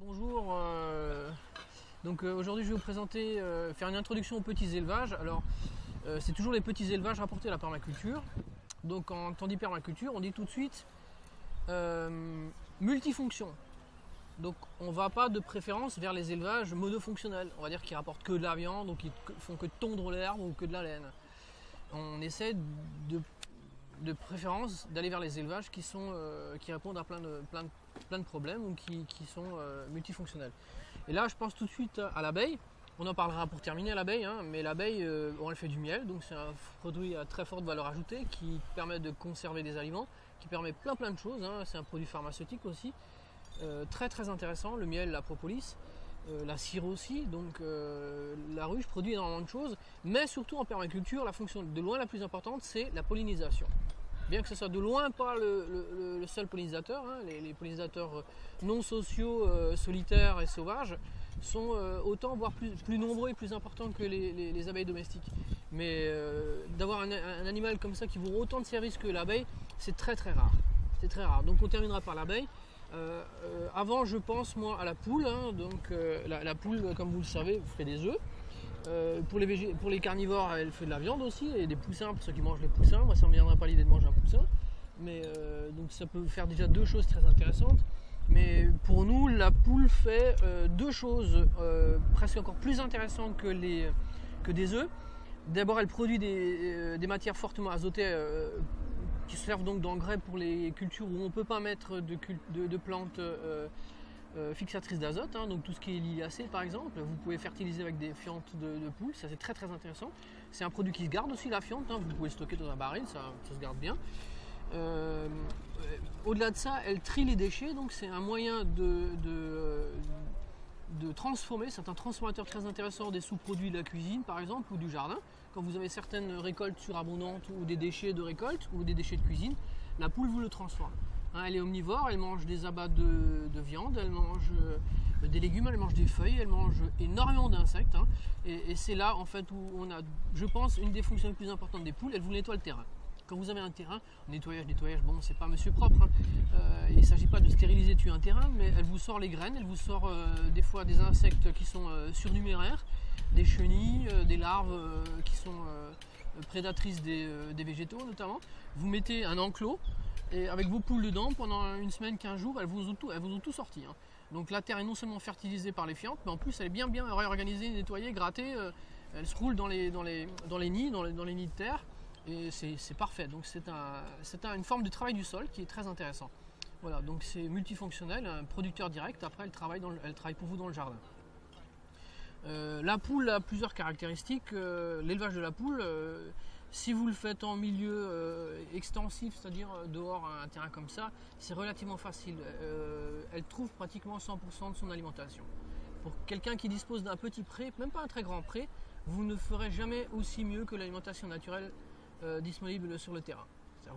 Bonjour, aujourd'hui je vais vous présenter, faire une introduction aux petits élevages. Alors c'est toujours les petits élevages rapportés à la permaculture. Donc quand on dit permaculture, on dit tout de suite multifonction. Donc on ne va pas de préférence vers les élevages monofonctionnels, on va dire qui rapportent que de la viande ou qui font que tondre l'herbe ou que de la laine. On essaie de préférence d'aller vers les élevages qui répondent à plein de problèmes ou qui sont multifonctionnels. Et là je pense tout de suite à l'abeille. On en parlera pour terminer l'abeille, mais l'abeille, elle fait du miel, donc c'est un produit à très forte valeur ajoutée qui permet de conserver des aliments, qui permet plein de choses, c'est un produit pharmaceutique aussi, très intéressant, le miel, la propolis, la cire aussi, donc la ruche produit énormément de choses, mais surtout en permaculture, la fonction de loin la plus importante, c'est la pollinisation. Bien que ce soit de loin pas le seul pollinisateur, les pollinisateurs non sociaux, solitaires et sauvages sont autant, voire plus nombreux et plus importants que les abeilles domestiques. Mais d'avoir un animal comme ça qui vaut autant de services que l'abeille, c'est très rare. C'est très rare. Donc on terminera par l'abeille. Avant, je pense moi à la poule. Donc la poule, comme vous le savez, fait des œufs. Pour les carnivores, elle fait de la viande aussi et des poussins pour ceux qui mangent les poussins. Moi, ça ne me viendrait pas l'idée de manger un poussin. Mais donc ça peut faire déjà deux choses très intéressantes. Mais pour nous, la poule fait deux choses presque encore plus intéressantes que des œufs. D'abord, elle produit des matières fortement azotées qui servent donc d'engrais pour les cultures où on ne peut pas mettre de plantes fixatrices d'azote, donc tout ce qui est liliacé par exemple. Vous pouvez fertiliser avec des fientes de poule, ça c'est très intéressant. C'est un produit qui se garde aussi, la fiente, vous pouvez le stocker dans un baril, ça se garde bien. Au-delà de ça, elle trie les déchets, donc c'est un moyen de transformer, c'est un transformateur très intéressant des sous-produits de la cuisine par exemple ou du jardin. Quand vous avez certaines récoltes surabondantes ou des déchets de récolte ou des déchets de cuisine, la poule vous le transforme. Elle est omnivore, elle mange des abats de viande, elle mange des légumes, elle mange des feuilles, elle mange énormément d'insectes. Et c'est là en fait où on a, je pense, une des fonctions les plus importantes des poules, elle vous nettoie le terrain. Quand vous avez un terrain, nettoyage, bon, c'est pas monsieur propre. Il ne s'agit pas de stériliser, tuer un terrain, mais elle vous sort les graines, elle vous sort des fois des insectes qui sont surnuméraires, des chenilles, des larves qui sont prédatrices des végétaux notamment. Vous mettez un enclos et avec vos poules dedans, pendant une semaine, 15 jours, elles vous ont tout sorti. Donc la terre est non seulement fertilisée par les fientes, mais en plus elle est bien réorganisée, nettoyée, grattée. Elle se roule dans les nids de terre. Et c'est parfait, donc c'est une forme de travail du sol qui est très intéressant. Voilà, donc c'est multifonctionnel, un producteur direct, après elle travaille pour vous dans le jardin. La poule a plusieurs caractéristiques. L'élevage de la poule, si vous le faites en milieu extensif, c'est-à-dire dehors à un terrain comme ça, c'est relativement facile. Elle trouve pratiquement 100% de son alimentation. Pour quelqu'un qui dispose d'un petit pré, même pas un très grand pré, vous ne ferez jamais aussi mieux que l'alimentation naturelle disponible sur le terrain.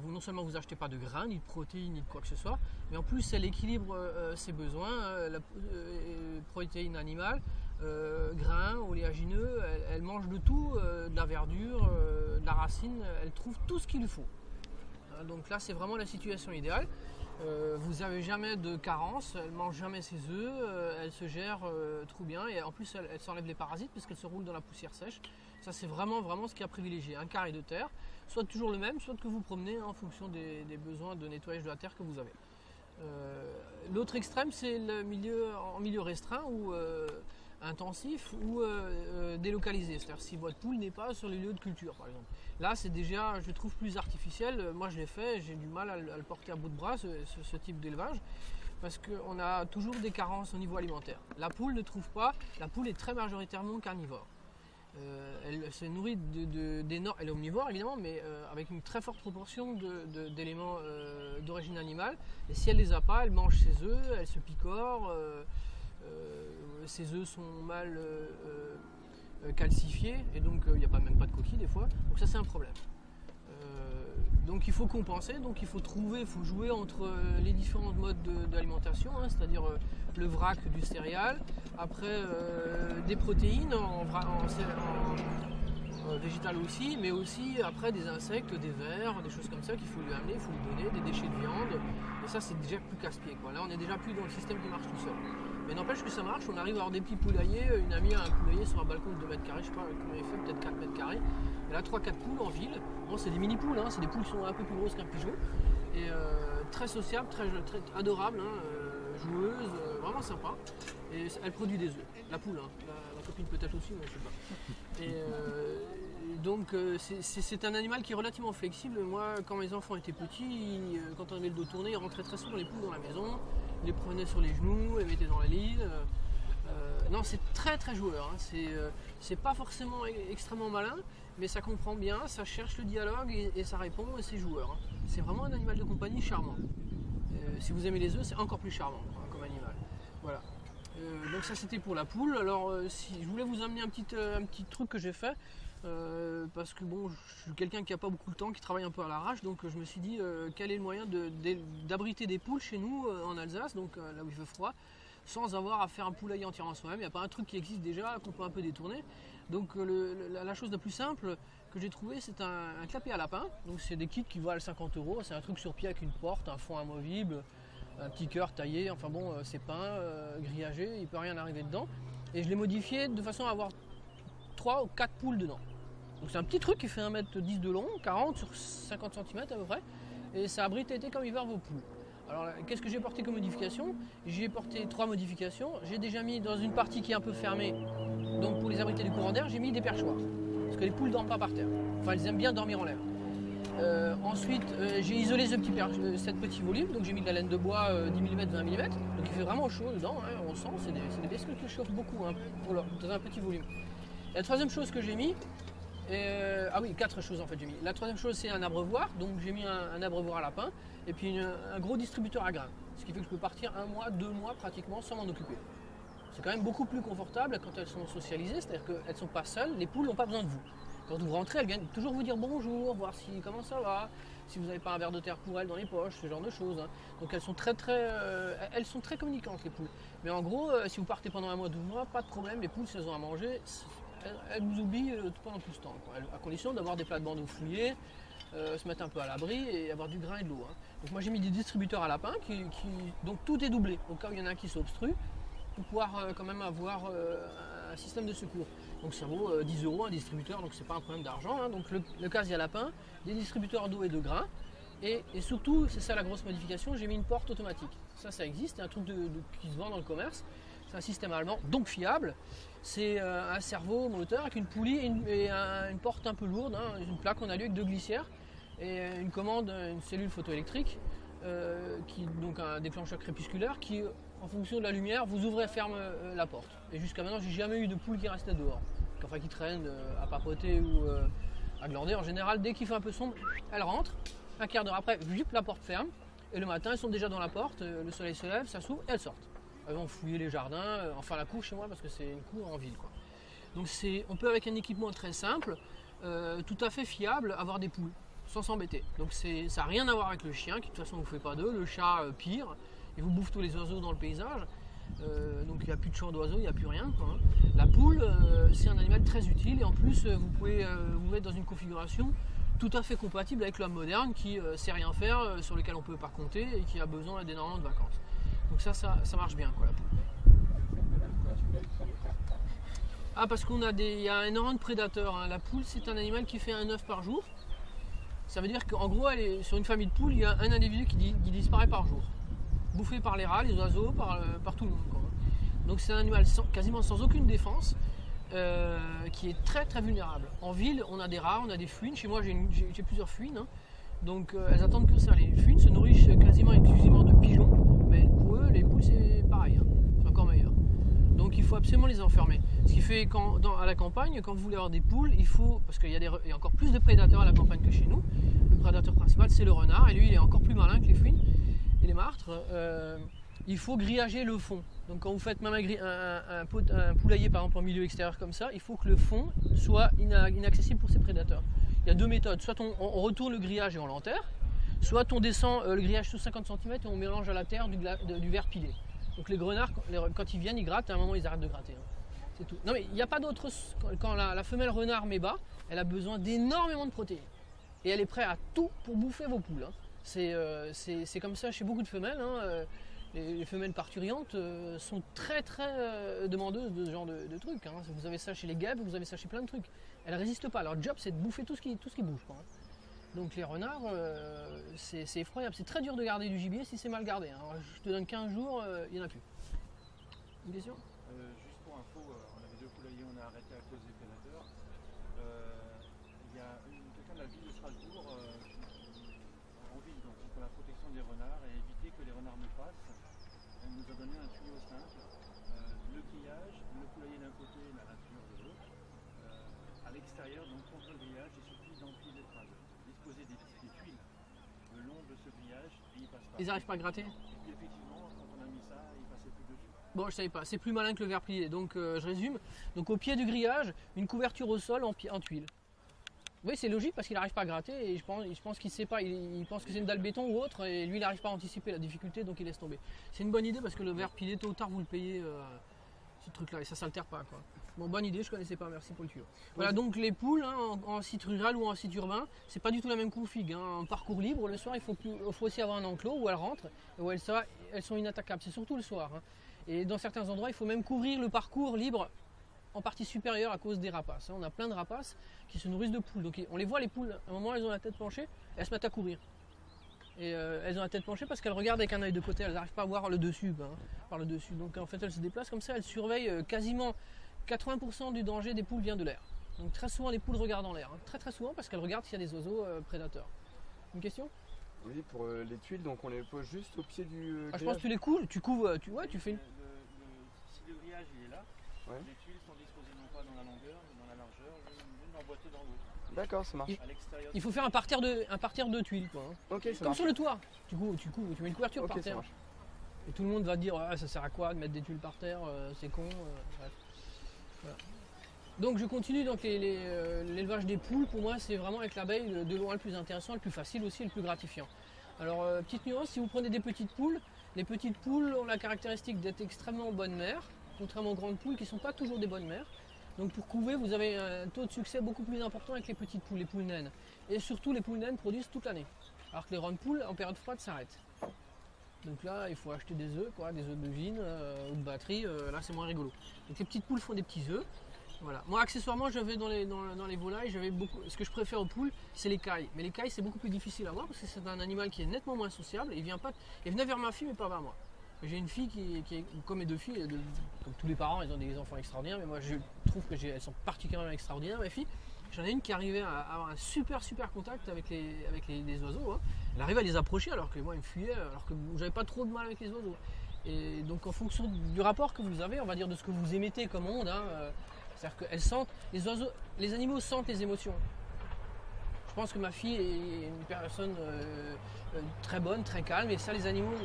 Vous, non seulement vous achetez pas de grains, ni de protéines, ni de quoi que ce soit, mais en plus elle équilibre ses besoins, la protéine animale, grains, oléagineux, elle mange de tout, de la verdure, de la racine, elle trouve tout ce qu'il lui faut. Donc là c'est vraiment la situation idéale. Vous n'avez jamais de carence, elle mange jamais ses œufs, elle se gère trop bien et en plus elle s'enlève les parasites puisqu'elle se roule dans la poussière sèche. Ça c'est vraiment ce qui a privilégié, un carré de terre, soit toujours le même, soit que vous promenez en fonction des besoins de nettoyage de la terre que vous avez. L'autre extrême c'est le milieu restreint ou intensif ou délocalisé, c'est-à-dire si votre poule n'est pas sur les lieux de culture par exemple. Là c'est déjà, je trouve, plus artificiel. Moi je l'ai fait, j'ai du mal à le porter à bout de bras ce type d'élevage parce qu'on a toujours des carences au niveau alimentaire. La poule ne trouve pas, la poule est très majoritairement carnivore. Elle se nourrit d'énormes, elle est omnivore évidemment, mais avec une très forte proportion d'éléments d'origine animale. Et si elle les a pas, elle mange ses œufs, elle se picore. Ces œufs sont mal calcifiés et donc il n'y a même pas de coquilles des fois. Donc ça c'est un problème. Donc il faut compenser, donc il faut jouer entre les différents modes d'alimentation, c'est-à-dire le vrac du céréal, après des protéines en végétales aussi, mais aussi après des insectes, des vers, des choses comme ça qu'il faut lui amener, il faut lui donner, des déchets de viande, et ça c'est déjà plus casse-pied. Là on est déjà plus dans le système qui marche tout seul. Mais n'empêche que ça marche, on arrive à avoir des petits poulaillers. Une amie a un poulailler sur un balcon de 2 mètres carrés, je sais pas comment il fait, peut-être 4 mètres carrés. Elle a 3-4 poules en ville. Bon, c'est des mini poules, hein, c'est des poules qui sont un peu plus grosses qu'un pigeon. Et très sociables, très adorables, hein, joueuses, vraiment sympa. Et elle produit des œufs, la poule, hein. La copine peut-être aussi, mais je sais pas. Et donc c'est un animal qui est relativement flexible. Moi, quand mes enfants étaient petits, quand on avait le dos tourné, ils rentraient très souvent les poules dans la maison. Ils les prenaient sur les genoux, les mettaient dans la lit. Non, c'est très très joueur. Hein. C'est pas forcément extrêmement malin, mais ça comprend bien, ça cherche le dialogue et ça répond et c'est joueur. Hein. C'est vraiment un animal de compagnie charmant. Si vous aimez les œufs, c'est encore plus charmant, hein, comme animal. Voilà. Donc ça c'était pour la poule. Alors si je voulais vous amener un petit truc que j'ai fait. Parce que bon, je suis quelqu'un qui n'a pas beaucoup de temps, qui travaille un peu à l'arrache, donc je me suis dit quel est le moyen d'abriter des poules chez nous en Alsace, donc là où il fait froid, sans avoir à faire un poulailler entièrement soi-même. Il n'y a pas un truc qui existe déjà qu'on peut un peu détourner. Donc la chose la plus simple que j'ai trouvé, c'est un clapet à lapin. Donc c'est des kits qui valent 50 €. C'est un truc sur pied avec une porte, un fond amovible, un petit cœur taillé, enfin bon, c'est peint, grillagé, il ne peut rien arriver dedans. Et je l'ai modifié de façon à avoir 3 ou 4 poules dedans. Donc c'est un petit truc qui fait 1,10 m de long, 40 sur 50 cm à peu près, et ça abrite été comme hiver vos poules. Alors qu'est-ce que j'ai porté comme modification? J'ai porté 3 modifications. J'ai déjà mis dans une partie qui est un peu fermée, donc pour les abriter du courant d'air, j'ai mis des perchoirs. Parce que les poules ne dorment pas par terre. Enfin, elles aiment bien dormir en l'air. Ensuite, j'ai isolé ce petit volume, donc j'ai mis de la laine de bois 10 mm, 20 mm, donc il fait vraiment chaud dedans, hein, on sent, c'est des bestioles qui chauffent beaucoup hein, dans un petit volume. Et la troisième chose que j'ai mis, ah oui, 4 choses en fait j'ai mis. La troisième chose c'est un abreuvoir, donc j'ai mis un abreuvoir à lapin et puis un gros distributeur à grains. Ce qui fait que je peux partir 1 mois, 2 mois pratiquement sans m'en occuper. C'est quand même beaucoup plus confortable quand elles sont socialisées, c'est-à-dire qu'elles ne sont pas seules, les poules n'ont pas besoin de vous. Quand vous rentrez, elles viennent toujours vous dire bonjour, voir comment ça va, si vous n'avez pas un verre de terre pour elles dans les poches, ce genre de choses. Hein. Donc elles sont très communicantes les poules. Mais en gros, si vous partez pendant 1 mois, 2 mois, pas de problème, les poules si elles ont à manger, elles vous oublient pendant tout ce temps, quoi. À condition d'avoir des plates-bandes d'eau fouillées, se mettre un peu à l'abri et avoir du grain et de l'eau. Hein. Donc moi j'ai mis des distributeurs à lapin, donc tout est doublé, au cas où il y en a un qui s'obstrue, pour pouvoir quand même avoir un système de secours. Donc ça vaut 10 € un distributeur, donc c'est pas un problème d'argent. Hein. Donc le casier à lapin, des distributeurs d'eau et de grains, et surtout, c'est ça la grosse modification, j'ai mis une porte automatique. Ça existe, c'est un truc qui se vend dans le commerce, c'est un système allemand, donc fiable. C'est un cerveau moteur avec une poulie et une porte un peu lourde, hein, une plaque en alu avec 2 glissières et une commande, une cellule photoélectrique, donc un déclencheur crépusculaire qui, en fonction de la lumière, vous ouvrez et ferme la porte. Et jusqu'à maintenant, j'ai jamais eu de poule qui restait dehors, enfin qui traîne à papoter ou à glander. En général, dès qu'il fait un peu sombre, elle rentre. Un quart d'heure après, la porte ferme. Et le matin, elles sont déjà dans la porte, le soleil se lève, ça s'ouvre et elles sortent. Elles vont fouiller les jardins, enfin la cour chez moi parce que c'est une cour en ville, quoi. Donc on peut avec un équipement très simple, tout à fait fiable, avoir des poules sans s'embêter. Donc ça n'a rien à voir avec le chien qui de toute façon ne vous fait pas d'œufs, le chat pire, il vous bouffe tous les oiseaux dans le paysage. Donc il n'y a plus de chant d'oiseaux, il n'y a plus rien, quoi, hein. La poule, c'est un animal très utile et en plus vous pouvez vous mettre dans une configuration tout à fait compatible avec l'homme moderne qui sait rien faire, sur lequel on ne peut pas compter et qui a besoin d'énormément de vacances. Donc ça marche bien, quoi, la poule. Ah, parce il y a énormément de prédateurs, hein. La poule, c'est un animal qui fait un œuf par jour. Ça veut dire qu'en gros, sur une famille de poules, il y a un individu qui disparaît par jour. Bouffé par les rats, les oiseaux, par tout le monde, quoi. Donc c'est un animal quasiment sans aucune défense, qui est très très vulnérable. En ville, on a des rats, on a des fouines. Chez moi, j'ai plusieurs fouines, hein. Donc elles attendent que ça. Les fouines se nourrissent quasiment exclusivement de pigeons, mais pour eux, les poules, c'est pareil, hein. C'est encore meilleur. Donc il faut absolument les enfermer. Ce qui fait à la campagne, quand vous voulez avoir des poules, parce qu'il y a encore plus de prédateurs à la campagne que chez nous. Le prédateur principal, c'est le renard, et lui, il est encore plus malin que les fouines et les martres. Il faut grillager le fond. Donc quand vous faites même un poulailler par exemple en milieu extérieur comme ça, il faut que le fond soit inaccessible pour ces prédateurs. Il y a 2 méthodes, soit on retourne le grillage et on l'enterre, soit on descend le grillage sous 50 cm et on mélange à la terre du verre pilé. Donc les grenards, quand ils viennent, ils grattent, à un moment ils arrêtent de gratter, hein. C'est tout. Non mais il n'y a pas d'autre. Quand la femelle renard met bas, elle a besoin d'énormément de protéines. Et elle est prête à tout pour bouffer vos poules, hein. C'est comme ça chez beaucoup de femelles, hein. Les femelles parturiantes sont très demandeuses de ce genre de trucs. Hein. Vous avez ça chez les guêpes, vous avez ça chez plein de trucs. Elles résistent pas. Leur job, c'est de bouffer tout ce qui bouge, quoi, hein. Donc les renards, c'est effroyable. C'est très dur de garder du gibier si c'est mal gardé, hein. Je te donne 15 jours, il n'y en a plus. Une question? Juste pour info, on avait 2 poulaillers, on a arrêté à cause des prédateurs. Il y a quelqu'un de la ville de Strasbourg en ville, donc pour la protection des renards et éviter que les renards ne passent. Elle nous a donné un tuyau simple, le grillage, le poulailler d'un côté et la nature de l'autre. À l'extérieur, donc contre le grillage, et surtout disposer des tuiles le long de ce grillage et ils passent pas. Ils n'arrivent pas à gratter? Et puis effectivement, quand on a mis ça, ils passaient plus dessus. Bon, je savais pas, c'est plus malin que le verre plié. Donc je résume. Donc au pied du grillage, une couverture au sol en tuile. Oui, c'est logique parce qu'il n'arrive pas à gratter et je pense qu'il ne sait pas. Il pense que c'est une dalle béton ou autre et lui il n'arrive pas à anticiper la difficulté donc il laisse tomber. C'est une bonne idée parce que le verre pilé, tôt ou tard, vous le payez ce truc-là et ça ne s'altère pas, quoi. Bon, bonne idée, je connaissais pas, merci pour le tuyau. Voilà, donc les poules, hein, en site rural ou en site urbain, c'est pas du tout la même config, hein. En parcours libre, le soir, il faut aussi avoir un enclos où elles rentrent et où elles sont inattaquables. C'est surtout le soir, hein. Et dans certains endroits, il faut même couvrir le parcours libre en partie supérieure à cause des rapaces, hein. On a plein de rapaces qui se nourrissent de poules. Donc on les voit, les poules, à un moment, elles ont la tête penchée, elles se mettent à courir. Et elles ont la tête penchée parce qu'elles regardent avec un œil de côté, elles n'arrivent pas à voir le dessus, hein, par le dessus. Donc en fait, elles se déplacent comme ça, elles surveillent quasiment 80% du danger des poules vient de l'air. Donc très souvent les poules regardent en l'air, hein. Très souvent parce qu'elles regardent s'il y a des oiseaux prédateurs. Une question? Oui, pour les tuiles, donc on les pose juste au pied du Je pense que tu les couves, tu fais une... Si le grillage il est là, ouais. Les tuiles sont disposées non pas dans la longueur mais dans la largeur, l'une emboîtée dans l'autre. D'accord, ça marche. Il faut faire un parterre de tuiles, quoi, hein. Ok, ça Comme marche. sur le toit, tu mets une couverture par Ok, ça terre. marche. Et tout le monde va dire ah, ça sert à quoi de mettre des tuiles par terre, c'est con. Bref. Voilà. Donc je continue, donc l'élevage des poules, pour moi c'est vraiment avec l'abeille de loin le plus intéressant, le plus facile aussi et le plus gratifiant. Alors petite nuance, si vous prenez des petites poules, les petites poules ont la caractéristique d'être extrêmement bonnes mères, contrairement aux grandes poules qui ne sont pas toujours des bonnes mères. Donc pour couver, vous avez un taux de succès beaucoup plus important avec les petites poules, les poules naines. Et surtout les poules naines produisent toute l'année. Alors que les grandes poules en période froide s'arrêtent. Donc là il faut acheter des œufs, quoi, des œufs de vigne ou de batterie, là c'est moins rigolo. Donc les petites poules font des petits œufs. Voilà. Moi accessoirement j'avais dans les volailles, j'avais beaucoup. Ce que je préfère aux poules, c'est les cailles. Mais les cailles c'est beaucoup plus difficile à voir parce que c'est un animal qui est nettement moins sociable. Il venait vers ma fille mais pas vers moi. J'ai une fille qui est comme mes deux filles, comme tous les parents, ils ont des enfants extraordinaires, mais moi je trouve qu'elles sont particulièrement extraordinaires, mes filles. J'en ai une qui arrivait à avoir un super contact avec les oiseaux, hein. Elle arrivait à les approcher alors que moi elle me fuyait, alors que j'avais pas trop de mal avec les oiseaux. Et donc en fonction du rapport que vous avez, on va dire de ce que vous émettez comme onde, hein, c'est-à-dire qu'elles sentent, les animaux sentent les émotions. Je pense que ma fille est une personne très bonne, très calme, et ça les animaux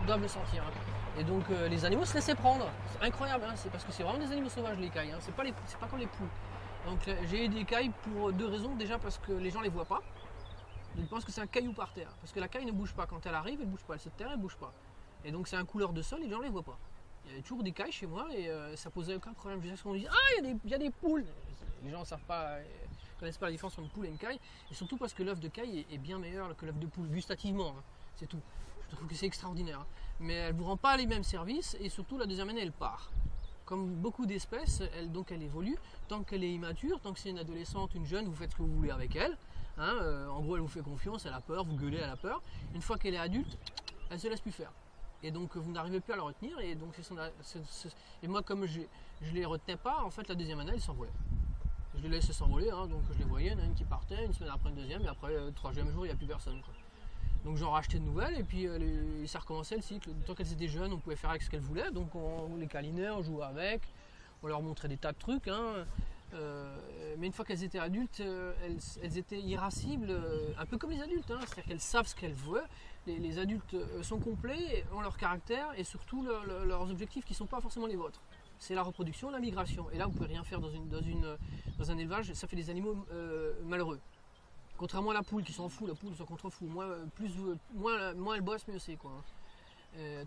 doivent le sentir, hein. Et donc les animaux se laissaient prendre, c'est incroyable, hein, c'est parce que c'est vraiment des animaux sauvages les cailles, hein. C'est pas comme les poules. Donc j'ai eu des cailles pour deux raisons, déjà parce que les gens les voient pas, ils pensent que c'est un caillou par terre, parce que la caille ne bouge pas, quand elle arrive elle bouge pas, elle se terre, elle bouge pas. Et donc c'est un couleur de sol et les gens les voient pas. Il y avait toujours des cailles chez moi et ça posait aucun problème, jusqu'à ce qu'on me dise ah il y a des poules. Les gens ne savent pas, connaissent pas la différence entre une poule et une caille, et surtout parce que l'œuf de caille est bien meilleur que l'œuf de poule, gustativement, hein. C'est tout. Je trouve que c'est extraordinaire, hein. Mais elle ne vous rend pas les mêmes services, et surtout la deuxième année elle part. Comme beaucoup d'espèces, elle évolue, tant qu'elle est immature, tant que c'est une adolescente, une jeune, vous faites ce que vous voulez avec elle, hein, en gros elle vous fait confiance, elle a peur, vous gueulez, elle a peur. Une fois qu'elle est adulte, elle ne se laisse plus faire. Et donc vous n'arrivez plus à la retenir, et donc et moi comme je les retenais pas, en fait la deuxième année elle s'envolait. Je les laissais s'envoler, hein, donc je les voyais, il y en a une qui partait, une semaine après une deuxième, et après le troisième jour il n'y a plus personne, quoi. Donc j'en rachetais de nouvelles, et puis ça recommençait le cycle. Tant qu'elles étaient jeunes, on pouvait faire avec ce qu'elles voulaient, donc on les câlinait, on jouait avec, on leur montrait des tas de trucs, hein. Mais une fois qu'elles étaient adultes, elles étaient irascibles, un peu comme les adultes, hein. C'est-à-dire qu'elles savent ce qu'elles veulent. Les adultes sont complets, ont leur caractère et surtout leurs objectifs qui ne sont pas forcément les vôtres. C'est la reproduction, la migration. Et là, vous ne pouvez rien faire dans un élevage, ça fait des animaux malheureux. Contrairement à la poule qui s'en fout, la poule s'en contrefou. Moins elle bosse, mieux c'est, quoi.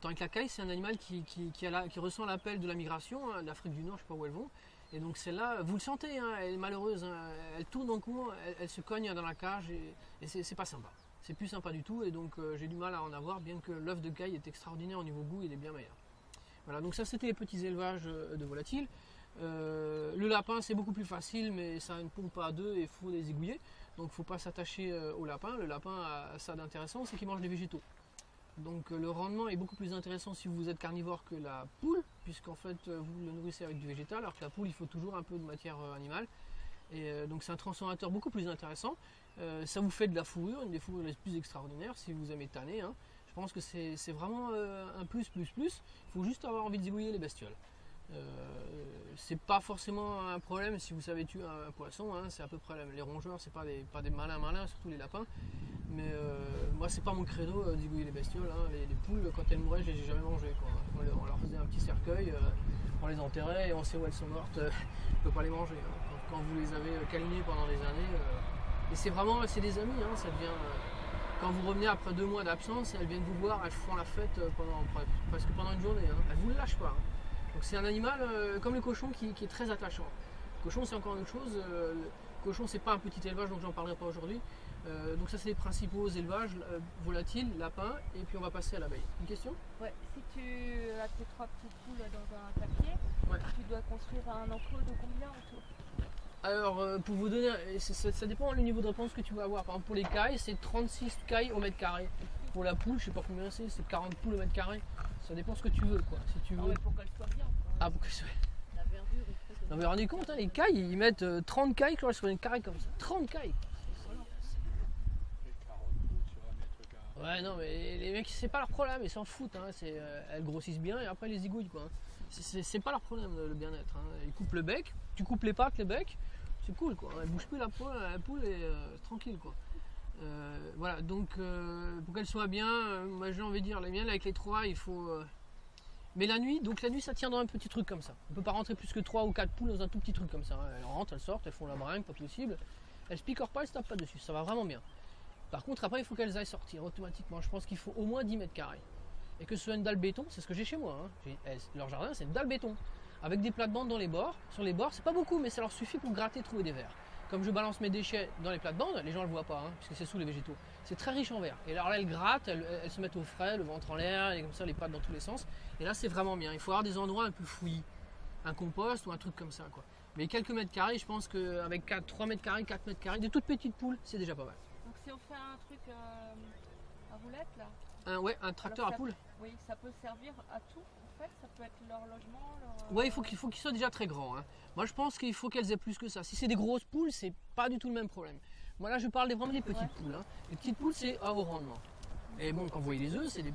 Tandis que la caille, c'est un animal qui ressent l'appel de la migration, hein, d'Afrique du Nord, je ne sais pas où elles vont. Et donc celle-là, vous le sentez, hein, elle est malheureuse, hein, elle tourne en cours, elle se cogne dans la cage et c'est pas sympa. c'est plus sympa du tout et donc j'ai du mal à en avoir, bien que l'œuf de caille est extraordinaire au niveau goût, il est bien meilleur. Voilà, donc ça c'était les petits élevages de volatiles. Le lapin c'est beaucoup plus facile, mais ça a une pompe à deux et il faut les aiguiller, donc il ne faut pas s'attacher au lapin. Le lapin a ça d'intéressant, c'est qu'il mange des végétaux. Donc le rendement est beaucoup plus intéressant si vous êtes carnivore que la poule, puisqu'en fait vous le nourrissez avec du végétal, alors que la poule il faut toujours un peu de matière animale. Et donc c'est un transformateur beaucoup plus intéressant. Ça vous fait de la fourrure, une des fourrures les plus extraordinaires si vous aimez tanner. Hein. Je pense que c'est vraiment un plus. Il faut juste avoir envie de zigouiller les bestioles. C'est pas forcément un problème si vous savez tuer un poisson, hein. C'est à peu près les rongeurs, c'est pas des malins, surtout les lapins. Mais moi c'est pas mon credo de zigouiller les bestioles. Hein. Les poules quand elles mouraient je les ai jamais mangées. Quoi. On leur faisait un petit cercueil, on les enterrait et on sait où elles sont mortes, on ne peut pas les manger. Hein. Quand vous les avez câlinées pendant des années. Et c'est des amis, hein, ça devient. Quand vous revenez après 2 mois d'absence, elles viennent vous voir, elles font la fête presque pendant une journée. Hein. Elles ne vous le lâchent pas. Hein. Donc c'est un animal comme le cochon qui est très attachant. Le cochon c'est encore une autre chose. Le cochon c'est pas un petit élevage, donc j'en parlerai pas aujourd'hui. Donc ça c'est les principaux élevages, volatiles, lapins, et puis on va passer à l'abeille. Une question? Ouais, si tu as tes 3 petites poules dans un papier, Ouais. tu dois construire un enclos de combien autour? Alors pour vous donner, ça dépend du niveau de réponse que tu vas avoir. Par exemple pour les cailles, c'est 36 cailles au mètre carré. Pour la poule, je sais pas combien c'est 40 poules au mètre carré. Ça dépend ce que tu veux quoi. Si tu veux. Ah ouais, pour qu'elle soit bien. Quoi. Ah, pour que ce soit. La verdure et tout. Non mais rendez compte, hein, les cailles, ils mettent 30 cailles sur une carré comme ça. 30 cailles. Et 40 poules sur un mètre carré. Ouais non mais les mecs c'est pas leur problème, ils s'en foutent. Hein. Elles grossissent bien et après ils les zigouillent quoi. C'est pas leur problème le bien-être. Hein. Ils coupent le bec, tu coupes les pattes, les becs, c'est cool quoi. Elle bouge plus la poule est tranquille quoi. Voilà donc pour qu'elle soit bien, moi j'ai envie de dire les miennes avec les 3 il faut. Mais la nuit ça tient dans un petit truc comme ça. On peut pas rentrer plus que 3 ou 4 poules dans un tout petit truc comme ça. Hein. Elles rentrent, elles sortent, elles font la bringue, pas possible. Elles se picorent pas, elles se tapent pas dessus, ça va vraiment bien. Par contre après il faut qu'elles aillent sortir automatiquement. Je pense qu'il faut au moins 10 mètres carrés. Et que ce soit une dalle béton, c'est ce que j'ai chez moi. Hein. Leur jardin c'est une dalle béton. Avec des plates-bandes dans les bords. Sur les bords, c'est pas beaucoup, mais ça leur suffit pour gratter, trouver des vers. Comme je balance mes déchets dans les plates-bandes, les gens ne le voient pas, hein, puisque c'est sous les végétaux. C'est très riche en vers. Et alors là, elles grattent, elles se mettent au frais, le ventre en l'air, et comme ça, les pattes dans tous les sens. Et là, c'est vraiment bien. Il faut avoir des endroits un peu fouillis. Un compost ou un truc comme ça, quoi. Mais quelques mètres carrés, je pense qu'avec 3 mètres carrés, 4 mètres carrés, de toutes petites poules, c'est déjà pas mal. Donc si on fait un truc à roulette là, Un tracteur alors à poules. oui, ça peut servir à tout en fait, ça peut être leur logement, leur... Ouais, il faut qu'ils soient déjà très grands. Hein. Moi, je pense qu'il faut qu'elles aient plus que ça. Si c'est des grosses poules, c'est pas du tout le même problème. Moi, là, je parle vraiment des petites poules. Hein. Les petites poules, c'est à haut rendement. Et bon, quand vous voyez les œufs, c'est des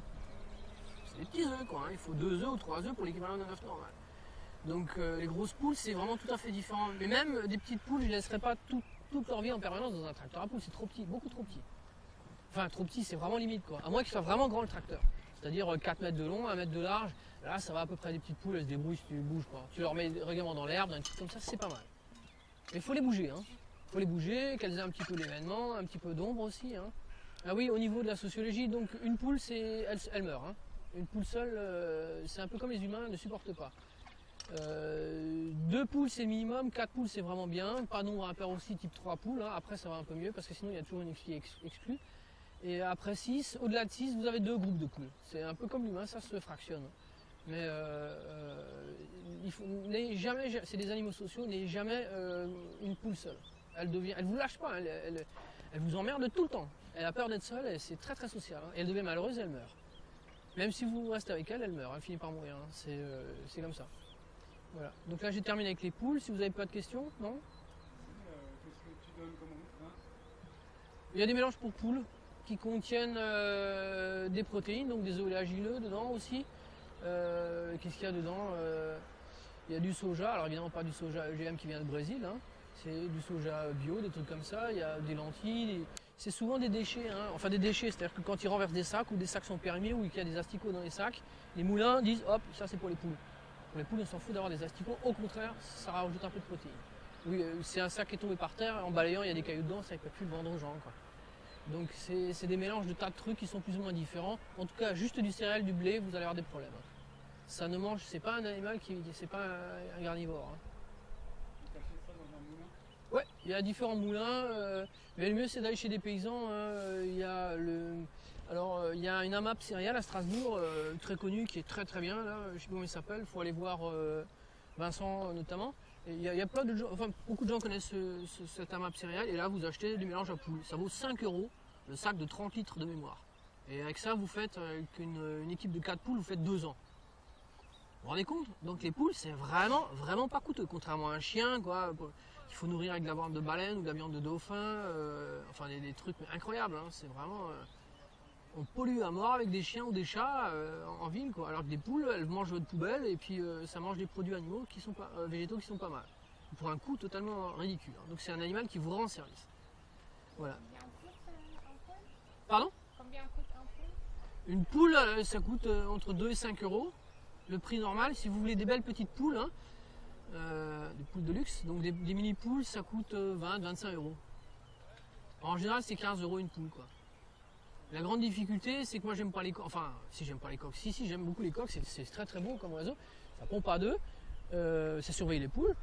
petits œufs, quoi. Hein. Il faut 2 œufs ou 3 œufs pour l'équivalent d'un œuf normal. Donc, les grosses poules, c'est vraiment tout à fait différent. Mais même des petites poules, je ne laisserai pas toute leur vie en permanence dans un tracteur à poules. C'est trop petit, beaucoup trop petit. Enfin, trop petit, c'est vraiment limite, quoi. À moins qu'il soit vraiment grand le tracteur. C'est-à-dire 4 mètres de long, 1 mètre de large. Là, ça va à peu près des petites poules, elles se débrouillent si tu bouges pas. Tu leur mets régulièrement dans l'herbe, un truc comme ça, c'est pas mal. Mais il faut les bouger, hein. Il faut les bouger, qu'elles aient un petit peu d'événement, un petit peu d'ombre aussi. Hein. Ah oui, au niveau de la sociologie, donc une poule, elle meurt. Hein. Une poule seule, c'est un peu comme les humains, elle ne supporte pas. 2 poules, c'est le minimum, 4 poules, c'est vraiment bien. Pas nombre impair aussi, type 3 poules. Hein. Après, ça va un peu mieux parce que sinon, il y a toujours une qui est exclue. Et après 6, au-delà de 6, vous avez 2 groupes de poules. C'est un peu comme l'humain, ça se fractionne. Mais jamais, c'est des animaux sociaux, n'ayez jamais une poule seule. Elle vous lâche pas, elle vous emmerde tout le temps. Elle a peur d'être seule, et c'est très très social. Hein. Et elle devient malheureuse, elle meurt. Même si vous restez avec elle, elle meurt, elle finit par mourir. Hein. C'est comme ça. Voilà. Donc là j'ai terminé avec les poules, si vous n'avez pas de questions, non? Qu'est-ce que tu donnes comme hein? Il y a des mélanges pour poules qui contiennent des protéines, donc des oléagineux dedans aussi. Qu'est-ce qu'il y a dedans? Il y a du soja, alors évidemment pas du soja EGM qui vient du Brésil, hein. C'est du soja bio, des trucs comme ça. Il y a des lentilles, c'est souvent des déchets, hein. Enfin des déchets, c'est-à-dire que quand ils renversent des sacs ou des sacs sont permis ou qu'il y a des asticots dans les sacs, les moulins disent hop, ça c'est pour les poules. Pour les poules, on s'en fout d'avoir des asticots, au contraire, ça rajoute un peu de protéines. Oui, c'est un sac qui est tombé par terre, en balayant il y a des cailloux dedans, ça ne peut plus le vendre aux gens, quoi. Donc c'est des mélanges de tas de trucs qui sont plus ou moins différents. En tout cas, juste du céréal, du blé, vous allez avoir des problèmes. Ça ne mange, c'est pas un animal c'est pas un carnivore. Hein. Tu achètes ça dans un moulin? Ouais, Il y a différents moulins, mais le mieux c'est d'aller chez des paysans. Hein. Il y a il y a une AMAP céréales à Strasbourg, très connue, qui est très très bien. Là, je ne sais pas comment il s'appelle. Il faut aller voir Vincent notamment. Et il y a plein de gens, enfin beaucoup de gens connaissent cette AMAP céréales. Et là, vous achetez du mélange à poule. Ça vaut 5 € le sac de 30 litres de mémoire. Et avec ça, vous faites avec une équipe de 4 poules, vous faites 2 ans. Vous vous rendez compte? Donc les poules, c'est vraiment pas coûteux, contrairement à un chien, quoi. Il faut nourrir avec de la viande de baleine ou de la viande de dauphin, enfin des trucs incroyables. Hein. C'est vraiment, on pollue à mort avec des chiens ou des chats en ville, quoi. Alors que des poules, elles mangent votre poubelle et puis ça mange des produits animaux qui sont pas, végétaux qui sont pas mal, pour un coût totalement ridicule. Hein. Donc c'est un animal qui vous rend service. Voilà. Pardon? Combien coûte un poule? Une poule, ça coûte entre 2 et 5 €. Le prix normal, si vous voulez des belles petites poules, hein, des poules de luxe, donc des mini-poules, ça coûte 20-25 €. En général, c'est 15 € une poule, quoi. La grande difficulté, c'est que moi, j'aime pas les coqs. Enfin, si j'aime pas les coqs, si, j'aime beaucoup les coqs, c'est très très beau comme oiseau. Ça pompe à deux, ça surveille les poules.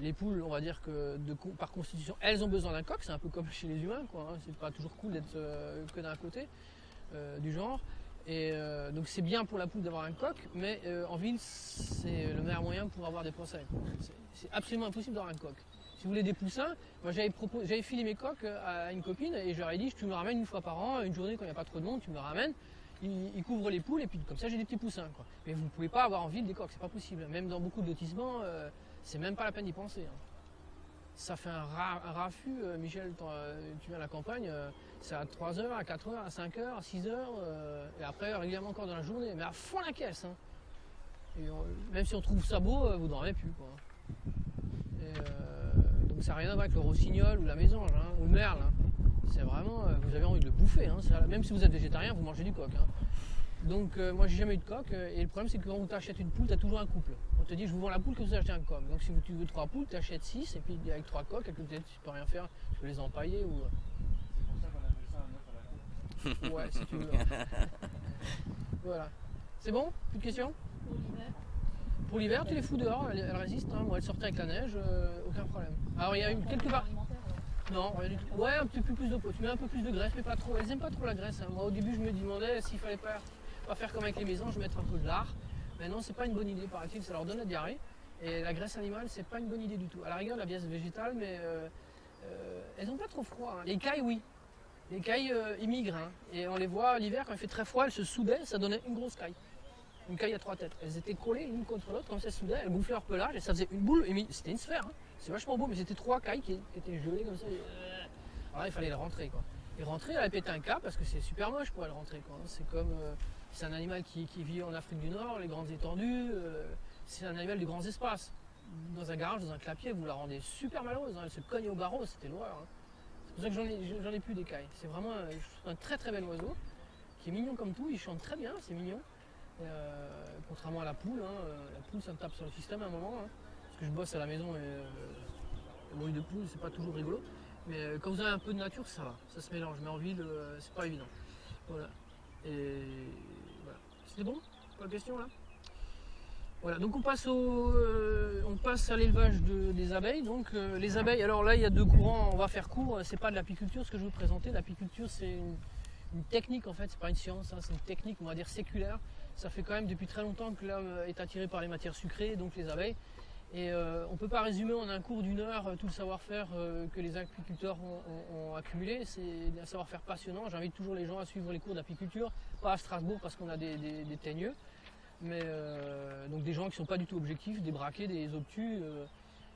Les poules, on va dire que par constitution, elles ont besoin d'un coq, c'est un peu comme chez les humains, quoi. Hein. C'est pas toujours cool d'être que d'un côté du genre. Et donc c'est bien pour la poule d'avoir un coq, mais en ville, c'est le meilleur moyen pour avoir des procès. C'est absolument impossible d'avoir un coq. Si vous voulez des poussins, moi j'avais filé mes coqs à une copine et je leur ai dit, tu me ramènes une fois par an, une journée quand il n'y a pas trop de monde, tu me le ramènes. Ils couvrent les poules et puis comme ça j'ai des petits poussins, quoi. Mais vous ne pouvez pas avoir en ville des coqs, c'est pas possible. Même dans beaucoup de lotissements, c'est même pas la peine d'y penser. Hein. Ça fait un raffut, Michel, tu viens à la campagne, c'est à 3 h, à 4 h, à 5 h, à 6 h, et après régulièrement encore dans la journée, mais à fond la caisse. Hein. Et même si on trouve ça beau, vous dormez plus, quoi. Et, donc ça n'a rien à voir avec le rossignol ou la mésange, hein, ou le merle. Hein. C'est vraiment, vous avez envie de le bouffer. Hein, même si vous êtes végétarien, vous mangez du coq. Hein. Donc moi j'ai jamais eu de coq, et le problème c'est que quand tu achètes une poule, tu as toujours un couple. On te dit je vous vends la poule que vous achetez un coq. Donc si tu veux 3 poules, tu achètes 6, et puis avec 3 coqs, et que peut-être tu peux rien faire, tu peux les empailler ou... C'est pour ça qu'on appelle ça un œuf à la poule. Ouais, si tu veux. Voilà. C'est bon? Plus de questions? Pour l'hiver. Pour l'hiver, tu les fous dehors, elles résistent. Hein. Moi, elles sortaient avec la neige, aucun problème. Alors il y a eu quelques var... Non, rien du tout. Ouais, un petit peu plus de peau. Tu mets un peu plus de graisse, mais pas trop. Elles aiment pas trop la graisse. Hein. Moi, au début, je me demandais s'il fallait pas faire comme avec les mésanges, mettre un peu de lard. Mais non, c'est pas une bonne idée, paraît-il, ça leur donne la diarrhée. Et la graisse animale, c'est pas une bonne idée du tout. À la rigueur, la graisse végétale, mais elles n'ont pas trop froid. Hein. Les cailles, oui. Les cailles, ils migrent. Hein. Et on les voit l'hiver, quand il fait très froid, elles se soudaient, ça donnait une grosse caille. Une caille à 3 têtes. Elles étaient collées l'une contre l'autre, comme ça, soudaient, elles gonflaient leur pelage, et ça faisait une boule. C'était une sphère. Hein. C'est vachement beau, mais c'était 3 cailles qui étaient gelées comme ça. Alors là, il fallait le rentrer, quoi. Et rentrer, elle a pété un câble parce que c'est super moche pour elle rentrer, quoi. C'est comme, c'est un animal qui vit en Afrique du Nord, les grandes étendues. C'est un animal de grands espaces. Dans un garage, dans un clapier, vous la rendez super malheureuse. Hein. Elle se cogne au barreau, c'était l'horreur. Hein. C'est pour ça que j'en ai plus d'écailles. C'est vraiment un très très bel oiseau qui est mignon comme tout. Il chante très bien, c'est mignon. Contrairement à la poule, hein. La poule, ça me tape sur le système à un moment. Hein. Parce que je bosse à la maison et le bruit de poule, c'est pas toujours rigolo. Mais quand vous avez un peu de nature, ça va, ça se mélange. Mais en ville, c'est pas évident. Voilà. Et voilà. C'était bon? Pas de question là? Voilà, donc on passe à l'élevage des abeilles. Donc les abeilles, alors là il y a deux courants, on va faire court, c'est pas de l'apiculture ce que je vais vous présenter. L'apiculture c'est une technique en fait, c'est pas une science, hein, c'est une technique on va dire séculaire. Ça fait quand même depuis très longtemps que l'homme est attiré par les matières sucrées, donc les abeilles. Et on ne peut pas résumer en un cours d'une heure tout le savoir-faire que les apiculteurs ont accumulé. C'est un savoir-faire passionnant. J'invite toujours les gens à suivre les cours d'apiculture, pas à Strasbourg parce qu'on a des teigneux, mais donc des gens qui ne sont pas du tout objectifs, des braquets, des obtus,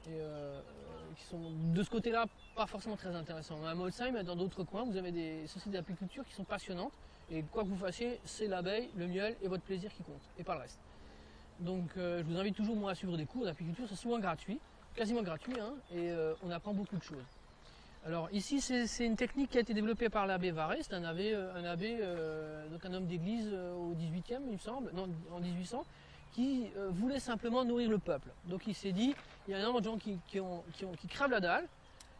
qui sont de ce côté-là pas forcément très intéressants. À Molsheim et dans d'autres coins, vous avez des sociétés d'apiculture qui sont passionnantes. Et quoi que vous fassiez, c'est l'abeille, le miel et votre plaisir qui compte, et pas le reste. Donc je vous invite toujours moi à suivre des cours d'apiculture, c'est souvent gratuit, quasiment gratuit, hein, et on apprend beaucoup de choses. Alors ici c'est une technique qui a été développée par l'abbé Varret, c'est un abbé donc un homme d'église au 18e il me semble, non en 1800, qui voulait simplement nourrir le peuple. Donc il s'est dit, il y a énormément de gens qui crèvent la dalle,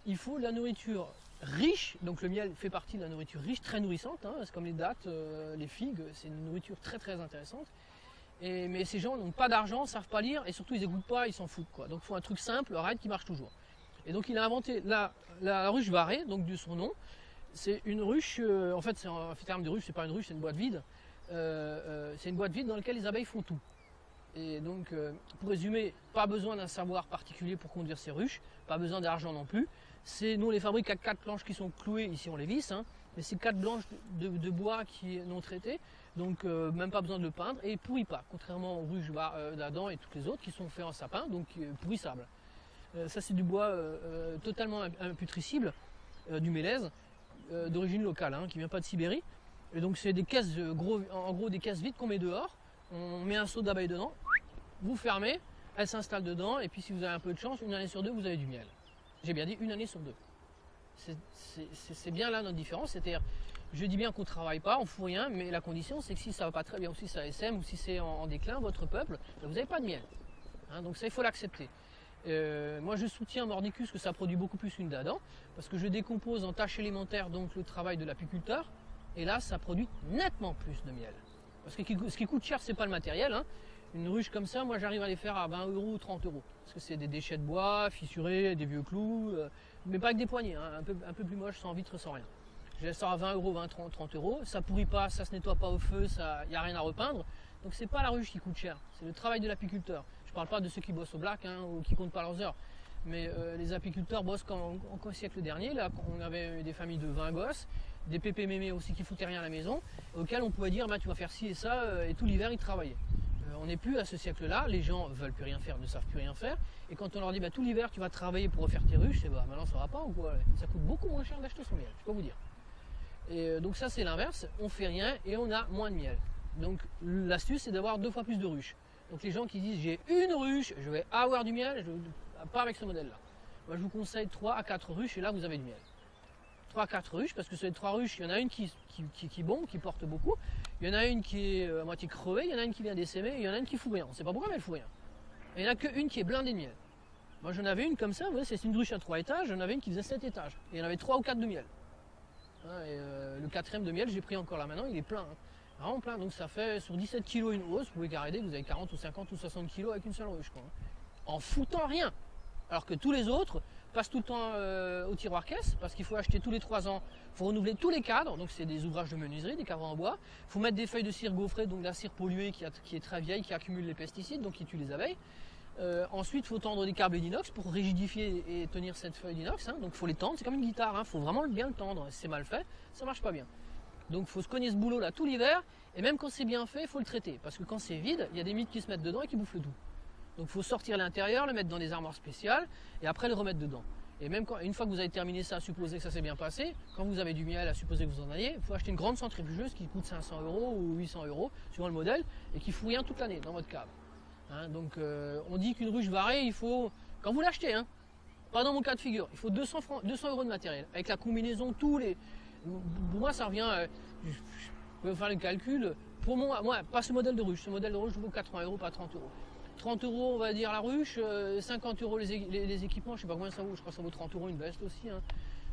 il faut de la nourriture riche, donc le miel fait partie de la nourriture riche, très nourrissante, hein, c'est comme les dattes, les figues, c'est une nourriture très très intéressante. Mais ces gens n'ont pas d'argent, ne savent pas lire et surtout ils n'écoutent pas, ils s'en foutent, quoi. Donc il faut un truc simple, raide qui marche toujours. Et donc il a inventé la ruche varée, donc de son nom. C'est une ruche, en fait c'est un terme de ruche, c'est pas une ruche, c'est une boîte vide. C'est une boîte vide dans laquelle les abeilles font tout. Et donc, pour résumer, pas besoin d'un savoir particulier pour conduire ces ruches, pas besoin d'argent non plus. Nous on les fabrique à 4 planches qui sont clouées, ici on les visse, hein, mais c'est 4 planches de bois qui est non traité, donc même pas besoin de le peindre, et il pourrit pas, contrairement aux ruches d'Adam et toutes les autres qui sont faites en sapin, donc pourrissables. Ça c'est du bois totalement imputricible, du mélèze, d'origine locale, hein, qui vient pas de Sibérie. Et donc c'est des caisses, en gros des caisses vides qu'on met dehors, on met un seau d'abeilles dedans, vous fermez, elles s'installent dedans, et puis si vous avez un peu de chance, une année sur deux, vous avez du miel. J'ai bien dit une année sur deux. C'est bien là notre différence, c'est-à-dire, je dis bien qu'on ne travaille pas, on ne fout rien, mais la condition c'est que si ça ne va pas très bien, ou si ça SM, ou si c'est en déclin, votre peuple, ben, vous n'avez pas de miel. Hein, donc ça, il faut l'accepter. Moi je soutiens Mordicus que ça produit beaucoup plus une d'Adam, parce que je décompose en tâches élémentaires donc le travail de l'apiculteur, et là ça produit nettement plus de miel. Parce que ce qui coûte cher, c'est pas le matériel. Hein. Une ruche comme ça, moi j'arrive à les faire à 20 € ou 30 €. Parce que c'est des déchets de bois, fissurés, des vieux clous, mais pas avec des poignées, hein, un peu plus moche, sans vitre, sans rien. Je les sors à 20 €, 20, 30 €. Ça pourrit pas, ça se nettoie pas au feu, il n'y a rien à repeindre. Donc c'est pas la ruche qui coûte cher, c'est le travail de l'apiculteur. Je parle pas de ceux qui bossent au black hein, ou qui comptent pas leurs heures. Mais les apiculteurs bossent comme au siècle dernier. Là, on avait des familles de 20 gosses, des pépés mémés aussi qui foutaient rien à la maison, auxquels on pouvait dire bah, tu vas faire ci et ça, et tout l'hiver ils travaillaient. On n'est plus à ce siècle-là, les gens ne veulent plus rien faire, ne savent plus rien faire, et quand on leur dit bah, tout l'hiver tu vas travailler pour refaire tes ruches, et bah, maintenant ça va pas ou quoi, ça coûte beaucoup moins cher d'acheter son miel, je peux vous dire. Et donc ça c'est l'inverse, on fait rien et on a moins de miel. Donc l'astuce c'est d'avoir 2 fois plus de ruches. Donc les gens qui disent j'ai une ruche, je vais avoir du miel, pas avec ce modèle-là. Moi je vous conseille 3 à 4 ruches et là vous avez du miel. 3 à 4 ruches, parce que sur les 3 ruches, il y en a une qui bombe, qui porte beaucoup, il y en a une qui est à moitié crevée, il y en a une qui vient d'essaimer, et il y en a une qui fout rien. On ne sait pas pourquoi, mais elle fout rien. Et il n'y en a qu'une qui est blindée de miel. Moi j'en avais une comme ça, c'est une ruche à 3 étages, j'en avais une qui faisait 7 étages. Et il y en avait 3 ou 4 de miel. Hein, et le 4e de miel, j'ai pris encore là maintenant, il est plein. Hein. Vraiment plein, donc ça fait sur 17 kg une hausse, vous pouvez garder, vous avez 40 ou 50 ou 60 kg avec une seule ruche. Quoi, hein. En foutant rien. Alors que tous les autres passent tout le temps au tiroir caisse, parce qu'il faut acheter tous les 3 ans, il faut renouveler tous les cadres, donc c'est des ouvrages de menuiserie, des cadres en bois, il faut mettre des feuilles de cire gaufrées, donc de la cire polluée qui est très vieille, qui accumule les pesticides, donc qui tue les abeilles. Ensuite, il faut tendre des câbles d'inox pour rigidifier et tenir cette feuille d'inox, hein. Donc il faut les tendre, c'est comme une guitare, il faut vraiment bien le tendre, si c'est mal fait, ça marche pas bien. Donc il faut se cogner ce boulot là tout l'hiver, et même quand c'est bien fait, il faut le traiter, parce que quand c'est vide, il y a des mites qui se mettent dedans et qui bouffent le tout. Donc il faut sortir l'intérieur, le mettre dans des armoires spéciales et après le remettre dedans. Et même une fois que vous avez terminé ça, à supposer que ça s'est bien passé, quand vous avez du miel, à supposer que vous en ayez, il faut acheter une grande centrifugeuse qui coûte 500 € ou 800 € suivant le modèle et qui fout rien toute l'année dans votre cave. Hein, donc on dit qu'une ruche varée, il faut, quand vous l'achetez, hein, pas dans mon cas de figure, il faut 200 € de matériel avec la combinaison, tous les. Pour moi ça revient, je peux faire le calcul, pour moi pas ce modèle de ruche, ce modèle de ruche vaut 80 €, pas 30 €. 30 € on va dire la ruche, 50 € les équipements, je sais pas combien ça vaut, je crois que ça vaut 30 € une veste aussi, hein,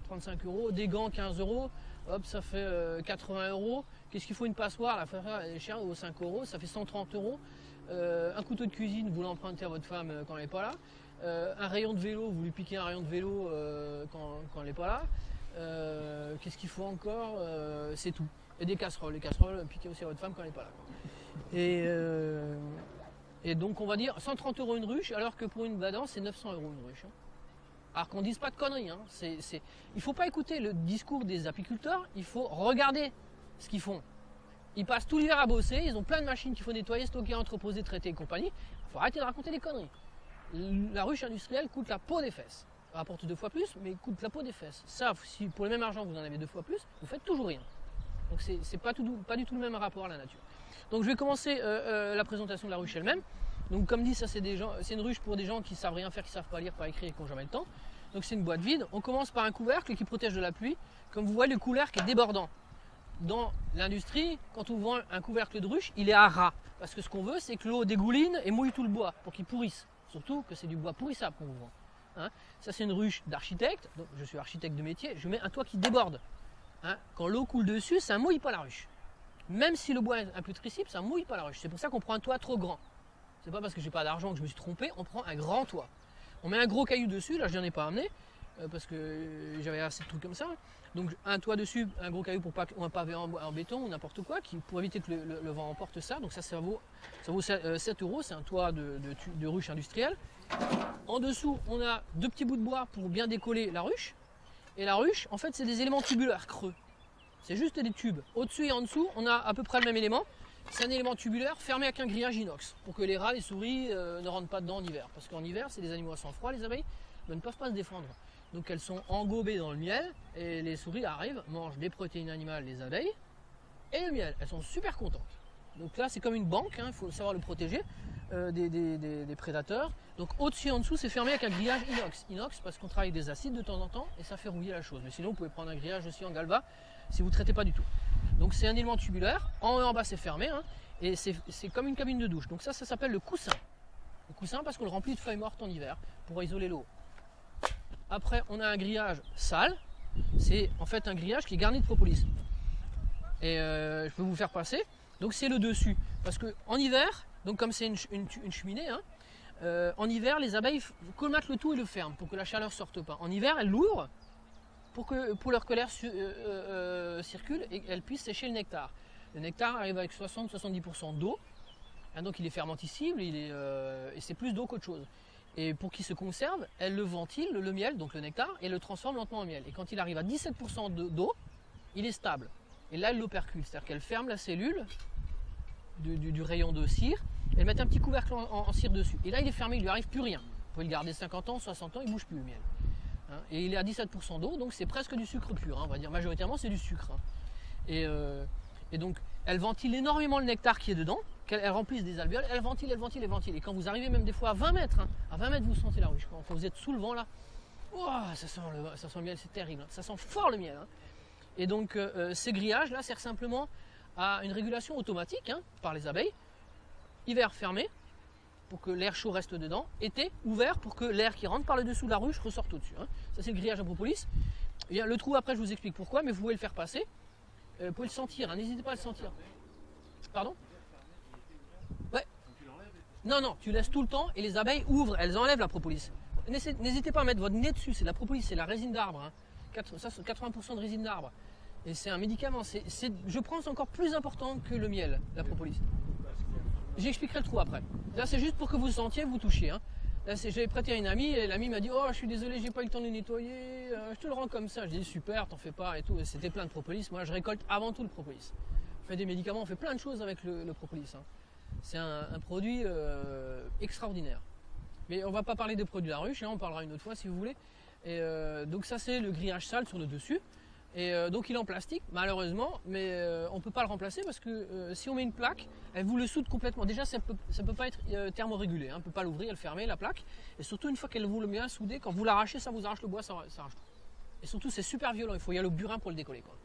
35 €, des gants 15 €, hop ça fait 80 €, qu'est-ce qu'il faut une passoire, la passoire elle est chère, vaut 5 €, ça fait 130 €, un couteau de cuisine, vous l'empruntez à votre femme quand elle n'est pas là, un rayon de vélo, vous lui piquez un rayon de vélo quand elle n'est pas là, qu'est-ce qu'il faut encore, c'est tout, et des casseroles, les casseroles piquez aussi à votre femme quand elle n'est pas là. Et donc on va dire 130 € une ruche, alors que pour une badance c'est 900 € une ruche. Hein. Alors qu'on ne dise pas de conneries. Hein. Il ne faut pas écouter le discours des apiculteurs, il faut regarder ce qu'ils font. Ils passent tout l'hiver à bosser, ils ont plein de machines qu'il faut nettoyer, stocker, entreposer, traiter et compagnie. Il faut arrêter de raconter des conneries. La ruche industrielle coûte la peau des fesses. Elle rapporte 2 fois plus, mais coûte la peau des fesses. Ça, si pour le même argent vous en avez 2 fois plus, vous faites toujours rien. Donc c'est pas du tout le même rapport à la nature. Donc je vais commencer la présentation de la ruche elle-même. Donc comme dit, ça c'est une ruche pour des gens qui savent rien faire, qui savent pas lire, pas écrire et qui n'ont jamais le temps. Donc c'est une boîte vide. On commence par un couvercle qui protège de la pluie. Comme vous voyez, le couvercle est débordant. Dans l'industrie, quand on vend un couvercle de ruche, il est à ras. Parce que ce qu'on veut, c'est que l'eau dégouline et mouille tout le bois pour qu'il pourrisse. Surtout que c'est du bois pourrissable qu'on vous vend. Hein, ça c'est une ruche d'architecte. Donc je suis architecte de métier. Je mets un toit qui déborde. Hein, quand l'eau coule dessus, ça ne mouille pas la ruche. Même si le bois est imputricible, ça ne mouille pas la ruche. C'est pour ça qu'on prend un toit trop grand. C'est pas parce que j'ai pas d'argent que je me suis trompé, on prend un grand toit. On met un gros caillou dessus, là je n'en ai pas amené, parce que j'avais assez de trucs comme ça. Donc un toit dessus, un gros caillou ou un pavé en béton ou n'importe quoi, pour éviter que le vent emporte ça. Donc ça vaut 7 €, c'est un toit de ruche industrielle. En dessous, on a 2 petits bouts de bois pour bien décoller la ruche. Et la ruche, en fait, c'est des éléments tubulaires creux. C'est juste des tubes. Au-dessus et en dessous, on a à peu près le même élément. C'est un élément tubulaire fermé avec un grillage inox pour que les rats, les souris ne rentrent pas dedans en hiver. Parce qu'en hiver, c'est des animaux à sang froid, les abeilles, mais ne peuvent pas se défendre. Donc elles sont engobées dans le miel et les souris arrivent, mangent des protéines animales, les abeilles, et le miel. Elles sont super contentes. Donc là, c'est comme une banque, il faut savoir le protéger des prédateurs. Donc au-dessus et en dessous, c'est fermé avec un grillage inox. Inox parce qu'on travaille avec des acides de temps en temps et ça fait rouiller la chose. Mais sinon, vous pouvez prendre un grillage aussi en galva si vous ne traitez pas du tout. Donc c'est un élément tubulaire. En haut et en bas, c'est fermé. Et c'est comme une cabine de douche. Donc ça s'appelle le coussin. Le coussin parce qu'on le remplit de feuilles mortes en hiver pour isoler l'eau. Après, on a un grillage sale. C'est en fait un grillage qui est garni de propolis. Et je peux vous faire passer. Donc c'est le dessus. Parce qu'en hiver, donc comme c'est une cheminée, en hiver, les abeilles colmatent le tout et le ferment pour que la chaleur ne sorte pas. En hiver, elles l'ouvrent pour leur colère circule et qu'elles puissent sécher le nectar. Le nectar arrive avec 60-70% d'eau. Donc il est fermenticible et c'est plus d'eau qu'autre chose. Et pour qu'il se conserve, elle le ventile, le miel, donc le nectar, et le transforme lentement en miel. Et quand il arrive à 17% d'eau, il est stable. Et là, elle l'opercule, c'est-à-dire qu'elle ferme la cellule du rayon de cire, et elle met un petit couvercle en cire dessus. Et là, il est fermé, il ne lui arrive plus rien. Vous pouvez le garder 50 ans, 60 ans, il ne bouge plus le miel. Et il est à 17% d'eau, donc c'est presque du sucre pur, on va dire. Majoritairement, c'est du sucre. Et donc, elle ventile énormément le nectar qui est dedans, qu'elle remplisse des alvéoles, elle ventile. Et quand vous arrivez même des fois à 20 mètres, à 20 mètres, vous sentez la ruche. Quand vous êtes sous le vent là, oh, ça sent le miel, c'est terrible. Ça sent fort le miel. Et donc, ces grillages là servent simplement à une régulation automatique par les abeilles. Hiver fermé pour que l'air chaud reste dedans. Été ouvert pour que l'air qui rentre par le dessous de la ruche ressorte au-dessus. Ça, c'est le grillage à propolis. Et le trou, après, je vous explique pourquoi, mais vous pouvez le faire passer. Vous pouvez le sentir, n'hésitez pas à le sentir. Pardon? Ouais. Non, tu laisses tout le temps et les abeilles ouvrent, elles enlèvent la propolis. N'hésitez pas à mettre votre nez dessus, c'est de la propolis, c'est la résine d'arbre. Ça, c'est 80% de résine d'arbre. Et c'est un médicament, je pense encore plus important que le miel, la propolis. J'expliquerai le trou après. Là, c'est juste pour que vous sentiez, vous touchiez. Là, j'avais prêté à une amie et l'amie m'a dit: oh, je suis désolé, j'ai pas eu le temps de le nettoyer, je te le rends comme ça. Je dis: super, t'en fais pas et tout. Et c'était plein de propolis. Moi, je récolte avant tout le propolis. On fait des médicaments, on fait plein de choses avec le propolis. C'est un produit extraordinaire. Mais on va pas parler des produits de la ruche, on parlera une autre fois si vous voulez. Et donc ça, c'est le grillage sale sur le dessus. Et donc il est en plastique malheureusement, mais on ne peut pas le remplacer parce que si on met une plaque, elle vous le soude complètement. Déjà ça peut pas être thermorégulé, on ne peut pas l'ouvrir et le fermer, la plaque. Et surtout une fois qu'elle vous le bien soudé, quand vous l'arrachez, ça vous arrache le bois, ça arrache tout. Et surtout c'est super violent, il faut y aller au burin pour le décoller, quoi.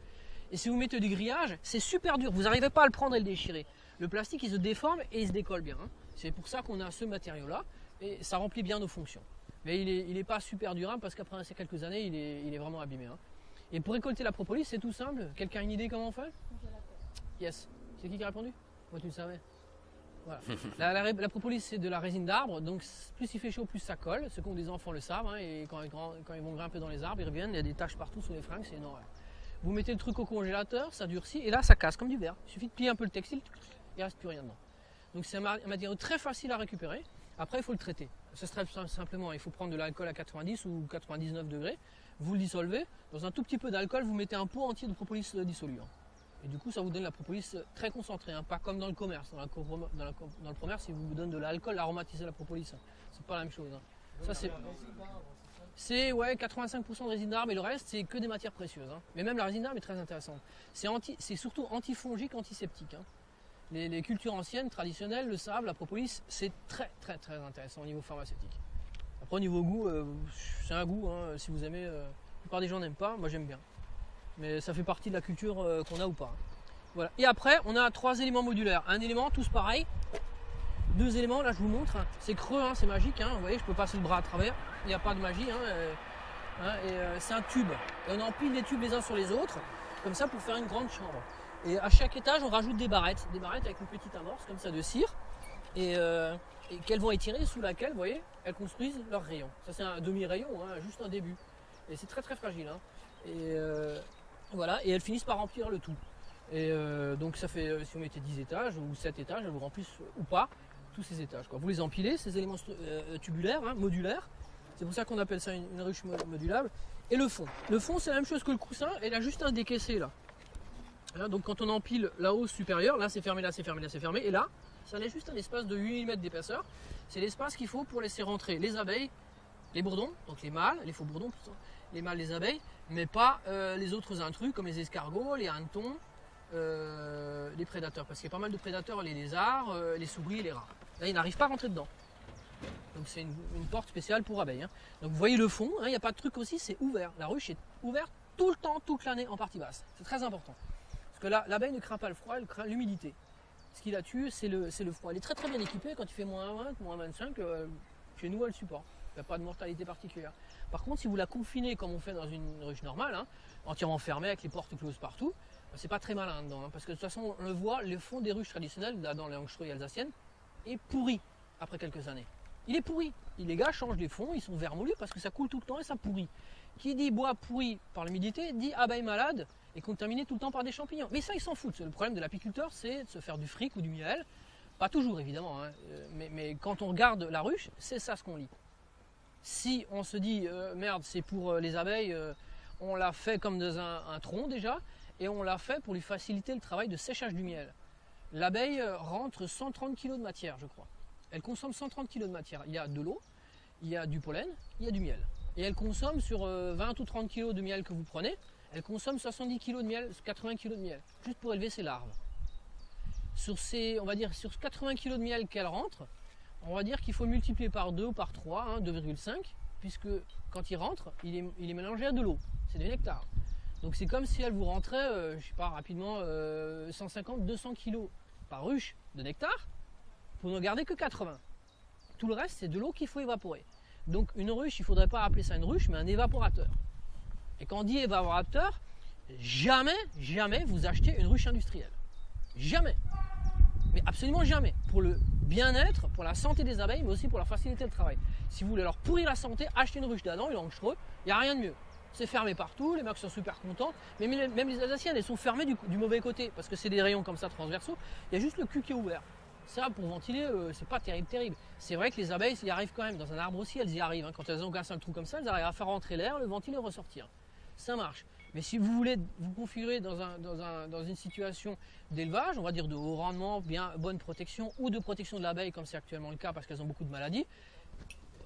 Et si vous mettez du grillage, c'est super dur, vous n'arrivez pas à le prendre et le déchirer. Le plastique il se déforme et il se décolle bien. C'est pour ça qu'on a ce matériau là et ça remplit bien nos fonctions. Mais il est pas super durable parce qu'après quelques années il est vraiment abîmé. Et pour récolter la propolis, c'est tout simple. Quelqu'un a une idée comment on fait? Yes. C'est qui a répondu? Moi, tu le savais. Voilà. La propolis, c'est de la résine d'arbre. Donc, plus il fait chaud, plus ça colle. Ceux qui ont des enfants le savent. Et quand ils vont grimper dans les arbres, ils reviennent. Il y a des taches partout sur les fringues. C'est énorme. Vous mettez le truc au congélateur, ça durcit. Et là, ça casse comme du verre. Il suffit de plier un peu le textile. Il ne reste plus rien dedans. Donc, c'est un matériau très facile à récupérer. Après, il faut le traiter. Ça se traite simplement. Il faut prendre de l'alcool à 90 ou 99 degrés. Vous le dissolvez, dans un tout petit peu d'alcool, vous mettez un pot entier de propolis dissolu. Et du coup, ça vous donne la propolis très concentrée, pas comme dans le commerce. Dans le commerce, ils vous donnent de l'alcool aromatisé à la propolis. C'est pas la même chose. Ça, c'est 85% de résine d'arbre et le reste, c'est que des matières précieuses. Mais même la résine d'arbre est très intéressante. C'est surtout antifongique, antiseptique. Les cultures anciennes, traditionnelles, le savent, la propolis, c'est très très très intéressant au niveau pharmaceutique. Après au niveau goût, c'est un goût, si vous aimez, la plupart des gens n'aiment pas, moi j'aime bien. Mais ça fait partie de la culture qu'on a ou pas. Voilà. Et après, on a 3 éléments modulaires. Un élément, tous pareils. 2 éléments, là je vous montre. C'est creux, c'est magique. Vous voyez, je peux passer le bras à travers. Il n'y a pas de magie. C'est un tube. Et on empile les tubes les uns sur les autres, comme ça pour faire une grande chambre. Et à chaque étage, on rajoute des barrettes avec une petite amorce comme ça de cire. et qu'elles vont étirer, sous laquelle, vous voyez, elles construisent leur rayon. Ça c'est un demi-rayon, hein, juste un début. Et c'est très très fragile. Hein. Et voilà, et elles finissent par remplir le tout. Et donc ça fait, si on mettait 10 étages ou 7 étages, elles vous remplissent ou pas tous ces étages. Quoi. Vous les empilez, ces éléments tubulaires, hein, modulaires. C'est pour ça qu'on appelle ça une ruche modulable. Et le fond. Le fond, c'est la même chose que le coussin, et il a juste un décaissé là. Hein, donc quand on empile la hausse supérieure, là c'est fermé, là c'est fermé, là c'est fermé, et là, ça laisse juste un espace de 8 mm d'épaisseur. C'est l'espace qu'il faut pour laisser rentrer les abeilles, les bourdons, donc les mâles, les faux bourdons plutôt, les mâles des abeilles, mais pas les autres intrus comme les escargots, les hannetons, les prédateurs. Parce qu'il y a pas mal de prédateurs, les lézards, les souris et les rats. Là, ils n'arrivent pas à rentrer dedans. Donc c'est une porte spéciale pour abeilles. Hein. Donc vous voyez le fond, il n'y a pas de truc aussi, c'est ouvert. La ruche est ouverte tout le temps, toute l'année en partie basse. C'est très important. Parce que l'abeille ne craint pas le froid, elle craint l'humidité. Ce qui la tue, c'est le froid. Elle est très très bien équipée quand il fait moins 20, moins 25. Chez nous, elle supporte. Il n'y a pas de mortalité particulière. Par contre, si vous la confinez comme on fait dans une ruche normale, hein, entièrement fermée avec les portes closes partout, c'est pas très malin dedans. Hein, parce que de toute façon, on le voit, le fond des ruches traditionnelles, là, dans les Angstrouilles alsaciennes, est pourri après quelques années. Il est pourri. Les gars changent les fonds, ils sont vermoulus parce que ça coule tout le temps et ça pourrit. Qui dit bois pourri par l'humidité dit abeille malade et contaminé tout le temps par des champignons. Mais ça, ils s'en foutent. Le problème de l'apiculteur, c'est de se faire du fric ou du miel. Pas toujours, évidemment. Hein. Mais quand on regarde la ruche, c'est ça ce qu'on lit. Si on se dit merde, c'est pour les abeilles, on l'a fait comme dans un tronc déjà, et on l'a fait pour lui faciliter le travail de séchage du miel. L'abeille rentre 130 kg de matière, je crois. Elle consomme 130 kg de matière. Il y a de l'eau, il y a du pollen, il y a du miel. Et elle consomme sur 20 ou 30 kg de miel que vous prenez, elle consomme 70 kg de miel, 80 kg de miel, juste pour élever ses larves. Sur ces, on va dire, sur 80 kg de miel qu'elle rentre, on va dire qu'il faut multiplier par 2 ou par 3, hein, 2,5, puisque quand il rentre, il est mélangé à de l'eau. C'est du nectar. Donc c'est comme si elle vous rentrait, je sais pas, rapidement, 150-200 kg par ruche de nectar, pour ne garder que 80. Tout le reste, c'est de l'eau qu'il faut évaporer. Donc une ruche, il ne faudrait pas appeler ça une ruche, mais un évaporateur. Et quand on dit évaporateur, jamais, jamais vous achetez une ruche industrielle. Jamais. Mais absolument jamais. Pour le bien-être, pour la santé des abeilles, mais aussi pour leur faciliter le travail. Si vous voulez leur pourrir la santé, achetez une ruche d'Adam, une Angstrouille, il n'y a rien de mieux. C'est fermé partout, les mecs sont super contents, mais même les alsaciennes, elles sont fermées du mauvais côté, parce que c'est des rayons comme ça transversaux, il y a juste le cul qui est ouvert. Ça, pour ventiler, c'est pas terrible. C'est vrai que les abeilles, y arrivent quand même. Dans un arbre aussi, elles y arrivent. Hein. Quand elles ont cassé un trou comme ça, elles arrivent à faire rentrer l'air, le ventiler, ressortir. Ça marche. Mais si vous voulez vous configurer dans une situation d'élevage, on va dire de haut rendement, bonne protection, ou de protection de l'abeille, comme c'est actuellement le cas, parce qu'elles ont beaucoup de maladies,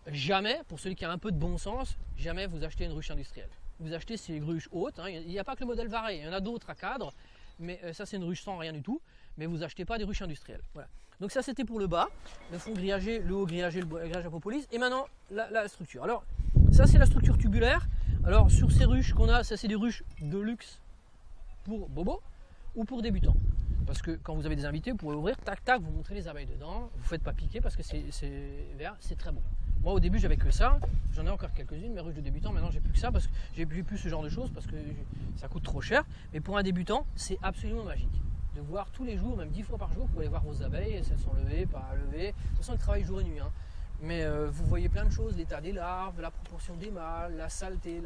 jamais, pour celui qui a un peu de bon sens, jamais vous achetez une ruche industrielle. Vous achetez ces ruches hautes. Hein. Il n'y a pas que le modèle Varé, il y en a d'autres à cadre, mais ça c'est une ruche sans rien du tout. Mais vous achetez pas des ruches industrielles. Voilà. Donc ça c'était pour le bas, le fond grillagé, le haut grillagé, le grillage à propolis. Et maintenant la structure. Alors ça c'est la structure tubulaire. Alors sur ces ruches qu'on a, ça c'est des ruches de luxe pour bobos ou pour débutants. Parce que quand vous avez des invités, vous pouvez ouvrir, tac tac, vous montrez les abeilles dedans, vous ne faites pas piquer parce que c'est vert, c'est très bon. Moi au début j'avais que ça, j'en ai encore quelques-unes, mes ruches de débutants, maintenant j'ai plus que ça parce que j'ai plus ce genre de choses parce que ça coûte trop cher. Mais pour un débutant, c'est absolument magique. De voir tous les jours, même 10 fois par jour, vous pouvez voir vos abeilles, si elles sont levées, pas levées. De toute façon, elles travaillent jour et nuit. Hein. Mais vous voyez plein de choses, l'état des larves, la proportion des mâles, la saleté,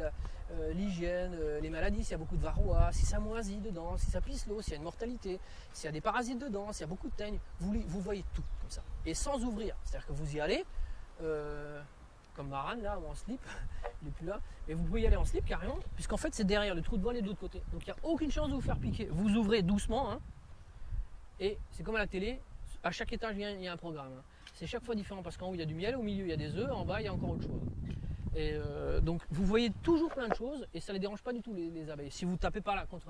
l'hygiène, les maladies, s'il y a beaucoup de varroa, si ça moisit dedans, si ça pisse l'eau, s'il y a une mortalité, s'il y a des parasites dedans, s'il y a beaucoup de teigne. Vous voyez tout comme ça. Et sans ouvrir. C'est-à-dire que vous y allez, comme Maran là, ou en slip, il n'est plus là, mais vous pouvez y aller en slip carrément, puisqu'en fait c'est derrière, le trou de voile est de l'autre côté. Donc il n'y a aucune chance de vous faire piquer. Vous ouvrez doucement, hein, et c'est comme à la télé, à chaque étage il y a un programme. Hein. C'est chaque fois différent parce qu'en haut il y a du miel, au milieu il y a des œufs, en bas il y a encore autre chose. Et donc vous voyez toujours plein de choses et ça ne les dérange pas du tout les abeilles. Si vous ne tapez pas là contre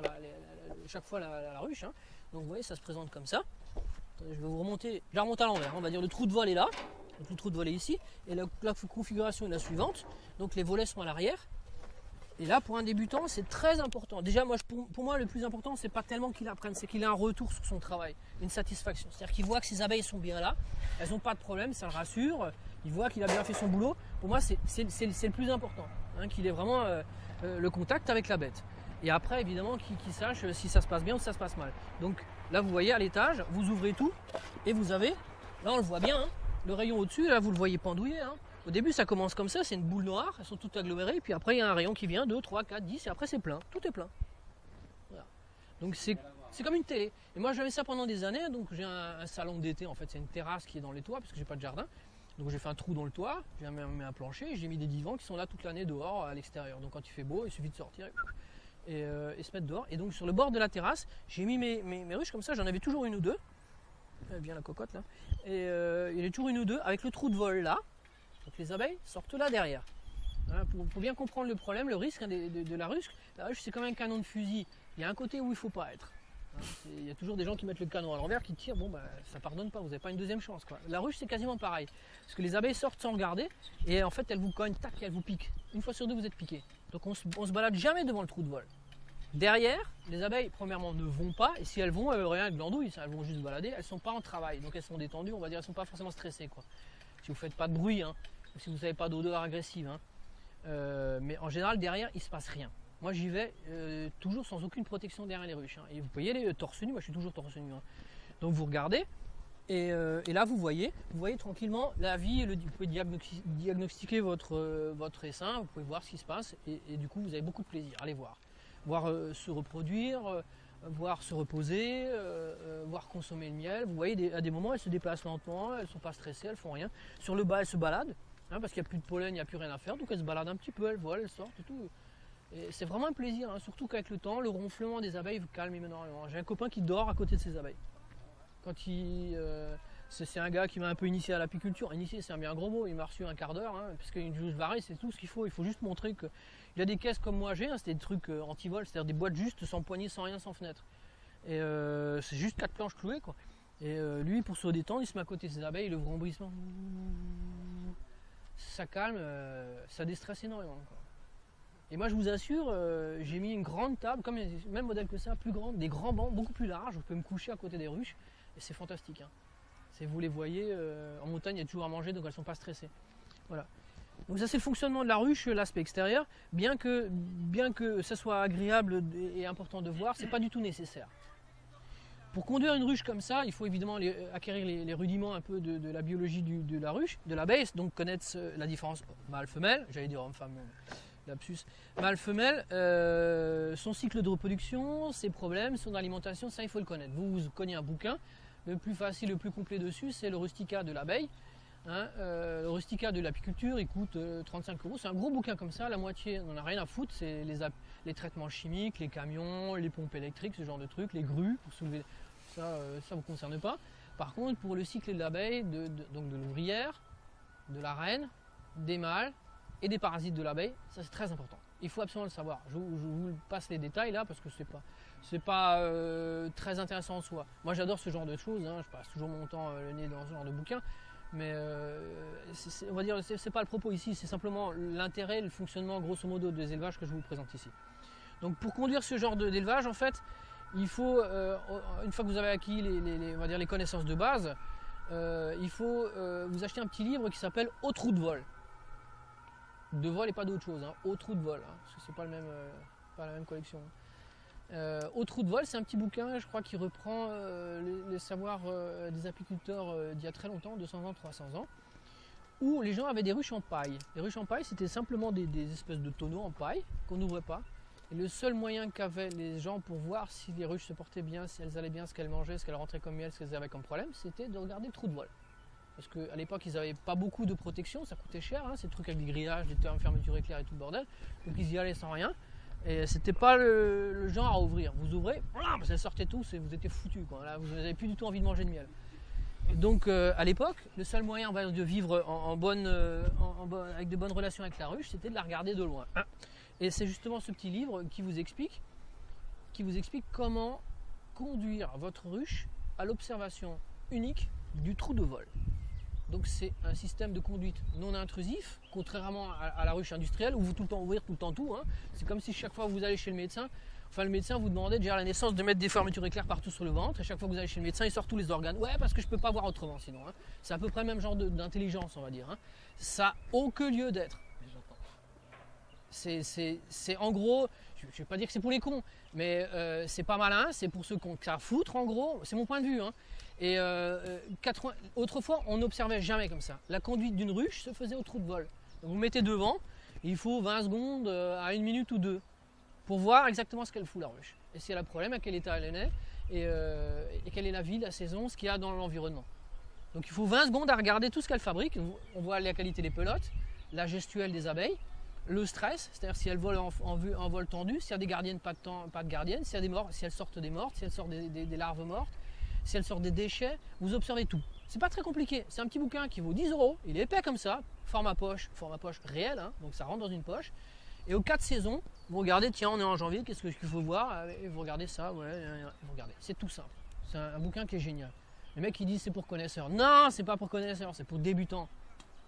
chaque fois la ruche, hein. Donc vous voyez ça se présente comme ça. Attendez, je vais vous remonter, je la remonte à l'envers, hein. On va dire le trou de voile est là. Donc le trou de volet ici, et la configuration est la suivante, donc les volets sont à l'arrière, et là pour un débutant c'est très important. Déjà pour moi le plus important c'est pas tellement qu'il apprenne, c'est qu'il ait un retour sur son travail, une satisfaction, c'est-à-dire qu'il voit que ses abeilles sont bien là, elles n'ont pas de problème, ça le rassure, il voit qu'il a bien fait son boulot. Pour moi c'est le plus important, hein, qu'il ait vraiment le contact avec la bête. Et après évidemment qu'il sache si ça se passe bien ou si ça se passe mal. Donc là vous voyez à l'étage, vous ouvrez tout et vous avez Là on le voit bien, hein. Le rayon au-dessus, là vous le voyez pendouiller. Hein. Au début ça commence comme ça, c'est une boule noire, elles sont toutes agglomérées, puis après il y a un rayon qui vient, 2, 3, 4, 10, et après c'est plein, tout est plein. Voilà. Donc c'est comme une télé. Et moi j'avais ça pendant des années, donc j'ai un salon d'été, en fait c'est une terrasse qui est dans les toits, parce que j'ai pas de jardin. Donc j'ai fait un trou dans le toit, j'ai mis un plancher, et j'ai mis des divans qui sont là toute l'année dehors à l'extérieur. Donc quand il fait beau, il suffit de sortir et se mettre dehors. Et donc sur le bord de la terrasse, j'ai mis mes ruches comme ça, j'en avais toujours une ou deux. Bien la cocotte là. Et il y a toujours une ou deux avec le trou de vol là. Donc les abeilles sortent là derrière. Hein, pour bien comprendre le problème, le risque hein, de la ruche c'est comme un canon de fusil. Il y a un côté où il ne faut pas être. Hein, il y a toujours des gens qui mettent le canon à l'envers, qui tirent, bon bah ça pardonne pas, vous n'avez pas une deuxième chance. Quoi. La ruche c'est quasiment pareil. Parce que les abeilles sortent sans regarder et en fait elles vous cognent, tac, elles vous piquent. Une fois sur deux vous êtes piqué. Donc on se balade jamais devant le trou de vol. Derrière, les abeilles, premièrement, ne vont pas, et si elles vont, elles rien de glandouille, elles vont juste se balader, elles ne sont pas en travail, donc elles sont détendues, on va dire, elles ne sont pas forcément stressées. Quoi. Si vous ne faites pas de bruit, hein, ou si vous n'avez pas d'odeur agressive, hein. Mais en général, derrière, il ne se passe rien. Moi, j'y vais toujours sans aucune protection derrière les ruches. Hein. Et vous voyez les torse nu, moi je suis toujours torse nu. Hein. Donc vous regardez, et là vous voyez tranquillement la vie, vous pouvez diagnostiquer votre essaim, vous pouvez voir ce qui se passe, et du coup vous avez beaucoup de plaisir, allez voir. Voir se reproduire, voir se reposer, voir consommer le miel. Vous voyez, à des moments, elles se déplacent lentement, elles ne sont pas stressées, elles font rien. Sur le bas, elles se baladent, hein, parce qu'il n'y a plus de pollen, il n'y a plus rien à faire, donc elles se baladent un petit peu, elles volent, elles sortent et tout. Et c'est vraiment un plaisir, hein, surtout qu'avec le temps, le ronflement des abeilles vous calme énormément. J'ai un copain qui dort à côté de ses abeilles. C'est un gars qui m'a un peu initié à l'apiculture. Initié, c'est un bien gros mot, il m'a reçu un quart d'heure, hein, parce qu'une juste varée, c'est tout ce qu'il faut. Il faut juste montrer que. Il y a des caisses comme moi j'ai, hein, c'était des trucs anti-vol, c'est-à-dire des boîtes juste sans poignée, sans rien, sans fenêtre. Et c'est juste 4 planches clouées, quoi. Et lui, pour se détendre, il se met à côté de ses abeilles, le vrombissement, ça calme, ça déstresse énormément, quoi. Et moi, je vous assure, j'ai mis une grande table, comme même modèle que ça, plus grande, des grands bancs, beaucoup plus larges, vous pouvez me coucher à côté des ruches, et c'est fantastique. Hein. Vous les voyez, en montagne, il y a toujours à manger, donc elles ne sont pas stressées. Voilà. Donc ça c'est le fonctionnement de la ruche, l'aspect extérieur. Bien que ça soit agréable et important de voir, c'est pas du tout nécessaire. Pour conduire une ruche comme ça, il faut évidemment acquérir les rudiments un peu de la biologie de la ruche, de l'abeille, donc connaître la différence mâle-femelle, j'allais dire homme-femme, lapsus, mâle-femelle, son cycle de reproduction, ses problèmes, son alimentation, ça il faut le connaître. Vous cognez un bouquin, le plus facile, le plus complet dessus, c'est le rustica de l'abeille. Hein, le rustica de l'apiculture, il coûte 35 €. C'est un gros bouquin comme ça, la moitié, on n'en a rien à foutre. C'est les traitements chimiques, les camions, les pompes électriques, ce genre de trucs, les grues pour soulever. Ça ne vous concerne pas. Par contre, pour le cycle de l'abeille, donc de l'ouvrière, de la reine, des mâles et des parasites de l'abeille, ça c'est très important. Il faut absolument le savoir. Je vous passe les détails là parce que c'est pas très intéressant en soi. Moi j'adore ce genre de choses, hein, je passe toujours mon temps le nez dans ce genre de bouquin. Mais on va dire c'est pas le propos ici, c'est simplement l'intérêt, le fonctionnement grosso modo des élevages que je vous présente ici. Donc pour conduire ce genre d'élevage, en fait, il faut, une fois que vous avez acquis on va dire les connaissances de base, il faut vous acheter un petit livre qui s'appelle Au trou de vol. De vol et pas d'autre chose, hein, Au trou de vol, hein, parce que c'est pas la même collection. Au trou de vol, c'est un petit bouquin, je crois, qui reprend les savoirs des apiculteurs d'il y a très longtemps, 200 ans, 300 ans, où les gens avaient des ruches en paille. Les ruches en paille, c'était simplement des espèces de tonneaux en paille qu'on n'ouvrait pas. Et le seul moyen qu'avaient les gens pour voir si les ruches se portaient bien, si elles allaient bien, ce qu'elles mangeaient, ce qu'elles rentraient comme miel, ce qu'elles avaient comme problème, c'était de regarder le trou de vol. Parce qu'à l'époque, ils n'avaient pas beaucoup de protection, ça coûtait cher, hein, ces trucs avec des grillages, des fermetures éclair et tout le bordel. Donc ils y allaient sans rien. Et c'était pas le genre à ouvrir. Vous ouvrez, ça sortait tous et vous étiez foutus. Là, vous n'avez plus du tout envie de manger de miel. Et donc à l'époque, le seul moyen de vivre avec de bonnes relations avec la ruche, c'était de la regarder de loin. Et c'est justement ce petit livre qui vous explique comment conduire votre ruche à l'observation unique du trou de vol. Donc c'est un système de conduite non intrusif, contrairement à la ruche industrielle où vous tout le temps ouvrir tout le temps tout. Hein. C'est comme si chaque fois que vous allez chez le médecin, le médecin vous demandait déjà à la naissance de mettre des fermetures éclair partout sur le ventre, et chaque fois que vous allez chez le médecin, il sort tous les organes. Ouais, parce que je ne peux pas voir autrement sinon. Hein. C'est à peu près le même genre d'intelligence, on va dire. Hein. Ça n'a aucun lieu d'être. C'est en gros, je ne vais pas dire que c'est pour les cons, mais c'est pas malin, c'est pour ceux qui ont qu'à foutre en gros, c'est mon point de vue. Hein. Et autrefois, on n'observait jamais comme ça. La conduite d'une ruche se faisait au trou de vol. Donc vous mettez devant, il faut 20 secondes à 1 minute ou 2 pour voir exactement ce qu'elle fout la ruche. Et si elle a un problème, à quel état elle est, et quelle est la vie, la saison, ce qu'il y a dans l'environnement. Donc il faut 20 secondes à regarder tout ce qu'elle fabrique. On voit la qualité des pelotes, la gestuelle des abeilles, le stress, c'est-à-dire si elles volent en vol tendu, s'il y a des gardiennes, pas de gardiennes, s'il y a des morts, si elles sortent des mortes, si elles sortent des larves mortes, si elles sortent des déchets, vous observez tout. C'est pas très compliqué, c'est un petit bouquin qui vaut 10 €, il est épais comme ça, format poche réel, hein, donc ça rentre dans une poche. Et aux 4 saisons, vous regardez, tiens on est en janvier, qu'est-ce qu'il faut voir, et vous regardez ça, ouais, vous regardez, c'est tout simple. C'est un bouquin qui est génial. Les mecs qui disent c'est pour connaisseurs, non c'est pas pour connaisseurs, c'est pour débutants.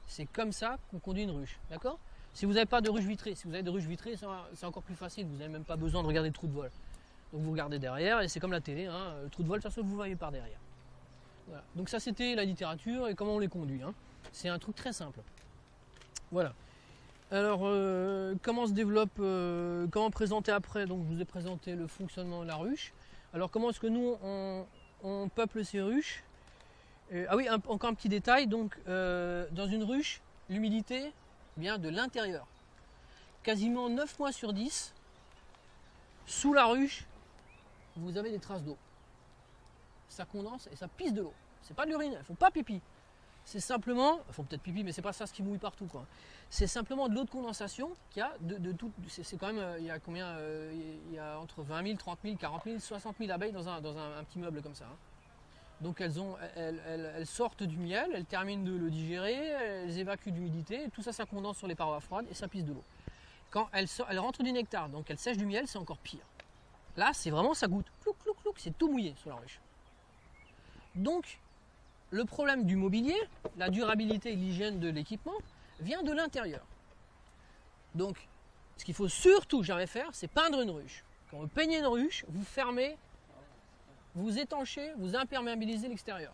C'est comme ça qu'on conduit une ruche, d'accord? Si vous n'avez pas de ruche vitrée, si vous avez de ruche vitrée, c'est encore plus facile, vous n'avez même pas besoin de regarder le trou de vol. Donc vous regardez derrière et c'est comme la télé, hein, le trou de vol, de toute façon vous voyez par derrière. Voilà. Donc ça c'était la littérature et comment on les conduit. Hein. C'est un truc très simple. Voilà. Alors comment se développe, comment présenter après? Donc je vous ai présenté le fonctionnement de la ruche. Alors comment est-ce que nous on peuple ces ruches? Ah oui, encore un petit détail, donc dans une ruche, l'humidité vient de l'intérieur. Quasiment 9 mois sur 10, sous la ruche, vous avez des traces d'eau. Ça condense et ça pisse de l'eau. C'est pas de l'urine, il ne faut pas pipi. C'est simplement, il faut peut-être pipi, mais c'est pas ça ce qui mouille partout, quoi. C'est simplement de l'eau de condensation qu'il y a de tout. C'est quand même, il y a combien il y a entre 20 000, 30 000, 40 000, 60 000 abeilles dans un petit meuble comme ça. Hein. Donc elles sortent du miel, elles terminent de le digérer, elles évacuent d'humidité, tout ça, ça condense sur les parois froides et ça pisse de l'eau. Quand elles rentrent du nectar, donc elles sèchent du miel, c'est encore pire. Là, c'est vraiment, ça goûte, clouc, clouc, clouc, c'est tout mouillé sur la ruche. Donc, le problème du mobilier, la durabilité et l'hygiène de l'équipement, vient de l'intérieur. Donc, ce qu'il faut surtout jamais faire, c'est peindre une ruche. Quand vous peignez une ruche, vous fermez, vous étanchez, vous imperméabilisez l'extérieur.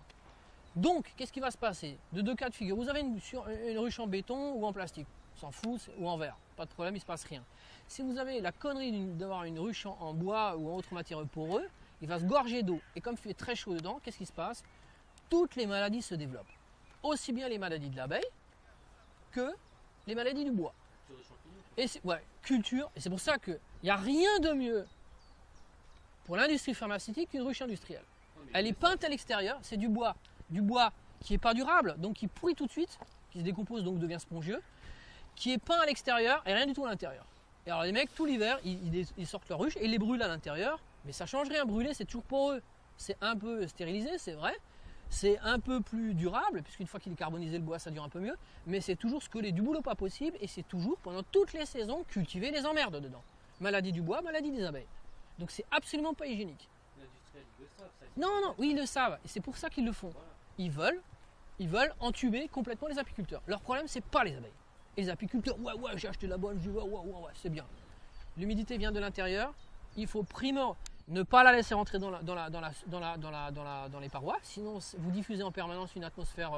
Donc, qu'est-ce qui va se passer? De deux cas de figure. Vous avez une ruche en béton ou en plastique, on s'en fout, ou en verre, pas de problème, il ne se passe rien. Si vous avez la connerie d'avoir une ruche en bois ou en autre matériau poreux, il va se gorger d'eau. Et comme il fait très chaud dedans, qu'est-ce qui se passe? Toutes les maladies se développent. Aussi bien les maladies de l'abeille que les maladies du bois. Et culture. Et c'est pour ça qu'il n'y a rien de mieux pour l'industrie pharmaceutique qu'une ruche industrielle. Elle est peinte à l'extérieur, c'est du bois qui n'est pas durable, donc qui pourrit tout de suite, qui se décompose donc devient spongieux, qui est peint à l'extérieur et rien du tout à l'intérieur. Et alors les mecs, tout l'hiver, ils sortent leur ruche et ils les brûlent à l'intérieur, mais ça ne change rien, brûler c'est toujours poreux. C'est un peu stérilisé, c'est vrai, c'est un peu plus durable, puisqu'une fois qu'il est carbonisé le bois, ça dure un peu mieux, mais c'est toujours scoller du boulot pas possible, et c'est toujours, pendant toutes les saisons, cultiver les emmerdes dedans. Maladie du bois, maladie des abeilles. Donc c'est absolument pas hygiénique. L'industriel, ils le savent, ça. Non, oui, ils le savent, et c'est pour ça qu'ils le font. Voilà. Ils veulent entuber complètement les apiculteurs. Leur problème, c'est pas les abeilles. Et les apiculteurs, ouais, j'ai acheté la bonne, je dis ouais, c'est bien. L'humidité vient de l'intérieur, il faut primo ne pas la laisser rentrer dans les parois, sinon vous diffusez en permanence une atmosphère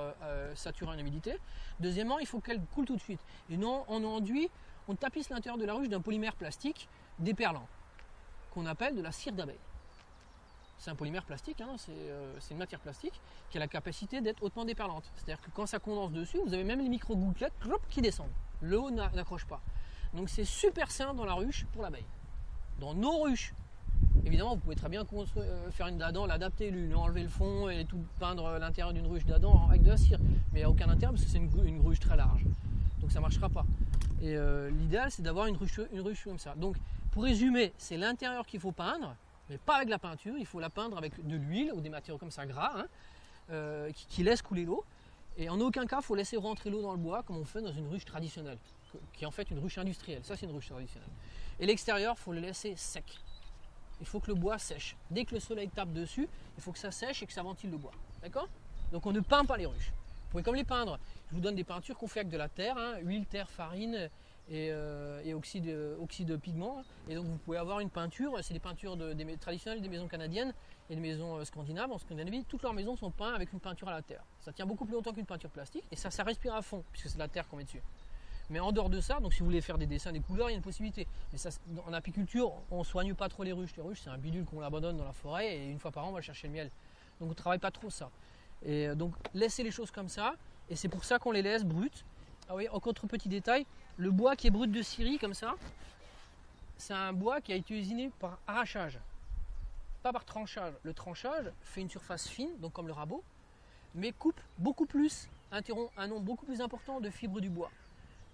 saturée en humidité. Deuxièmement, il faut qu'elle coule tout de suite. Et non, on tapisse l'intérieur de la ruche d'un polymère plastique déperlant, qu'on appelle de la cire d'abeille. C'est un polymère plastique, hein, c'est une matière plastique qui a la capacité d'être hautement déperlante. C'est-à-dire que quand ça condense dessus, vous avez même les micro-gouttelettes qui descendent. Le haut n'accroche pas. Donc c'est super sain dans la ruche pour l'abeille. Dans nos ruches, évidemment, vous pouvez très bien faire une dadan, l'adapter, lui enlever le fond et tout peindre l'intérieur d'une ruche dadan avec de la cire. Mais il n'y a aucun intérêt parce que c'est une ruche très large. Donc ça ne marchera pas. Et l'idéal, c'est d'avoir une ruche comme ça. Donc pour résumer, c'est l'intérieur qu'il faut peindre, mais pas avec la peinture. Il faut la peindre avec de l'huile ou des matériaux comme ça gras, hein, qui laissent couler l'eau. Et en aucun cas, il faut laisser rentrer l'eau dans le bois comme on fait dans une ruche traditionnelle, qui est en fait une ruche industrielle. Ça, c'est une ruche traditionnelle. Et l'extérieur, il faut le laisser sec. Il faut que le bois sèche. Dès que le soleil tape dessus, il faut que ça sèche et que ça ventile le bois. D'accord? Donc on ne peint pas les ruches. Vous pouvez comme les peindre. Je vous donne des peintures qu'on fait avec de la terre, hein, huile, terre, farine et oxyde de pigment. Et donc vous pouvez avoir une peinture, c'est des peintures traditionnelles des maisons canadiennes et des maisons scandinaves. En Scandinavie, toutes leurs maisons sont peintes avec une peinture à la terre. Ça tient beaucoup plus longtemps qu'une peinture plastique et ça respire à fond puisque c'est de la terre qu'on met dessus. Mais en dehors de ça, donc si vous voulez faire des dessins, des couleurs, il y a une possibilité. Mais ça, en apiculture, on ne soigne pas trop les ruches. Les ruches, c'est un bidule qu'on abandonne dans la forêt et une fois par an, on va chercher le miel. Donc on ne travaille pas trop ça. Et donc laissez les choses comme ça. Et c'est pour ça qu'on les laisse brutes. Ah oui, encore autre petit détail, le bois qui est brut de Syrie comme ça, c'est un bois qui a été usiné par arrachage, pas par tranchage. Le tranchage fait une surface fine, donc comme le rabot, mais coupe beaucoup plus, interrompt un nombre beaucoup plus important de fibres du bois.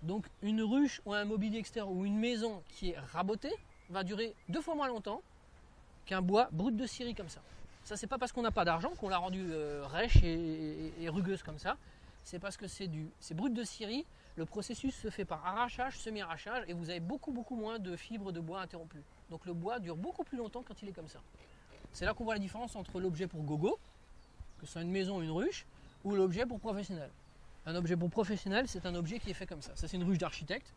Donc une ruche ou un mobilier extérieur ou une maison qui est rabotée va durer 2 fois moins longtemps qu'un bois brut de Syrie comme ça. Ça, c'est pas parce qu'on n'a pas d'argent qu'on l'a rendu rêche et rugueuse comme ça. C'est parce que c'est brut de Syrie. Le processus se fait par arrachage, semi-arrachage, et vous avez beaucoup moins de fibres de bois interrompues. Donc le bois dure beaucoup plus longtemps quand il est comme ça. C'est là qu'on voit la différence entre l'objet pour gogo, que ce soit une maison ou une ruche, ou l'objet pour professionnel. Un objet pour professionnel, c'est un objet qui est fait comme ça. Ça, c'est une ruche d'architecte.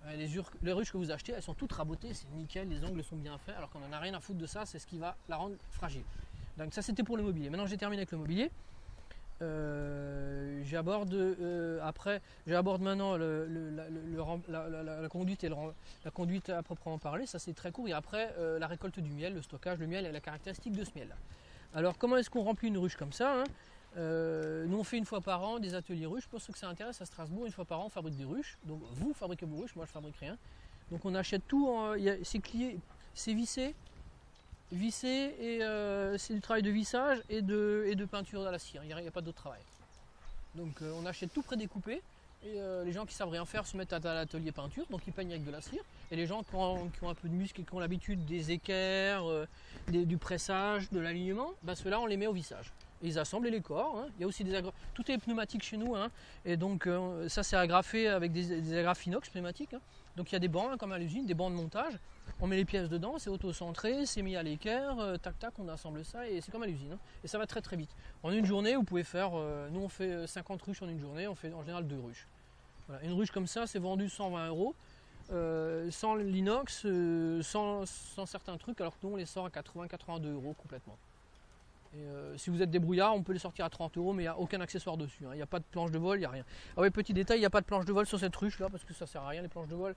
Les ruches que vous achetez, elles sont toutes rabotées, c'est nickel, les angles sont bien faits, alors qu'on n'en a rien à foutre de ça, c'est ce qui va la rendre fragile. Donc ça, c'était pour le mobilier. Maintenant, j'ai terminé avec le mobilier. J'aborde maintenant la conduite et la conduite à proprement parler, ça c'est très court, et après la récolte du miel, le stockage, le miel et la caractéristique de ce miel là. Alors comment est-ce qu'on remplit une ruche comme ça, hein? Nous on fait une fois par an des ateliers ruches. Pour ceux que ça intéresse, à Strasbourg, une fois par an on fabrique des ruches. Donc vous fabriquez vos ruches, moi je fabrique rien. Donc on achète tout, c'est plié, c'est vissé et c'est du travail de vissage et de peinture à la cire, il n'y a pas d'autre travail. Donc on achète tout prédécoupé et les gens qui savent rien faire se mettent à l'atelier peinture, donc ils peignent avec de la cire. Et les gens qui ont un peu de muscle et qui ont l'habitude des équerres, du pressage, de l'alignement, ben ceux-là on les met au vissage. Et ils assemblent les corps, hein. Il y a aussi tout est pneumatique chez nous, hein. Et donc ça c'est agrafé avec des agrafes inox pneumatiques, hein. Donc il y a des bancs, hein, comme à l'usine, des bancs de montage. On met les pièces dedans, c'est auto-centré, c'est mis à l'équerre, tac tac, on assemble ça et c'est comme à l'usine, hein. Et ça va très très vite. En une journée, vous pouvez faire, nous on fait 50 ruches en une journée, on fait en général 2 ruches. Voilà. Une ruche comme ça, c'est vendu 120 €, sans l'inox, sans certains trucs, alors que nous on les sort à 80-82 € complètement. Et si vous êtes débrouillard, on peut les sortir à 30 €, mais il n'y a aucun accessoire dessus, hein. Il n'y a pas de planche de vol, il n'y a rien. Ah oui, petit détail, il n'y a pas de planche de vol sur cette ruche là, parce que ça sert à rien les planches de vol.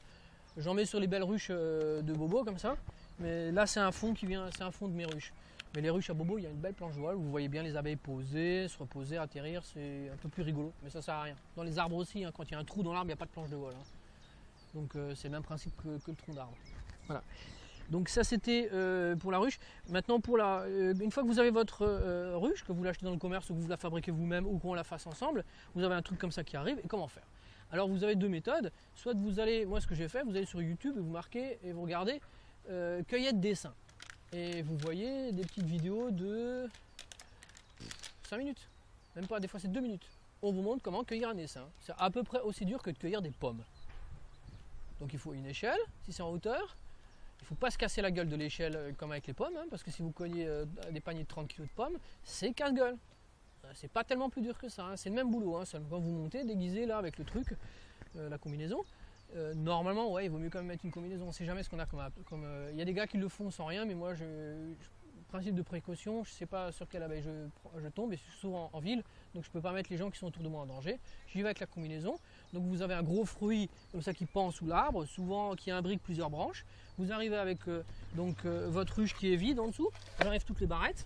J'en mets sur les belles ruches de Bobo comme ça, mais là c'est un fond c'est un fond de mes ruches. Mais les ruches à Bobo, il y a une belle planche de vol, vous voyez bien les abeilles poser, se reposer, atterrir, c'est un peu plus rigolo, mais ça sert à rien. Dans les arbres aussi, hein, quand il y a un trou dans l'arbre, il n'y a pas de planche de vol, hein. Donc c'est le même principe que le tronc d'arbre. Voilà. Donc ça c'était pour la ruche. Maintenant une fois que vous avez votre ruche, que vous l'achetez dans le commerce ou que vous la fabriquez vous-même ou qu'on la fasse ensemble, vous avez un truc comme ça qui arrive. Et comment faire? Alors vous avez 2 méthodes. Soit vous allez, moi ce que j'ai fait, vous allez sur YouTube et vous marquez et vous regardez cueillette dessin. Et vous voyez des petites vidéos de 5 minutes. Même pas, des fois c'est 2 minutes. On vous montre comment cueillir un dessin. C'est à peu près aussi dur que de cueillir des pommes. Donc il faut une échelle, si c'est en hauteur. Il ne faut pas se casser la gueule de l'échelle comme avec les pommes, hein, parce que si vous cognez des paniers de 30 kg de pommes, c'est casse-gueule. C'est pas tellement plus dur que ça, hein. C'est le même boulot, hein. Seulement quand vous montez déguisé là avec le truc, la combinaison. Normalement, ouais, il vaut mieux quand même mettre une combinaison. On ne sait jamais ce qu'on a comme. Il y a des gars qui le font sans rien, mais moi, principe de précaution, je ne sais pas sur quelle abeille je tombe, et je suis souvent en ville, donc je ne peux pas mettre les gens qui sont autour de moi en danger. J'y vais avec la combinaison. Donc vous avez un gros fruit comme ça qui pend sous l'arbre, souvent qui imbrique plusieurs branches. Vous arrivez avec votre ruche qui est vide en dessous. J'enlève toutes les barrettes.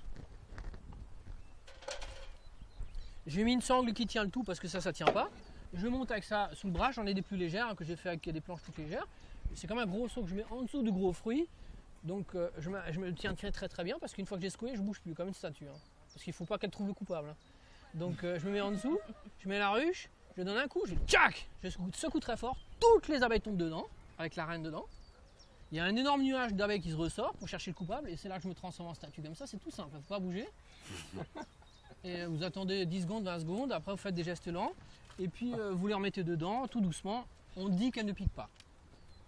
J'ai mis une sangle qui tient le tout parce que ça tient pas. Je monte avec ça sous le bras, j'en ai des plus légères, hein, que j'ai fait avec des planches toutes légères. C'est comme un gros seau que je mets en dessous du gros fruit. Donc je me tiens très très bien parce qu'une fois que j'ai secoué, je bouge plus comme une statue, hein. Parce qu'il ne faut pas qu'elle trouve le coupable, hein. Donc je me mets en dessous, je mets la ruche, je donne un coup, je secoue très fort, toutes les abeilles tombent dedans, avec la reine dedans. Il y a un énorme nuage d'abeilles qui se ressort pour chercher le coupable et c'est là que je me transforme en statue comme ça, c'est tout simple, il ne faut pas bouger. Et vous attendez 10 secondes, 20 secondes, après vous faites des gestes lents et puis vous les remettez dedans tout doucement. On dit qu'elles ne piquent pas.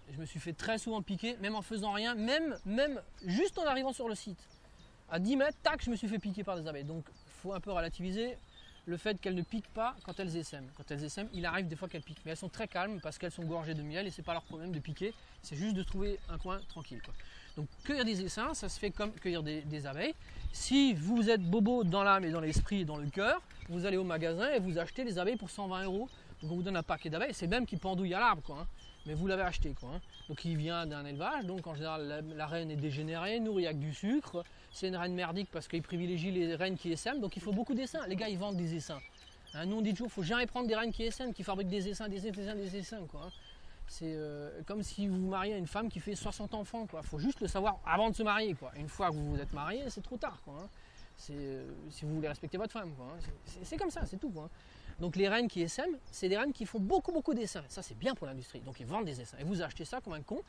Et je me suis fait très souvent piquer, même en faisant rien, même juste en arrivant sur le site. À 10 mètres, tac, je me suis fait piquer par des abeilles. Donc il faut un peu relativiser le fait qu'elles ne piquent pas quand elles essaiment. Quand elles essaiment, il arrive des fois qu'elles piquent. Mais elles sont très calmes parce qu'elles sont gorgées de miel et c'est pas leur problème de piquer. C'est juste de trouver un coin tranquille, quoi. Donc cueillir des essaims, ça se fait comme cueillir des abeilles. Si vous êtes bobo dans l'âme et dans l'esprit et dans le cœur, vous allez au magasin et vous achetez les abeilles pour 120 €. Donc on vous donne un paquet d'abeilles, c'est le même qui pendouille à l'arbre, quoi, hein. Mais vous l'avez acheté, quoi, hein. Donc il vient d'un élevage, donc en général la reine est dégénérée, nourrie avec du sucre. C'est une reine merdique parce qu'ils privilégient les reines qui essaiment, donc il faut beaucoup d'essaims. Les gars, ils vendent des essaims. Hein, nous on dit toujours, il ne faut jamais prendre des reines qui essaiment, qui fabriquent des essaims, des essaims, quoi, hein. C'est comme si vous vous mariez à une femme qui fait 60 enfants, quoi. Faut juste le savoir avant de se marier, quoi. Une fois que vous vous êtes marié, c'est trop tard, quoi, hein. Si vous voulez respecter votre femme, quoi, hein. C'est comme ça, c'est tout, quoi. Donc les reines qui essaiment, c'est des reines qui font beaucoup d'essaims. Ça c'est bien pour l'industrie. Donc ils vendent des essaims. Et vous achetez ça comme un con,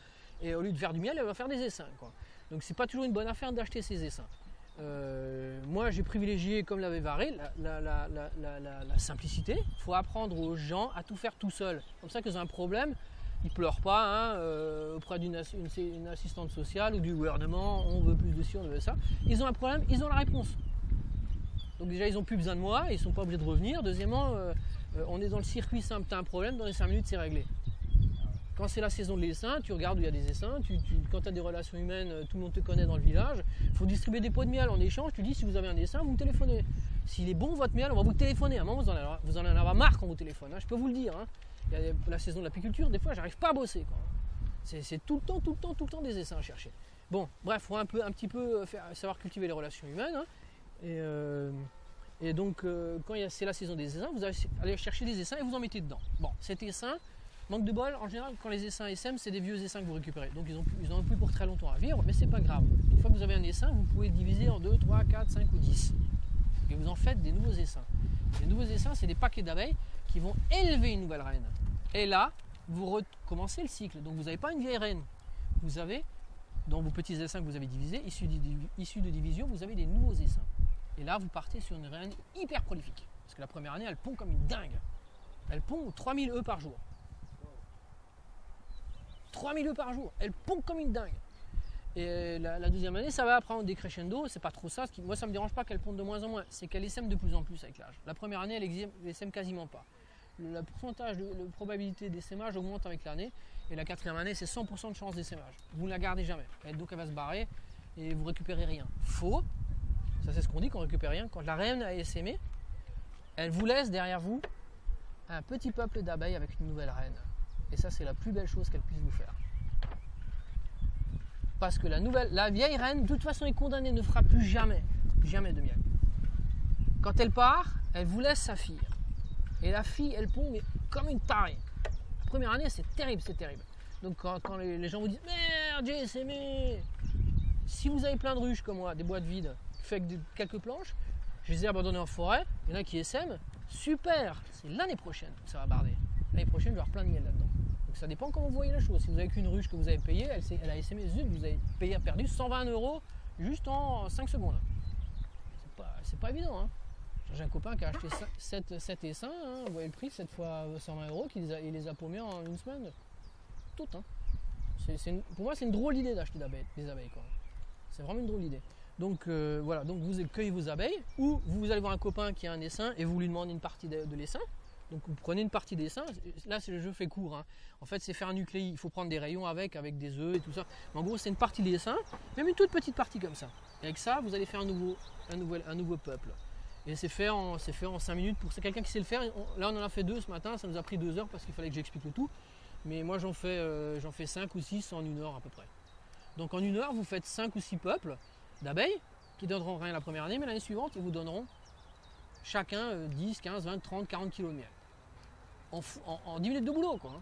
et au lieu de faire du miel, elle va faire des essaims, quoi. Donc c'est pas toujours une bonne affaire d'acheter ces essaims. Moi j'ai privilégié, comme l'avait Varé, la simplicité. Il faut apprendre aux gens à tout faire tout seul. Comme ça qu'ils ont un problème, ils ne pleurent pas, hein, auprès d'une assistante sociale ou du gouvernement, on veut plus de ci, on veut ça. Ils ont un problème, ils ont la réponse. Donc déjà ils n'ont plus besoin de moi, ils ne sont pas obligés de revenir. Deuxièmement, on est dans le circuit simple, tu as un problème, dans les 5 minutes c'est réglé. Quand c'est la saison de l'essaim, tu regardes où il y a des essaims, quand tu as des relations humaines, tout le monde te connaît dans le village, il faut distribuer des pots de miel en échange, tu dis si vous avez un essaim, vous me téléphonez. S'il est bon votre miel, on va vous téléphoner. À un moment vous en avez marre quand vous téléphonez, hein, je peux vous le dire, hein. Il y a la saison de l'apiculture, des fois j'arrive pas à bosser, quoi. C'est tout le temps des essaims à chercher. Bon, bref, il faut un petit peu savoir cultiver les relations humaines, hein. Et donc quand c'est la saison des essaims, vous allez chercher des essaims et vous en mettez dedans. Bon, cet essaim, manque de bol, en général quand les essaims essaiment, c'est des vieux essaims que vous récupérez. Donc ils n'en ont plus pour très longtemps à vivre, mais c'est pas grave. Une fois que vous avez un essaim, vous pouvez le diviser en 2, 3, 4, 5 ou 10. Et vous en faites des nouveaux essaims. Les nouveaux essaims, c'est des paquets d'abeilles qui vont élever une nouvelle reine. Et là, vous recommencez le cycle. Donc vous n'avez pas une vieille reine. Vous avez, dans vos petits essaims que vous avez divisés, issus de division, vous avez des nouveaux essaims. Et là, vous partez sur une reine hyper prolifique. Parce que la première année, elle pond comme une dingue. Elle pond 3000 œufs par jour. 3000 œufs par jour. Elle pond comme une dingue. Et la deuxième année, ça va prendre des crescendo. C'est pas trop ça. Moi, ça me dérange pas qu'elle ponde de moins en moins. C'est qu'elle essaime de plus en plus avec l'âge. La première année, elle essaime quasiment pas. Le pourcentage de probabilité d'essaimage augmente avec l'année. Et la quatrième année, c'est 100% de chance d'essaimage. Vous ne la gardez jamais. Donc elle va se barrer et vous récupérez rien. Faux. Ça, c'est ce qu'on dit qu'on récupère rien. Quand la reine a essaimé, elle vous laisse derrière vous un petit peuple d'abeilles avec une nouvelle reine. Et ça, c'est la plus belle chose qu'elle puisse vous faire. Parce que la vieille reine, de toute façon, est condamnée, ne fera plus jamais de miel. Quand elle part, elle vous laisse sa fille. Et la fille, elle pond mais comme une tarée. La première année, c'est terrible, c'est terrible. Donc quand les gens vous disent « Merde, j'ai essaimé !» Si vous avez plein de ruches comme moi, des boîtes vides, fait avec quelques planches, je les ai abandonnées en forêt, il y en a qui essaiment, super, c'est l'année prochaine que ça va barder. L'année prochaine, je vais avoir plein de miel là-dedans. Donc ça dépend comment vous voyez la chose. Si vous avez qu'une ruche que vous avez payée, elle a essaimé, zut, vous avez perdu 120 € juste en 5 secondes. C'est pas évident, hein. J'ai un copain qui a acheté 7 essaims, hein, vous voyez le prix, 7 fois 120 €, il les a paumés en une semaine. Tout, hein. Pour moi, c'est une drôle d'idée d'acheter des abeilles, quoi. C'est vraiment une drôle d'idée. Donc voilà, donc vous cueillez vos abeilles, ou vous allez voir un copain qui a un essaim et vous lui demandez une partie de l'essaim. Donc vous prenez une partie d'essaim, là le jeu fait court, hein. En fait c'est faire un nucléi, il faut prendre des rayons avec des œufs et tout ça. Mais en gros c'est une partie de l'essaim, même une toute petite partie comme ça. Et avec ça vous allez faire un nouveau peuple. Et c'est fait en 5 minutes pour quelqu'un qui sait le faire. Là on en a fait 2 ce matin, ça nous a pris 2 heures parce qu'il fallait que j'explique le tout. Mais moi j'en fais 5 ou 6 en 1 heure à peu près. Donc en 1 heure vous faites 5 ou 6 peuples d'abeilles qui donneront rien la première année, mais l'année suivante ils vous donneront chacun 10, 15, 20, 30, 40 kg de miel. En 10 minutes de boulot, quoi.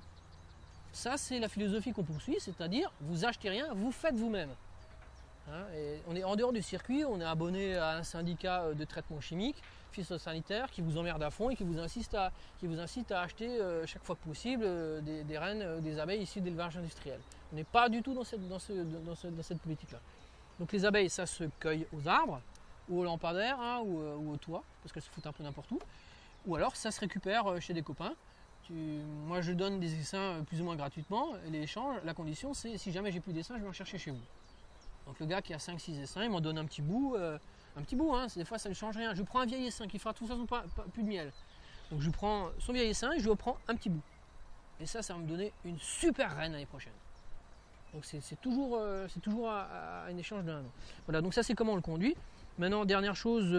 Ça, c'est la philosophie qu'on poursuit, c'est-à-dire vous achetez rien, vous faites vous-même. Hein, et on est en dehors du circuit, on est abonné à un syndicat de traitement chimique, phytosanitaire, qui vous emmerde à fond et qui vous incite à acheter chaque fois que possible des reines, des abeilles issues d'élevage industriel. On n'est pas du tout dans cette politique-là. Donc les abeilles, ça se cueille aux arbres, ou au lampadaire, hein, ou au toit, parce qu'elles se foutent un peu n'importe où. Ou alors ça se récupère chez des copains. Moi je donne des essaims plus ou moins gratuitement, les échanges, la condition c'est si jamais j'ai plus d'essaims, je vais en chercher chez vous. Donc le gars qui a 5-6 essaims, il m'en donne un petit bout, hein, des fois ça ne change rien. Je prends un vieil essaim qui fera de toute façon plus de miel. Donc je prends son vieil essaim et je lui prends un petit bout. Et ça va me donner une super reine l'année prochaine. Donc c'est toujours un échange d'un an. Voilà, donc ça c'est comment on le conduit. Maintenant, dernière chose,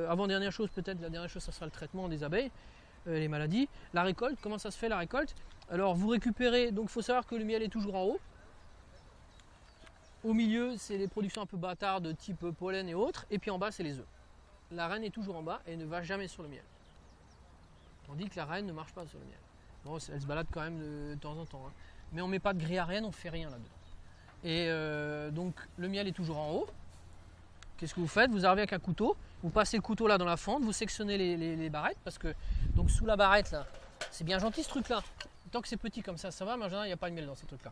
avant-dernière chose peut-être, la dernière chose ça sera le traitement des abeilles. les maladies. La récolte, comment ça se fait la récolte? Alors vous récupérez, donc il faut savoir que le miel est toujours en haut. Au milieu, c'est les productions un peu bâtardes type pollen et autres, et puis en bas, c'est les œufs. La reine est toujours en bas et ne va jamais sur le miel. Tandis que la reine ne marche pas sur le miel. Bon, elle se balade quand même de temps en temps, hein. Mais on ne met pas de grille à reine, on ne fait rien là-dedans. Et donc le miel est toujours en haut. Qu'est-ce que vous faites? Vous arrivez avec un couteau, vous passez le couteau là dans la fente, vous sectionnez les barrettes, parce que donc sous la barrette là, c'est bien gentil ce truc-là. Tant que c'est petit comme ça va, mais en général il n'y a pas de miel dans ces trucs-là.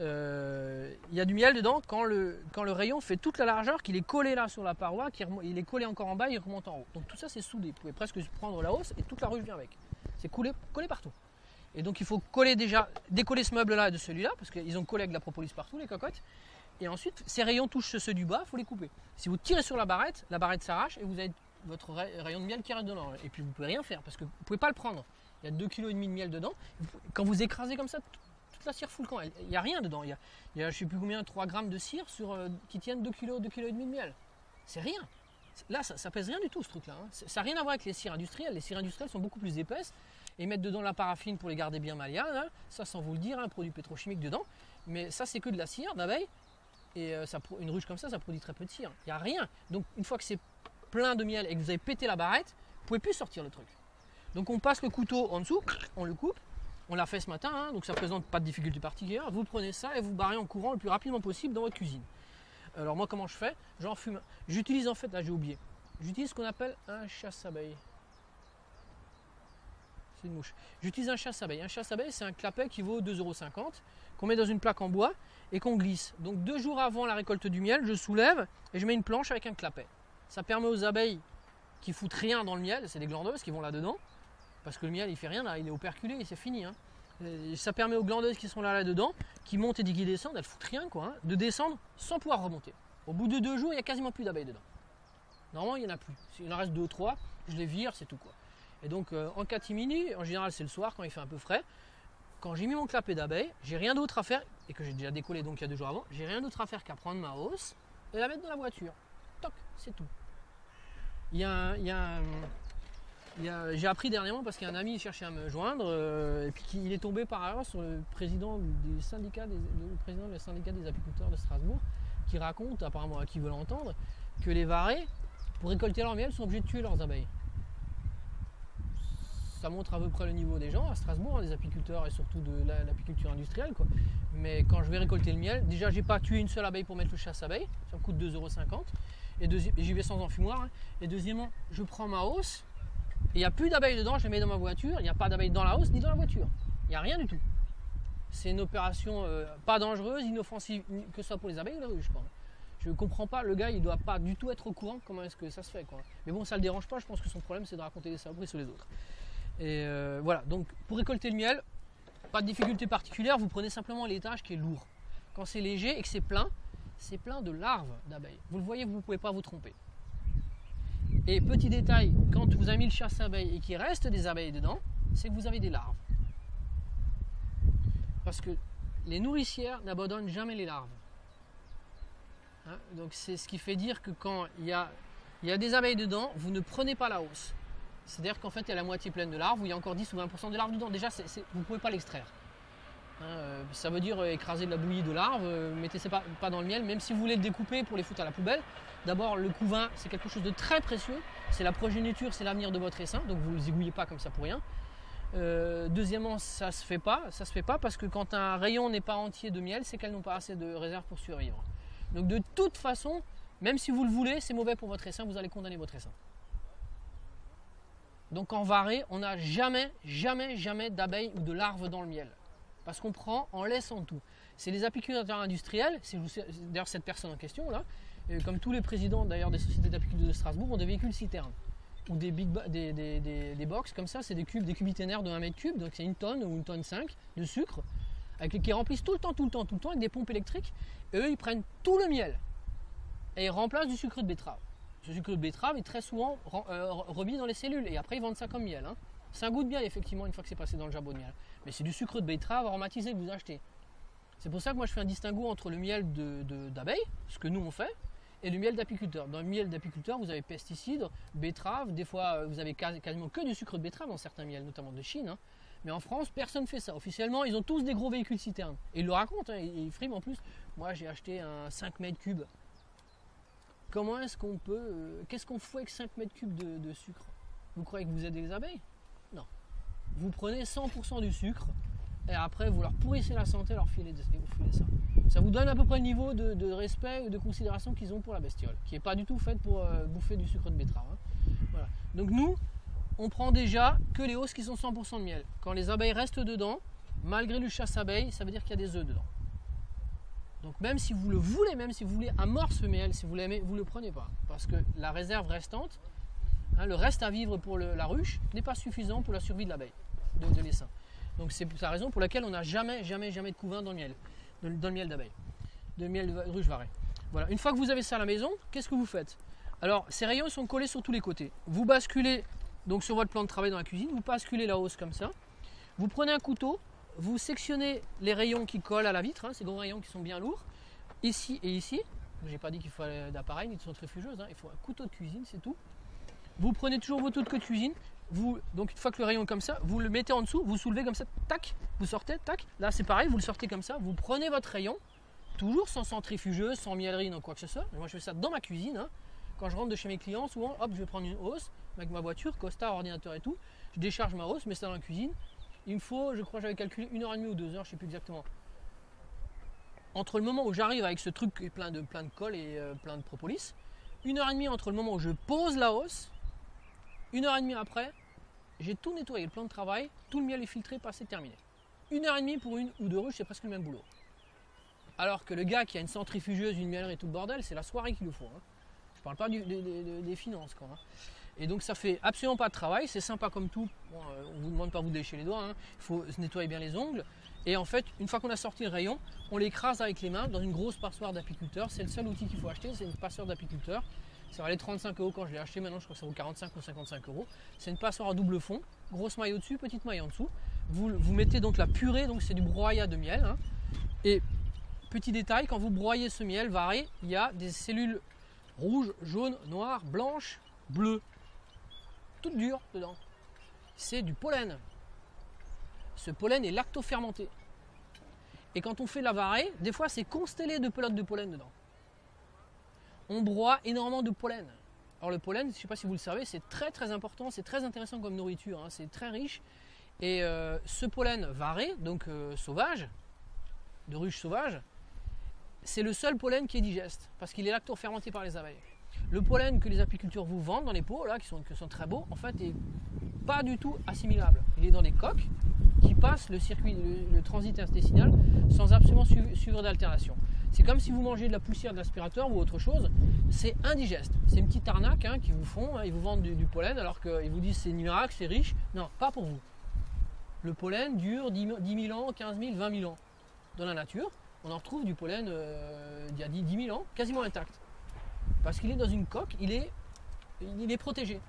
Il y a du miel dedans quand le rayon fait toute la largeur, qu'il est collé là sur la paroi, il est collé encore en bas, il remonte en haut. Donc tout ça c'est soudé, vous pouvez presque prendre la hausse et toute la ruche vient avec. C'est collé partout. Et donc il faut décoller ce meuble là de celui-là, parce qu'ils ont collé avec de la propolis partout, les cocottes. Et ensuite, ces rayons touchent ceux du bas, il faut les couper. Si vous tirez sur la barrette s'arrache et vous avez votre rayon de miel qui reste dedans. Et puis vous ne pouvez rien faire parce que vous ne pouvez pas le prendre. Il y a 2,5 kg de miel dedans. Quand vous écrasez comme ça, toute la cire fout le camp. Il n'y a rien dedans. Il y a je ne sais plus combien, 3 grammes de cire qui tiennent 2,5 kg de miel. C'est rien. Là, ça pèse rien du tout ce truc-là, hein. Ça n'a rien à voir avec les cires industrielles. Les cires industrielles sont beaucoup plus épaisses et mettent dedans la paraffine pour les garder bien malianes, hein. Ça sans vous le dire, un produit pétrochimique dedans. Mais ça, c'est que de la cire d'abeille. Et une ruche comme ça produit très peu de cire. Il n'y a rien. Donc une fois que c'est plein de miel et que vous avez pété la barrette, vous ne pouvez plus sortir le truc. Donc on passe le couteau en dessous, on le coupe. On l'a fait ce matin, hein, donc ça ne présente pas de difficulté particulière. Vous prenez ça et vous barrez en courant le plus rapidement possible dans votre cuisine. Alors moi comment je fais? J'en fume. J'utilise en fait, là j'ai oublié, j'utilise ce qu'on appelle un chasse-abeille. C'est une mouche. J'utilise un chasse-abeille. Un chasse-abeille, c'est un clapet qui vaut 2,50 € qu'on met dans une plaque en bois et qu'on glisse. Donc 2 jours avant la récolte du miel, je soulève et je mets une planche avec un clapet. Ça permet aux abeilles qui foutent rien dans le miel, c'est des glandeuses qui vont là-dedans, parce que le miel il fait rien là, il est operculé et c'est fini, hein. Et ça permet aux glandeuses qui sont là-dedans, qui montent et qui descendent, elles foutent rien quoi, hein, de descendre sans pouvoir remonter. Au bout de 2 jours, il n'y a quasiment plus d'abeilles dedans. Normalement, il n'y en a plus. S'il en reste 2 ou 3, je les vire, c'est tout quoi. Et donc en catimini, en général c'est le soir quand il fait un peu frais, quand j'ai mis mon clapet d'abeille, j'ai rien d'autre à faire, et que j'ai déjà décollé donc il y a 2 jours avant, j'ai rien d'autre à faire qu'à prendre ma hausse et la mettre dans la voiture. Toc, c'est tout. J'ai appris dernièrement parce qu'il y a un ami qui cherchait à me joindre et puis il est tombé par ailleurs sur le président du syndicat des apiculteurs de Strasbourg qui raconte, apparemment à qui veut l'entendre, que les varés, pour récolter leur miel, sont obligés de tuer leurs abeilles. Ça montre à peu près le niveau des gens à Strasbourg, hein, des apiculteurs et surtout de l'apiculture industrielle, quoi. Mais quand je vais récolter le miel, déjà j'ai pas tué une seule abeille pour mettre le chasse-abeille, ça me coûte 2,50 €, et j'y vais sans enfumoir, hein. Et deuxièmement, je prends ma hausse, et il n'y a plus d'abeilles dedans, je les mets dans ma voiture, il n'y a pas d'abeilles dans la hausse ni dans la voiture, il n'y a rien du tout. C'est une opération pas dangereuse, inoffensive, que ce soit pour les abeilles ou les ruches, quoi. Je ne comprends pas, le gars il doit pas du tout être au courant comment est-ce que ça se fait, quoi. Mais bon, ça le dérange pas, je pense que son problème c'est de raconter des saloperies sur les autres. Et voilà, donc pour récolter le miel, pas de difficulté particulière, vous prenez simplement l'étage qui est lourd. Quand c'est léger et que c'est plein de larves d'abeilles. Vous le voyez, vous ne pouvez pas vous tromper. Et petit détail, quand vous avez mis le chasse-abeille et qu'il reste des abeilles dedans, c'est que vous avez des larves. Parce que les nourricières n'abandonnent jamais les larves. Hein, donc c'est ce qui fait dire que quand il y a des abeilles dedans, vous ne prenez pas la hausse. C'est-à-dire qu'en fait, il y a la moitié pleine de larves, où il y a encore 10 ou 20% de larves dedans. Déjà, vous ne pouvez pas l'extraire. Hein, ça veut dire écraser de la bouillie de larves, mettez ça pas dans le miel, même si vous voulez le découper pour les foutre à la poubelle. D'abord, le couvain, c'est quelque chose de très précieux. C'est la progéniture, c'est l'avenir de votre essaim, donc vous ne les égouillez pas comme ça pour rien. Deuxièmement, ça se fait pas parce que quand un rayon n'est pas entier de miel, c'est qu'elles n'ont pas assez de réserve pour survivre. Donc de toute façon, même si vous le voulez, c'est mauvais pour votre essaim, vous allez condamner votre essaim. Donc en varée, on n'a jamais d'abeilles ou de larves dans le miel. Parce qu'on prend en laissant tout. C'est les apiculteurs industriels, c'est d'ailleurs cette personne en question là, comme tous les présidents d'ailleurs des sociétés d'apiculture de Strasbourg, ont des véhicules citernes. Ou des box comme ça, c'est des cubitaires de 1 mètre cube, donc c'est 1 tonne ou 1,5 tonne de sucre, qui remplissent tout le temps avec des pompes électriques, et eux ils prennent tout le miel. Et ils remplacent du sucre de betterave. Ce sucre de betterave est très souvent remis dans les cellules et après ils vendent ça comme miel. Hein. Ça goûte bien effectivement une fois que c'est passé dans le jabot de miel. Mais c'est du sucre de betterave aromatisé que vous achetez. C'est pour ça que moi je fais un distinguo entre le miel d'abeille, ce que nous on fait, et le miel d'apiculteur. Dans le miel d'apiculteur, vous avez pesticides, betteraves, des fois vous avez quasiment que du sucre de betterave dans certains miels, notamment de Chine. Hein. Mais en France, personne ne fait ça. Officiellement, ils ont tous des gros véhicules citernes. Et ils le racontent, hein, ils friment en plus. Moi, j'ai acheté un 5 mètres cubes. Comment est-ce qu'on peut... qu'est-ce qu'on fout avec 5 mètres cubes de sucre? Vous croyez que vous aidez les abeilles? Non. Vous prenez 100% du sucre et après vous leur pourrissez la santé, leur filez ça. Ça vous donne à peu près le niveau de respect ou de considération qu'ils ont pour la bestiole, qui n'est pas du tout faite pour bouffer du sucre de betterave. Hein. Voilà. Donc nous, on prend déjà que les hausses qui sont 100% de miel. Quand les abeilles restent dedans, malgré le chasse-abeille, ça veut dire qu'il y a des œufs dedans. Donc même si vous le voulez, même si vous voulez amorcer ce miel, si vous l'aimez, vous ne le prenez pas. Parce que la réserve restante, hein, le reste à vivre pour la ruche, n'est pas suffisant pour la survie de l'abeille, de l'essaim. Donc c'est la raison pour laquelle on n'a jamais de couvain dans le miel, dans le miel d'abeille, de miel de ruche varée. Voilà. Une fois que vous avez ça à la maison, qu'est-ce que vous faites? Alors ces rayons sont collés sur tous les côtés. Vous basculez donc sur votre plan de travail dans la cuisine, vous basculez la hausse comme ça. Vous prenez un couteau, vous sectionnez les rayons qui collent à la vitre, hein, ces gros rayons qui sont bien lourds, ici et ici. J'ai pas dit qu'il faut d'appareil ni de centrifugeuse, hein, il faut un couteau de cuisine, c'est tout. Vous prenez toujours votre couteau de cuisine, donc une fois que le rayon est comme ça, vous le mettez en dessous, vous soulevez comme ça, tac, vous sortez, tac. Là c'est pareil, vous le sortez comme ça, vous prenez votre rayon, toujours sans centrifugeuse, sans miellerie, non quoi que ce soit. Moi je fais ça dans ma cuisine, hein. Quand je rentre de chez mes clients, souvent, hop, je vais prendre une hausse avec ma voiture, costard, ordinateur et tout. Je décharge ma hausse, mets ça dans la cuisine. Il me faut, je crois que j'avais calculé 1h30 ou 2h, je ne sais plus exactement. Entre le moment où j'arrive avec ce truc plein de colle et plein de propolis, 1h30 entre le moment où je pose la hausse, 1h30 après, j'ai tout nettoyé, le plan de travail, tout le miel est filtré, passé, terminé. 1h30 pour une ou deux ruches, c'est presque le même boulot. Alors que le gars qui a une centrifugeuse, une miellerie et tout le bordel, c'est la soirée qu'il le faut. Hein. Je parle pas des finances, quoi. Hein. Et donc ça fait absolument pas de travail, c'est sympa comme tout. Bon, on vous demande pas de vous lécher les doigts, hein. Il faut se nettoyer bien les ongles. Et en fait, une fois qu'on a sorti le rayon, on l'écrase avec les mains dans une grosse passoire d'apiculteur. C'est le seul outil qu'il faut acheter, c'est une passoire d'apiculteur. Ça valait 35 € quand je l'ai acheté, maintenant je crois que ça vaut 45 ou 55 €. C'est une passoire à double fond, grosse maille au-dessus, petite maille en dessous. Vous mettez donc la purée, donc c'est du broyat de miel. Hein. Et petit détail, quand vous broyez ce miel varé, il y a des cellules rouges, jaunes, noires, blanches, bleues. Toutes dures dedans. C'est du pollen. Ce pollen est lactofermenté. Et quand on fait la varée, des fois c'est constellé de pelotes de pollen dedans. On broie énormément de pollen. Alors le pollen, je ne sais pas si vous le savez, c'est très important, c'est très intéressant comme nourriture, hein, c'est très riche. Et ce pollen varé, donc sauvage, de ruche sauvage, c'est le seul pollen qui est digeste, parce qu'il est lactofermenté par les abeilles. Le pollen que les apiculteurs vous vendent dans les pots, là, qui sont très beaux, en fait, est pas du tout assimilable. Il est dans des coques qui passent le circuit, le transit intestinal, sans absolument suivre d'alternation. C'est comme si vous mangez de la poussière de l'aspirateur ou autre chose, c'est indigeste. C'est une petite arnaque hein, qu'ils vous font, hein, ils vous vendent du pollen alors qu'ils vous disent c'est miracle, c'est riche. Non, pas pour vous. Le pollen dure 10 000 ans, 15 000, 20 000 ans. Dans la nature, on en retrouve du pollen d'il y a 10 000 ans, quasiment intact. Parce qu'il est dans une coque, il est protégé.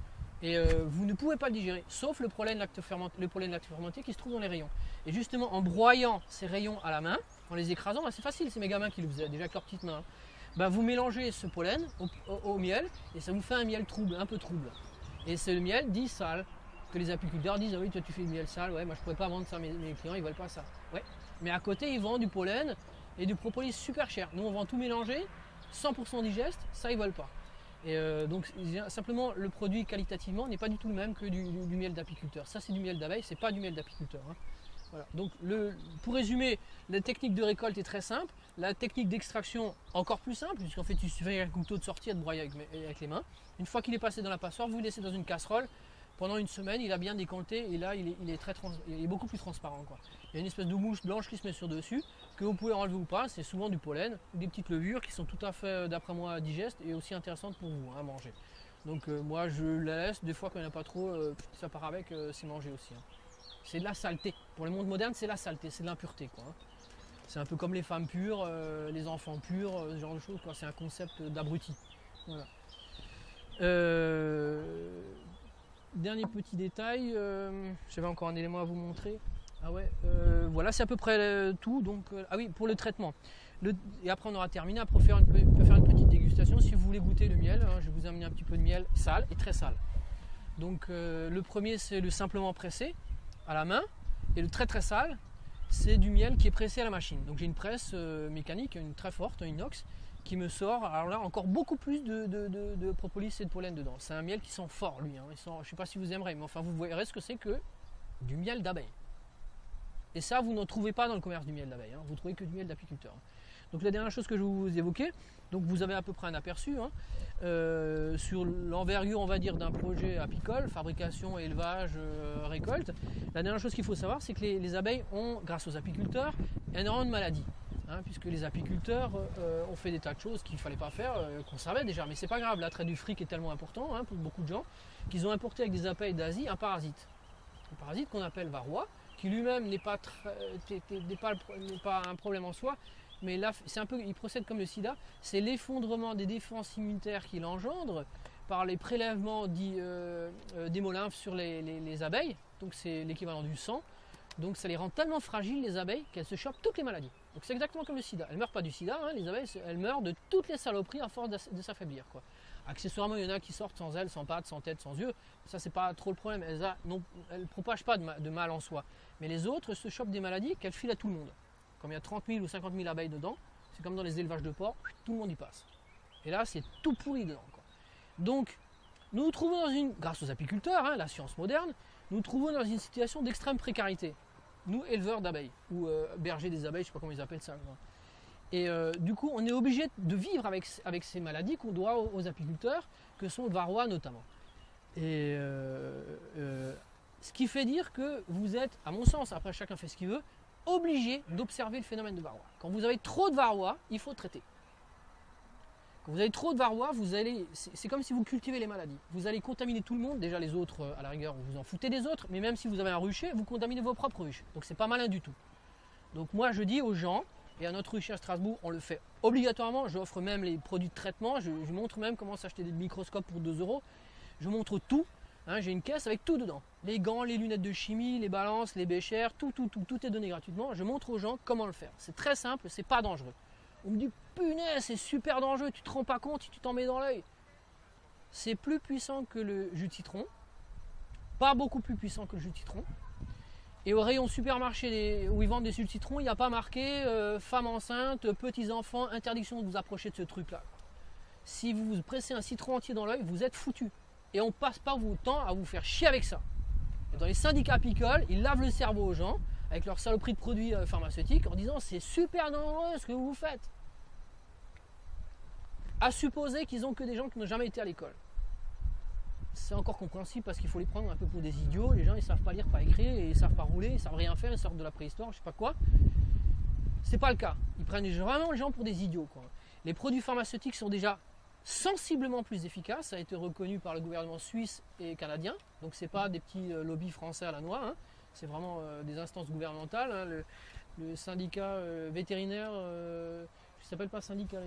Et vous ne pouvez pas le digérer, sauf le pollen lactofermenté qui se trouve dans les rayons. Et justement, en broyant ces rayons à la main, en les écrasant, c'est facile, c'est mes gamins qui le faisaient déjà avec leurs petites mains. Ben, vous mélangez ce pollen au miel et ça vous fait un miel trouble, un peu trouble. Et c'est le miel dit sale, que les apiculteurs disent ah oui, toi tu fais du miel sale, ouais, moi je ne pourrais pas vendre ça, mes clients ils ne veulent pas ça. Ouais. Mais à côté, ils vendent du pollen et du propolis super cher. Nous, on vend tout mélanger, 100% digeste, ça ils ne veulent pas. Et donc simplement le produit qualitativement n'est pas du tout le même que du miel d'apiculteur. Ça c'est du miel d'abeille, c'est pas du miel d'apiculteur. Hein. Voilà. Donc pour résumer, la technique de récolte est très simple, la technique d'extraction encore plus simple, puisqu'en fait il suffit un couteau de sortie et de broyer avec les mains. Une fois qu'il est passé dans la passoire, vous le laissez dans une casserole. Pendant une semaine, il a bien décanté et là il est beaucoup plus transparent, quoi. Il y a une espèce de mouche blanche qui se met sur dessus, que vous pouvez enlever ou pas, c'est souvent du pollen, des petites levures qui sont tout à fait, d'après moi, digestes et aussi intéressantes pour vous à manger. Donc moi je la laisse, des fois quand il n'y en a pas trop, ça part avec, c'est mangé aussi. Hein. C'est de la saleté. Pour le monde moderne, c'est la saleté, c'est de l'impureté, quoi. Hein. C'est un peu comme les femmes pures, les enfants purs, ce genre de choses, quoi. C'est un concept d'abruti. Voilà. Dernier petit détail, j'avais encore un élément à vous montrer. Ah ouais, voilà, c'est à peu près tout. Donc, ah oui, pour le traitement. Et après, on aura terminé. Après, on peut faire une petite dégustation. dégustation si vous voulez goûter le miel. Hein, je vais vous amener un petit peu de miel sale et très sale. Donc le premier c'est le simplement pressé à la main et le très très sale c'est du miel qui est pressé à la machine. Donc j'ai une presse mécanique, une très forte, un inox, qui me sort, alors là encore beaucoup plus de propolis et de pollen dedans. C'est un miel qui sent fort lui, hein. Je ne sais pas si vous aimerez, mais enfin vous verrez ce que c'est que du miel d'abeille. Et ça vous n'en trouvez pas dans le commerce du miel d'abeille, hein. Vous trouvez que du miel d'apiculteur. Donc la dernière chose que je vais vous évoquer, donc vous avez à peu près un aperçu hein, sur l'envergure on va dire d'un projet apicole, fabrication, élevage, récolte. La dernière chose qu'il faut savoir c'est que les abeilles ont, grâce aux apiculteurs, énormément de maladies. Hein, puisque les apiculteurs ont fait des tas de choses qu'il ne fallait pas faire, qu'on savait déjà, mais c'est pas grave, l'attrait du fric est tellement important hein, pour beaucoup de gens, qu'ils ont importé avec des abeilles d'Asie un parasite qu'on appelle varroa, qui lui-même n'est pas un problème en soi, mais là c'est un peu, il procède comme le sida, c'est l'effondrement des défenses immunitaires qu'il engendre par les prélèvements d'hémolymphes sur les abeilles, donc c'est l'équivalent du sang. Donc ça les rend tellement fragiles les abeilles qu'elles se chopent toutes les maladies. Donc c'est exactement comme le sida. Elles ne meurent pas du sida, hein, les abeilles, elles meurent de toutes les saloperies à force de s'affaiblir. Accessoirement, il y en a qui sortent sans ailes, sans pattes, sans tête, sans yeux. Ça c'est pas trop le problème. Elles ne propagent pas de mal en soi. Mais les autres se chopent des maladies qu'elles filent à tout le monde. Comme il y a 30 000 ou 50 000 abeilles dedans, c'est comme dans les élevages de porcs, tout le monde y passe. Et là c'est tout pourri dedans. Donc nous nous trouvons grâce aux apiculteurs, hein, la science moderne, nous nous trouvons dans une situation d'extrême précarité. Nous, éleveurs d'abeilles, ou bergers des abeilles, je ne sais pas comment ils appellent ça. Et du coup, on est obligé de vivre avec ces maladies qu'on doit aux apiculteurs, que sont le varroa notamment. Et ce qui fait dire que vous êtes, à mon sens, après chacun fait ce qu'il veut, obligé d'observer le phénomène de varroa. Quand vous avez trop de varroa, il faut traiter. Quand vous avez trop de varroa, c'est comme si vous cultivez les maladies. Vous allez contaminer tout le monde, déjà les autres, à la rigueur, vous vous en foutez des autres, mais même si vous avez un rucher, vous contaminez vos propres ruches. Donc c'est pas malin du tout. Donc moi je dis aux gens, et à notre rucher à Strasbourg, on le fait obligatoirement, j'offre même les produits de traitement, je montre même comment s'acheter des microscopes pour 2 €, je montre tout, hein, j'ai une caisse avec tout dedans. Les gants, les lunettes de chimie, les balances, les béchères, tout est donné gratuitement, je montre aux gens comment le faire. C'est très simple, c'est pas dangereux. On me dit, punaise, c'est super dangereux, tu te rends pas compte si tu t'en mets dans l'œil. C'est plus puissant que le jus de citron, pas beaucoup plus puissant que le jus de citron. Et au rayon supermarché où ils vendent des jus de citron, il n'y a pas marqué femme enceinte, petits enfants, interdiction de vous approcher de ce truc-là. Si vous vous pressez un citron entier dans l'œil, vous êtes foutu. Et on ne passe pas votre temps à vous faire chier avec ça. Et dans les syndicats apicoles, ils lavent le cerveau aux gens avec leur saloperie de produits pharmaceutiques en disant c'est super dangereux ce que vous faites. À supposer qu'ils n'ont que des gens qui n'ont jamais été à l'école. C'est encore compréhensible parce qu'il faut les prendre un peu pour des idiots. Les gens ils savent pas lire, pas écrire, et ils savent pas rouler, ils savent rien faire, ils sortent de la préhistoire, je sais pas quoi. C'est pas le cas. Ils prennent vraiment les gens pour des idiots, quoi. Les produits pharmaceutiques sont déjà sensiblement plus efficaces. Ça a été reconnu par le gouvernement suisse et canadien. Donc c'est pas des petits lobbies français à la noix. Hein. C'est vraiment des instances gouvernementales. Hein. Le syndicat vétérinaire, je s'appelle pas syndicat.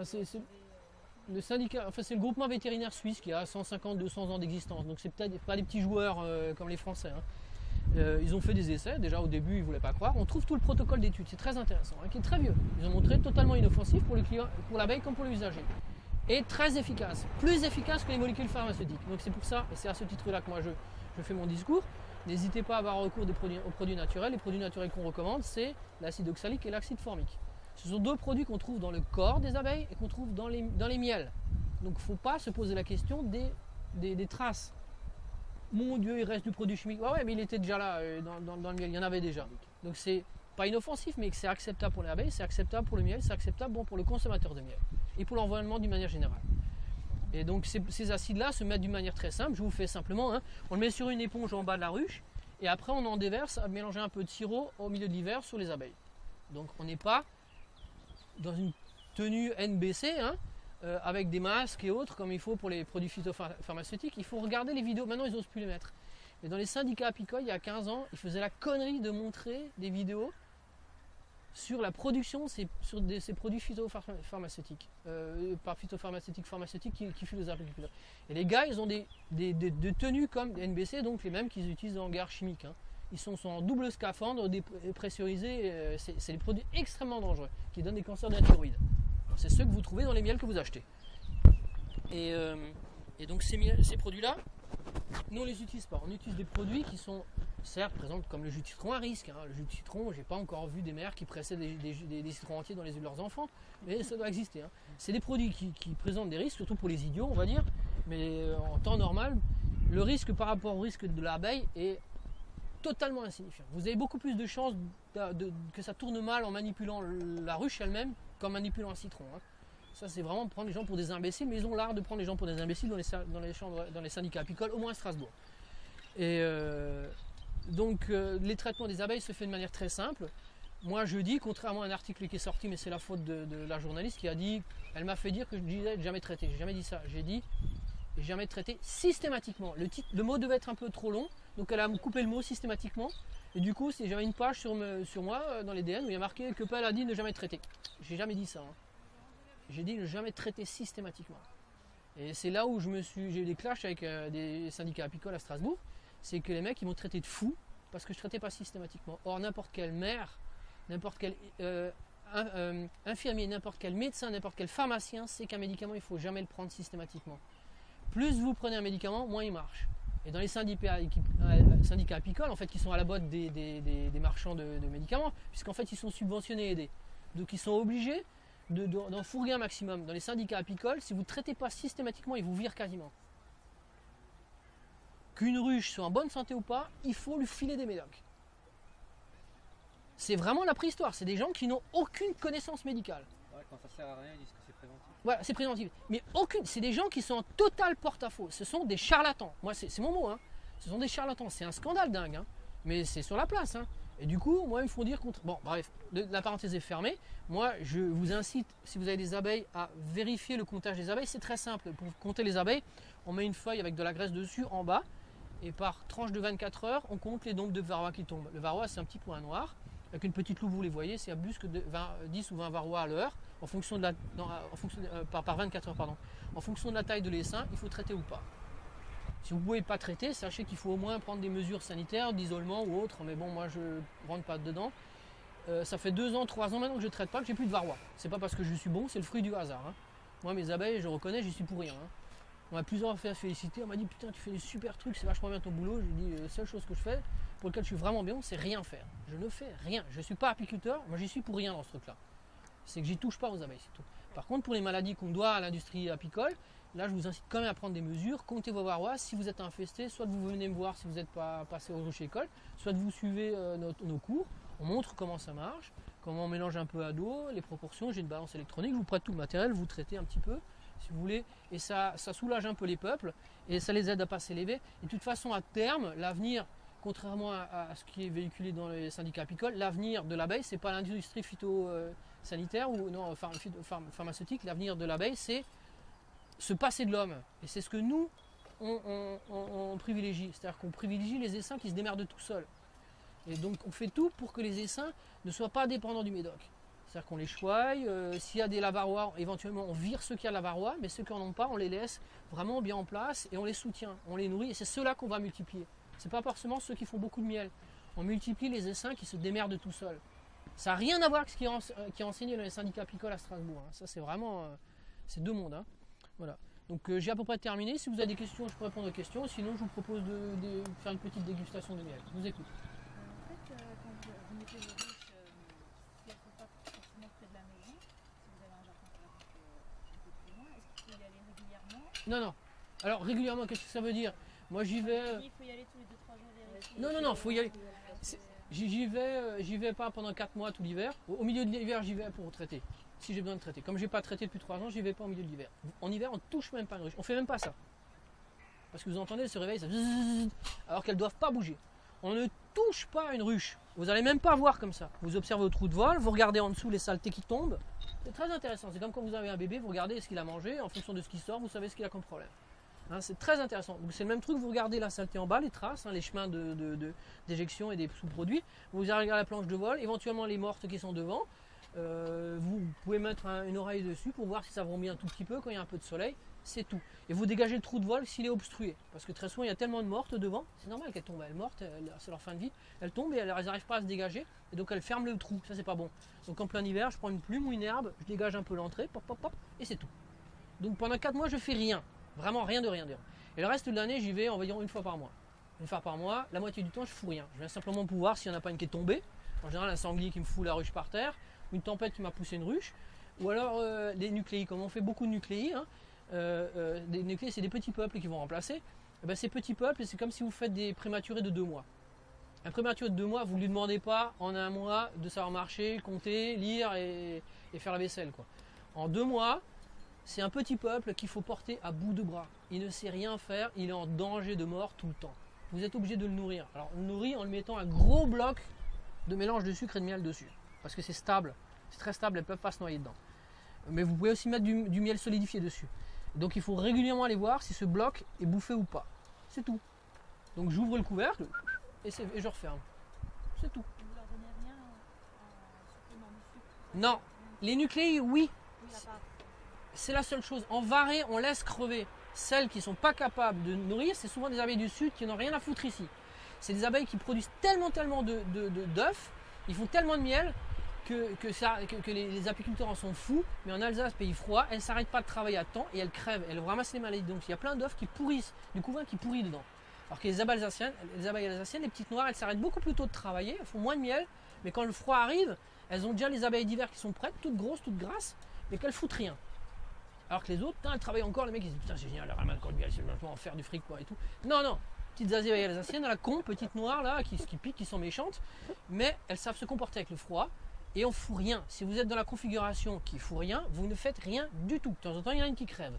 C'est le syndicat, enfin c'est le groupement vétérinaire suisse qui a 150-200 ans d'existence, donc c'est peut-être pas des petits joueurs comme les Français. Hein. Ils ont fait des essais, déjà au début ils ne voulaient pas croire. On trouve tout le protocole d'études, c'est très intéressant, hein, qui est très vieux. Ils ont montré totalement inoffensif pour l'abeille comme pour l'usager. Et très efficace, plus efficace que les molécules pharmaceutiques. Donc c'est pour ça, et c'est à ce titre-là que moi je fais mon discours. N'hésitez pas à avoir recours aux produits naturels. Les produits naturels qu'on recommande, c'est l'acide oxalique et l'acide formique. Ce sont 2 produits qu'on trouve dans le corps des abeilles et qu'on trouve dans les miels. Donc il ne faut pas se poser la question des traces. Mon Dieu, il reste du produit chimique. Ouais, mais il était déjà là dans le miel, il y en avait déjà. Donc c'est pas inoffensif, mais c'est acceptable pour les abeilles, c'est acceptable pour le miel, c'est acceptable pour le consommateur de miel et pour l'environnement d'une manière générale. Et donc ces acides-là se mettent d'une manière très simple. Je vous fais simplement, hein, on le met sur une éponge en bas de la ruche et après on en déverse à mélanger un peu de sirop au milieu de l'hiver sur les abeilles. Donc on n'est pas dans une tenue NBC, hein, avec des masques et autres comme il faut pour les produits phytopharmaceutiques. Il faut regarder les vidéos, maintenant ils n'osent plus les mettre. Mais dans les syndicats apicoles, il y a 15 ans, ils faisaient la connerie de montrer des vidéos sur la production de ces produits phytopharmaceutiques, pharmaceutiques qui filent aux apiculteurs. Et les gars, ils ont des tenues comme des NBC, donc les mêmes qu'ils utilisent en guerre chimique. Hein. Ils sont en double scaphandre, dépressurisés, c'est des produits extrêmement dangereux qui donnent des cancers de la thyroïde. C'est ceux que vous trouvez dans les miels que vous achetez. Et donc ces produits-là, nous on les utilise pas. On utilise des produits qui sont, certes, par exemple, comme le jus de citron à risque. Le jus de citron, j'ai pas encore vu des mères qui pressaient des citrons entiers dans les yeux de leurs enfants, mais ça doit exister. C'est des produits qui présentent des risques, surtout pour les idiots, on va dire. Mais en temps normal, le risque par rapport au risque de l'abeille est totalement insignifiant. Vous avez beaucoup plus de chances que ça tourne mal en manipulant la ruche elle-même qu'en manipulant un citron. Ça, c'est vraiment prendre les gens pour des imbéciles, mais ils ont l'art de prendre les gens pour des imbéciles dans les syndicats apicoles, au moins à Strasbourg. Et donc, les traitements des abeilles se fait de manière très simple. Moi, je dis, contrairement à un article qui est sorti, mais c'est la faute de la journaliste qui a dit, elle m'a fait dire que je disais jamais traité. J'ai jamais dit ça. J'ai dit jamais traité systématiquement. Le mot devait être un peu trop long, donc elle a coupé le mot systématiquement. Et du coup, j'avais une page sur moi dans les DN où il y a marqué que Paul a dit ne jamais traiter. J'ai jamais dit ça. J'ai dit ne jamais traiter systématiquement. Et c'est là où j'ai eu des clashs avec des syndicats apicoles à Strasbourg. C'est que les mecs ils m'ont traité de fou parce que je ne traitais pas systématiquement. Or, n'importe quelle mère, n'importe quel infirmier, n'importe quel médecin, n'importe quel pharmacien sait qu'un médicament, il ne faut jamais le prendre systématiquement. Plus vous prenez un médicament, moins il marche. Et dans les syndicats apicoles, en fait, qui sont à la botte des marchands de médicaments, puisqu'en fait, ils sont subventionnés et aidés. Donc, ils sont obligés d'en fourguer un maximum. Dans les syndicats apicoles, si vous ne traitez pas systématiquement, ils vous virent quasiment. Qu'une ruche soit en bonne santé ou pas, il faut lui filer des médocs. C'est vraiment la préhistoire. C'est des gens qui n'ont aucune connaissance médicale. Ouais, quand ça sert à rien, ils disent que c'est préventif. Voilà, c'est préventif. Mais c'est des gens qui sont en total porte-à-faux. Ce sont des charlatans. Moi, c'est mon mot. Ce sont des charlatans. C'est un scandale dingue. Mais c'est sur la place. Et du coup, moi, ils me font dire contre. Bon, bref, la parenthèse est fermée. Moi, je vous incite, si vous avez des abeilles, à vérifier le comptage des abeilles. C'est très simple. Pour compter les abeilles, on met une feuille avec de la graisse dessus en bas. Et par tranche de 24 heures, on compte les nombres de varrois qui tombent. Le varroa, c'est un petit point noir. Avec une petite loupe, vous les voyez, c'est à plus que 10 ou 20 varrois à l'heure, par 24 heures. Pardon. En fonction de la taille de l'essaim, il faut traiter ou pas. Si vous ne pouvez pas traiter, sachez qu'il faut au moins prendre des mesures sanitaires, d'isolement ou autre. Mais bon, moi, je ne rentre pas dedans. Ça fait 2 ans, 3 ans maintenant que je ne traite pas, que j'ai plus de varrois. C'est pas parce que je suis bon, c'est le fruit du hasard. Moi, mes abeilles, je reconnais, j'y suis pour rien. On m'a plusieurs fois félicité, on m'a dit putain tu fais des super trucs, c'est vachement bien ton boulot. J'ai dit la seule chose que je fais, pour laquelle je suis vraiment bien, c'est rien faire. Je ne fais rien. Je ne suis pas apiculteur, moi j'y suis pour rien dans ce truc-là. C'est que j'y touche pas aux abeilles, c'est tout. Par contre, pour les maladies qu'on doit à l'industrie apicole, là je vous incite quand même à prendre des mesures, comptez vos varrois. Si vous êtes infesté, soit vous venez me voir si vous n'êtes pas passé au ruche école, soit vous suivez nos cours, on montre comment ça marche, comment on mélange un peu à d'eau, les proportions, j'ai une balance électronique, je vous prête tout le matériel, vous traitez un petit peu. Si vous voulez, et ça soulage un peu les peuples et ça les aide à pas s'élever. Et de toute façon, à terme, l'avenir, contrairement à ce qui est véhiculé dans les syndicats apicoles, l'avenir de l'abeille, c'est pas l'industrie phytosanitaire ou non pharmaceutique. L'avenir de l'abeille, c'est se passer de l'homme. Et c'est ce que nous on privilégie. C'est-à-dire qu'on privilégie les essaims qui se démerdent tout seuls. Et donc on fait tout pour que les essaims ne soient pas dépendants du médoc. C'est-à-dire qu'on les choye, s'il y a des lavarois, éventuellement on vire ceux qui ont lavarois, mais ceux qui n'en ont pas, on les laisse vraiment bien en place et on les soutient, on les nourrit et c'est ceux-là qu'on va multiplier. Ce n'est pas forcément ceux qui font beaucoup de miel. On multiplie les essaims qui se démerdent tout seuls. Ça n'a rien à voir avec ce qui est enseigné dans les syndicats apicoles à Strasbourg. Ça c'est vraiment, c'est deux mondes. Voilà. Donc j'ai à peu près terminé. Si vous avez des questions, je peux répondre aux questions. Sinon je vous propose de faire une petite dégustation de miel. Je vous écoute. En fait, quand vous mettez les ruches, si elles ne sont pas forcément près de la maison, si vous avez un jardin par exemple un peu plus loin, est-ce qu'il faut y aller régulièrement? Non. Alors régulièrement, qu'est-ce que ça veut dire? Moi j'y vais. Il faut y aller tous les 2-3 jours vérifier. Non, faut y aller. J'y vais pas pendant 4 mois tout l'hiver. Au milieu de l'hiver, j'y vais pour traiter. Si j'ai besoin de traiter. Comme j'ai pas traité depuis 3 ans, j'y vais pas au milieu de l'hiver. En hiver, on touche même pas une ruche. On fait même pas ça. Parce que vous entendez, elles se réveillent, ça zzzz, alors qu'elles doivent pas bouger. On ne touche pas une ruche. Vous allez même pas voir comme ça. Vous observez au trou de vol, vous regardez en dessous les saletés qui tombent. C'est très intéressant. C'est comme quand vous avez un bébé, vous regardez ce qu'il a mangé. En fonction de ce qui sort, vous savez ce qu'il a comme problème. C'est très intéressant. Donc c'est le même truc, vous regardez la saleté en bas, les traces, les chemins d'éjection et des sous-produits. Vous regardez la planche de vol, éventuellement les mortes qui sont devant. Vous pouvez mettre une oreille dessus pour voir si ça vrille un tout petit peu quand il y a un peu de soleil, c'est tout. Et vous dégagez le trou de vol s'il est obstrué, parce que très souvent il y a tellement de mortes devant, c'est normal qu'elles tombent, elles mortes, c'est leur fin de vie, elles tombent et elles n'arrivent pas à se dégager, et donc elles ferment le trou, ça c'est pas bon. Donc en plein hiver, je prends une plume ou une herbe, je dégage un peu l'entrée, pop pop pop, et c'est tout. Donc pendant 4 mois je fais rien, vraiment rien de rien. Et le reste de l'année j'y vais environ une fois par mois. Une fois par mois, la moitié du temps je fous rien. Je viens simplement pour voir s'il n'y en a pas une qui est tombée, en général un sanglier qui me fout la ruche par terre, une tempête qui m'a poussé une ruche, ou alors des nucléis, comme on fait beaucoup de nucléis, hein, des nucléis c'est des petits peuples qui vont remplacer, et ben, ces petits peuples c'est comme si vous faites des prématurés de 2 mois. Un prématuré de 2 mois, vous ne lui demandez pas en 1 mois de savoir marcher, compter, lire et faire la vaisselle, quoi. En 2 mois, c'est un petit peuple qu'il faut porter à bout de bras. Il ne sait rien faire, il est en danger de mort tout le temps. Vous êtes obligé de le nourrir. Alors on le nourrit en lui mettant un gros bloc de mélange de sucre et de miel dessus. Parce que c'est stable, c'est très stable, elles ne peuvent pas se noyer dedans. Mais vous pouvez aussi mettre du miel solidifié dessus. Donc il faut régulièrement aller voir si ce bloc est bouffé ou pas. C'est tout. Donc j'ouvre le couvercle et je referme. C'est tout. Vous leur donnez rien en supplément de sucre? Non, les nucléis, oui. Oui, à part. C'est la seule chose. En varée, on laisse crever. Celles qui ne sont pas capables de nourrir, c'est souvent des abeilles du sud qui n'ont rien à foutre ici. C'est des abeilles qui produisent tellement d'œufs, ils font tellement de miel que les apiculteurs en sont fous. Mais en Alsace, pays froid, elles ne s'arrêtent pas de travailler à temps et elles crèvent. Elles ramassent les maladies. Donc il y a plein d'œufs qui pourrissent, du couvain qui pourrit dedans. Alors que les abeilles alsaciennes, les petites noires, elles s'arrêtent beaucoup plus tôt de travailler, elles font moins de miel. Mais quand le froid arrive, elles ont déjà les abeilles d'hiver qui sont prêtes, toutes grosses, toutes grasses, mais qu'elles foutent rien. Alors que les autres, elles travaillent encore, les mecs ils disent putain c'est génial, elle ramène encore du miel, c'est maintenant en faire du fric quoi et tout. Non, non, petites abeilles alsaciennes à la con, petites noires là, qui piquent, qui sont méchantes, mais elles savent se comporter avec le froid et on fout rien. Si vous êtes dans la configuration qui fout rien, vous ne faites rien du tout. De temps en temps, il y en a une qui crève.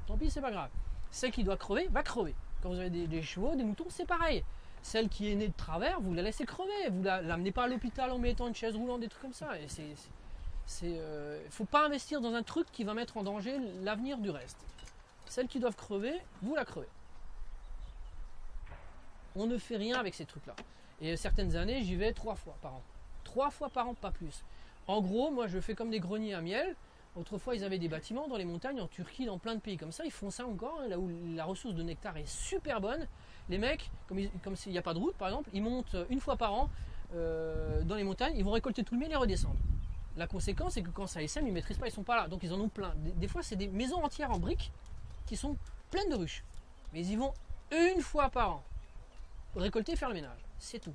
Tant pis, c'est pas grave. Celle qui doit crever, va crever. Quand vous avez des chevaux, des moutons, c'est pareil. Celle qui est née de travers, vous la laissez crever. Vous la l'amenez pas à l'hôpital en mettant une chaise roulante, des trucs comme ça. Et faut pas investir dans un truc qui va mettre en danger l'avenir du reste. Celles qui doivent crever, vous la crevez. On ne fait rien avec ces trucs-là. Et certaines années, j'y vais 3 fois par an. 3 fois par an, pas plus. En gros, moi, je fais comme des greniers à miel. Autrefois, ils avaient des bâtiments dans les montagnes, en Turquie, dans plein de pays comme ça. Ils font ça encore, hein, là où la ressource de nectar est super bonne. Les mecs, comme s'il n'y a pas de route, par exemple, ils montent une fois par an dans les montagnes. Ils vont récolter tout le miel et redescendre. La conséquence, c'est que quand ça essaime, ils ne maîtrisent pas, ils ne sont pas là. Donc, ils en ont plein. Des fois, c'est des maisons entières en briques qui sont pleines de ruches. Mais ils y vont une fois par an. Récolter et faire le ménage. C'est tout.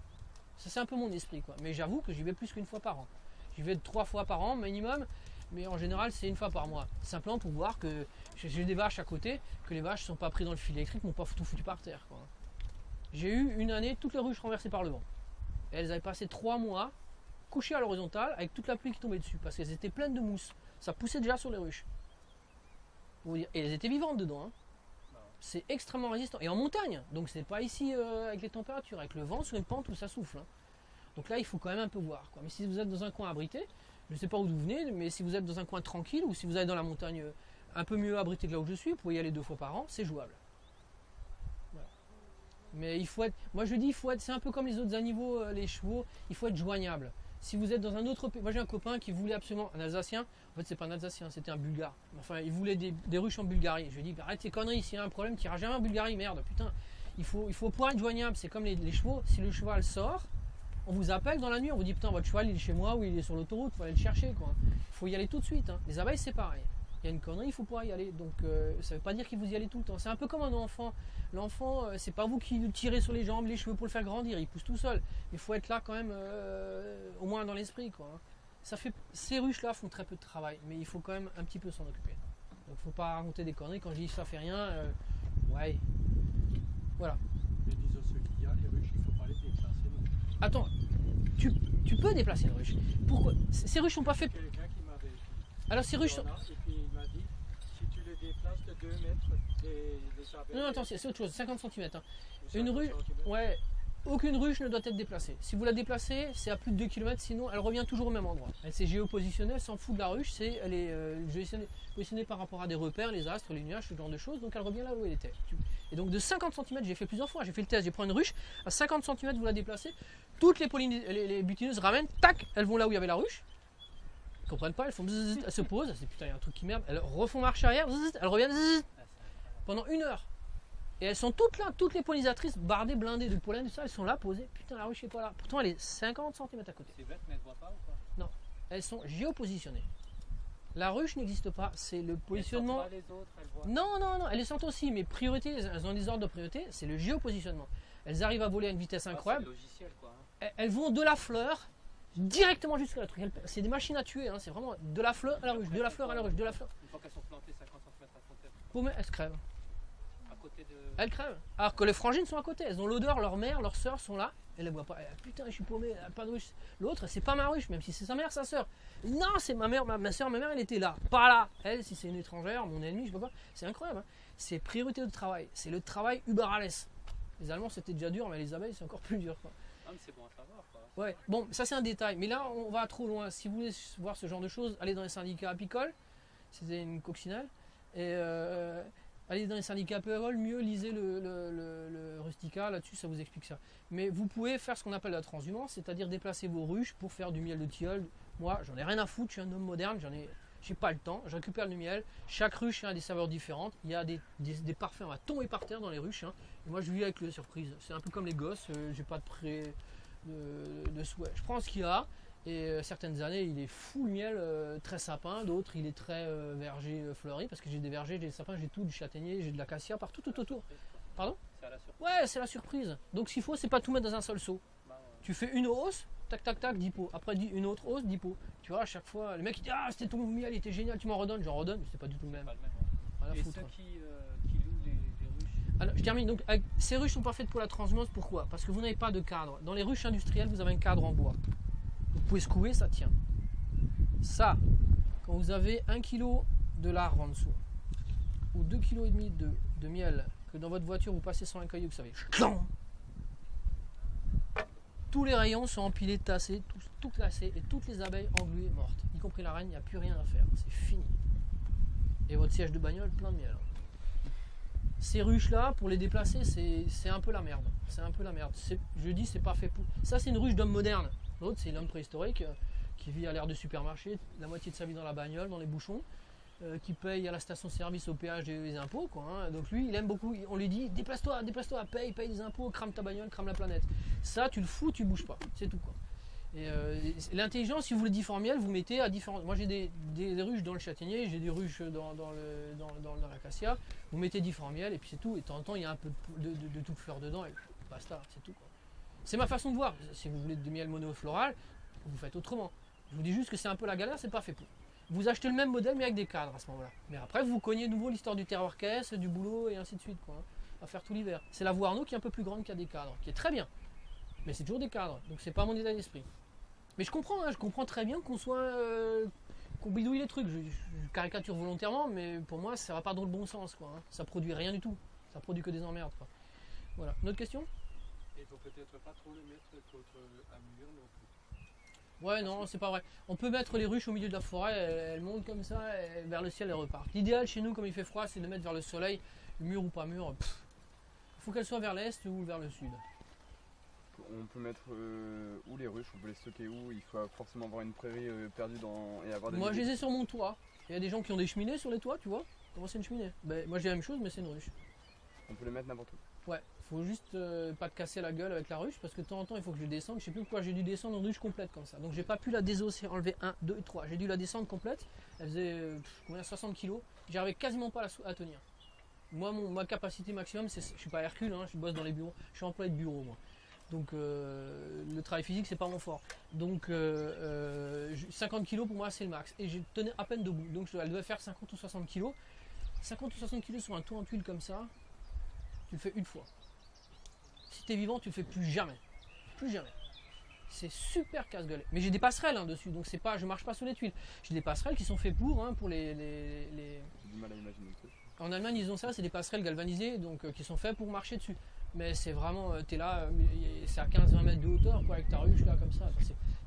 Ça, c'est un peu mon esprit, quoi. Mais j'avoue que j'y vais plus qu'une fois par an. J'y vais 3 fois par an minimum, mais en général c'est une fois par mois. Simplement pour voir que j'ai des vaches à côté, que les vaches ne sont pas prises dans le fil électrique, n'ont pas tout foutu par terre, quoi. J'ai eu une année toutes les ruches renversées par le vent. Et elles avaient passé 3 mois couchées à l'horizontale avec toute la pluie qui tombait dessus, parce qu'elles étaient pleines de mousse. Ça poussait déjà sur les ruches. Et elles étaient vivantes dedans, hein. C'est extrêmement résistant. Et en montagne, donc c'est pas ici avec les températures, avec le vent sur une pente où ça souffle, hein. Donc là, il faut quand même un peu voir, quoi. Mais si vous êtes dans un coin abrité, je ne sais pas où vous venez, mais si vous êtes dans un coin tranquille ou si vous allez dans la montagne un peu mieux abrité que là où je suis, vous pouvez y aller 2 fois par an, c'est jouable. Voilà. Mais il faut être, moi je dis, c'est un peu comme les autres animaux, les chevaux, il faut être joignable. Si vous êtes dans un autre pays, moi j'ai un copain qui voulait absolument, un Alsacien, en fait c'est pas un Alsacien, c'était un Bulgare. Enfin, il voulait des ruches en Bulgarie. Je lui ai dit, arrête tes conneries, s'il y a un problème, tu n'iras jamais en Bulgarie, merde, putain. Il faut pouvoir être joignable, c'est comme les chevaux, si le cheval sort, on vous appelle dans la nuit, on vous dit putain votre cheval il est chez moi ou il est sur l'autoroute, il faut aller le chercher, quoi. Il faut y aller tout de suite, hein. Les abeilles c'est pareil. Il y a une connerie, il faut pouvoir y aller. Donc ça ne veut pas dire qu'il vous y allez tout le temps. C'est un peu comme un enfant. L'enfant, c'est pas vous qui le tirez sur les jambes, les cheveux pour le faire grandir, il pousse tout seul. Il faut être là quand même, au moins dans l'esprit, quoi. Ces ruches là font très peu de travail, mais il faut quand même un petit peu s'en occuper. Donc faut pas raconter des conneries. Quand je dis ça fait rien, ouais. Voilà. Mais disons ce qu'il y a, les ruches, il ne faut pas les déplacer. Attends, tu peux déplacer une ruche. Pourquoi? Ces ruches sont pas faites. Quelqu'un qui m'avait dit. Alors ces ruches sont. Et puis il m'a dit, si tu les déplaces de 2 mètres des abeilles. Non, attends, c'est autre chose, 50 cm. Hein. de Une 50 ruche, centimètres. ouais, aucune ruche ne doit être déplacée. Si vous la déplacez, c'est à plus de 2 km, sinon elle revient toujours au même endroit. Elle s'est géopositionnée, elle s'en fout de la ruche, elle est positionnée par rapport à des repères, les astres, les nuages, ce genre de choses, donc elle revient là où elle était. Et donc de 50 cm, j'ai fait plusieurs fois, j'ai fait le test, j'ai pris une ruche, à 50 cm vous la déplacez, toutes les butineuses ramènent, tac, elles vont là où il y avait la ruche, Elles comprennent pas, elles font bzzz, elles se posent, elles se disent putain, il y a un truc qui merde, elles refont marche arrière, bzzz, elles reviennent bzzz, pendant 1 heure. Et elles sont toutes là, toutes les pollinisatrices bardées, blindées de pollen, tout ça, elles sont là posées. Putain, la ruche n'est pas là. Pourtant, elle est 50 cm à côté. C'est bête, mais elle ne voit pas ou quoi? Non, elles sont géopositionnées. La ruche n'existe pas, c'est le positionnement. Elles sentent pas les autres, elles voient. Non, non, non, elles les sentent aussi, mais priorité, elles ont des ordres de priorité, c'est le géopositionnement. Elles arrivent à voler à une vitesse Ah, incroyable. c'est le logiciel, quoi. Hein. Elles vont de la fleur directement jusqu'à la truc. C'est des machines à tuer, hein, c'est vraiment de la fleur à la ruche, de la fleur à la ruche, de la fleur. Une fois qu'elles sont plantées 50 cm à son tête, Paumées, elles crèvent. à côté de. Elles crèvent. Alors que les frangines sont à côté, elles ont l'odeur, leur mère, leurs sœurs sont là, elles ne les voient pas. Putain, je suis paumée, pas de ruche. L'autre, c'est pas ma ruche, même si c'est sa mère, sa sœur. Non, c'est ma mère, ma soeur, ma mère, elle était là, pas là. Elle, si c'est une étrangère, mon ennemi, je sais pas quoi. C'est incroyable. Hein. C'est priorité de travail. C'est le travail Uber Alles. Les Allemands, c'était déjà dur, mais les abeilles, c'est encore plus dur. Quoi. Ah, mais c'est bon à savoir, quoi. Ouais, bon, ça c'est un détail. Mais là, on va trop loin. Si vous voulez voir ce genre de choses, allez dans les syndicats apicoles. C'était une coccinelle. Et allez dans les syndicats apicoles, mieux lisez le Rustica. Là-dessus, ça vous explique ça. Mais vous pouvez faire ce qu'on appelle la transhumance, c'est-à-dire déplacer vos ruches pour faire du miel de tilleul. Moi, j'en ai rien à foutre. Je suis un homme moderne. J'ai pas le temps. Je récupère du miel. Chaque ruche a des saveurs différentes. Il y a des parfums à tomber par terre dans les ruches. Hein. Et moi, je vis avec la surprise. C'est un peu comme les gosses. J'ai pas de souhait. Je prends ce qu'il y a. Et certaines années, il est full miel, très sapin. D'autres, il est très verger fleuri. Parce que j'ai des vergers, j'ai des sapins, j'ai tout, du châtaignier, j'ai de l'acacia partout, tout autour. Pardon? C'est à la surprise. Ouais, c'est la surprise. Donc, ce qu'il faut, c'est pas tout mettre dans un seul seau. Bah, ouais. Tu fais une hausse, tac, tac, tac, 10 pots. Après, une autre hausse, 10 pots. Tu vois, à chaque fois, le mec il dit ah, c'était ton miel, il était génial, tu m'en redonnes. J'en redonne, mais c'est pas du tout le même. Pas le même. Ouais. Rien à Et foutre. ceux qui louent les ruches, Alors, je termine. Donc, ces ruches sont pas faites pour la transhumance. Pourquoi? Parce que vous n'avez pas de cadre. Dans les ruches industrielles, vous avez un cadre en bois. Vous pouvez secouer, ça tient. Ça, quand vous avez 1 kg de larve en dessous, ou 2,5 kg de miel, que dans votre voiture vous passez sans un caillou, vous savez, clang, tous les rayons sont empilés, tassés, tout classé, et toutes les abeilles engluées, mortes, y compris la reine, il n'y a plus rien à faire, c'est fini. Et votre siège de bagnole plein de miel. Ces ruches là, pour les déplacer, c'est un peu la merde. C'est un peu la merde. Je dis, c'est pas fait pour. Ça, c'est une ruche d'homme moderne. L'autre, c'est l'homme préhistorique qui vit à l'ère de supermarché, la moitié de sa vie dans la bagnole, dans les bouchons, qui paye à la station-service au péage des impôts. Quoi, hein. Donc lui, il aime beaucoup. On lui dit, déplace-toi, paye des impôts, crame ta bagnole, crame la planète. Ça, tu le fous, tu bouges pas. C'est tout. Quoi. Et l'intelligence, si vous voulez différents miels, vous mettez à différents. Moi, j'ai des ruches dans le châtaignier, j'ai des ruches dans l'acacia. Vous mettez différents miels et puis c'est tout. Et de temps en temps, il y a un peu de toute fleur dedans et basta, c'est tout. Quoi. C'est ma façon de voir. Si vous voulez du miel monofloral, vous faites autrement. Je vous dis juste que c'est un peu la galère, c'est pas fait pour. Vous achetez le même modèle mais avec des cadres à ce moment-là. Mais après, vous cognez de nouveau l'histoire du terroir caisse, du boulot et ainsi de suite. Quoi, hein, à faire tout l'hiver. C'est la voie Arnaud qui est un peu plus grande qu'il y a des cadres, qui est très bien. Mais c'est toujours des cadres, donc c'est pas mon état d'esprit. Mais je comprends très bien qu'on soit. Qu'on bidouille les trucs. Je caricature volontairement, mais pour moi, ça va pas dans le bon sens. Quoi, hein. Ça produit rien du tout. Ça produit que des emmerdes. Quoi. Voilà. Une autre question? Et il faut peut-être pas trop les mettre contre un mur non plus. Ouais, non, c'est pas vrai. On peut mettre les ruches au milieu de la forêt, elles montent comme ça, et vers le ciel, elles repartent. L'idéal chez nous, comme il fait froid, c'est de mettre vers le soleil, mur ou pas mur. Il faut qu'elles soient vers l'est ou vers le sud. On peut mettre où les ruches, on peut les stocker où? Il faut forcément avoir une prairie perdue et avoir des. Moi, je les ai sur mon toit. Il y a des gens qui ont des cheminées sur les toits, tu vois. Comment c'est une cheminée? Ben, moi, j'ai la même chose, mais c'est une ruche. On peut les mettre n'importe où. Ouais, faut juste pas te casser la gueule avec la ruche parce que de temps en temps il faut que je descende. Je sais plus pourquoi j'ai dû descendre une ruche complète comme ça. Donc j'ai pas pu la désosser, enlever 1, 2 et 3. J'ai dû la descendre complète. Elle faisait combien, 60 kg. J'arrivais quasiment pas à tenir. Moi, ma capacité maximum, je suis pas Hercule, hein, je bosse dans les bureaux. Je suis employé de bureau moi. Donc le travail physique c'est pas mon fort. Donc 50 kg pour moi c'est le max. Et je tenais à peine debout. Donc elle devait faire 50 ou 60 kg. 50 ou 60 kg sur un toit en tuile comme ça. Tu le fais une fois. Si tu es vivant, tu le fais plus jamais. Plus jamais. C'est super casse-gueule. Mais j'ai des passerelles hein, dessus, donc c'est pas, je marche pas sur les tuiles. J'ai des passerelles qui sont faites pour les. J'ai du mal à imaginer le truc. En Allemagne, ils ont ça, c'est des passerelles galvanisées, donc qui sont faites pour marcher dessus. Mais c'est vraiment, tu es là, c'est à 15-20 mètres de hauteur, quoi, avec ta ruche là, comme ça.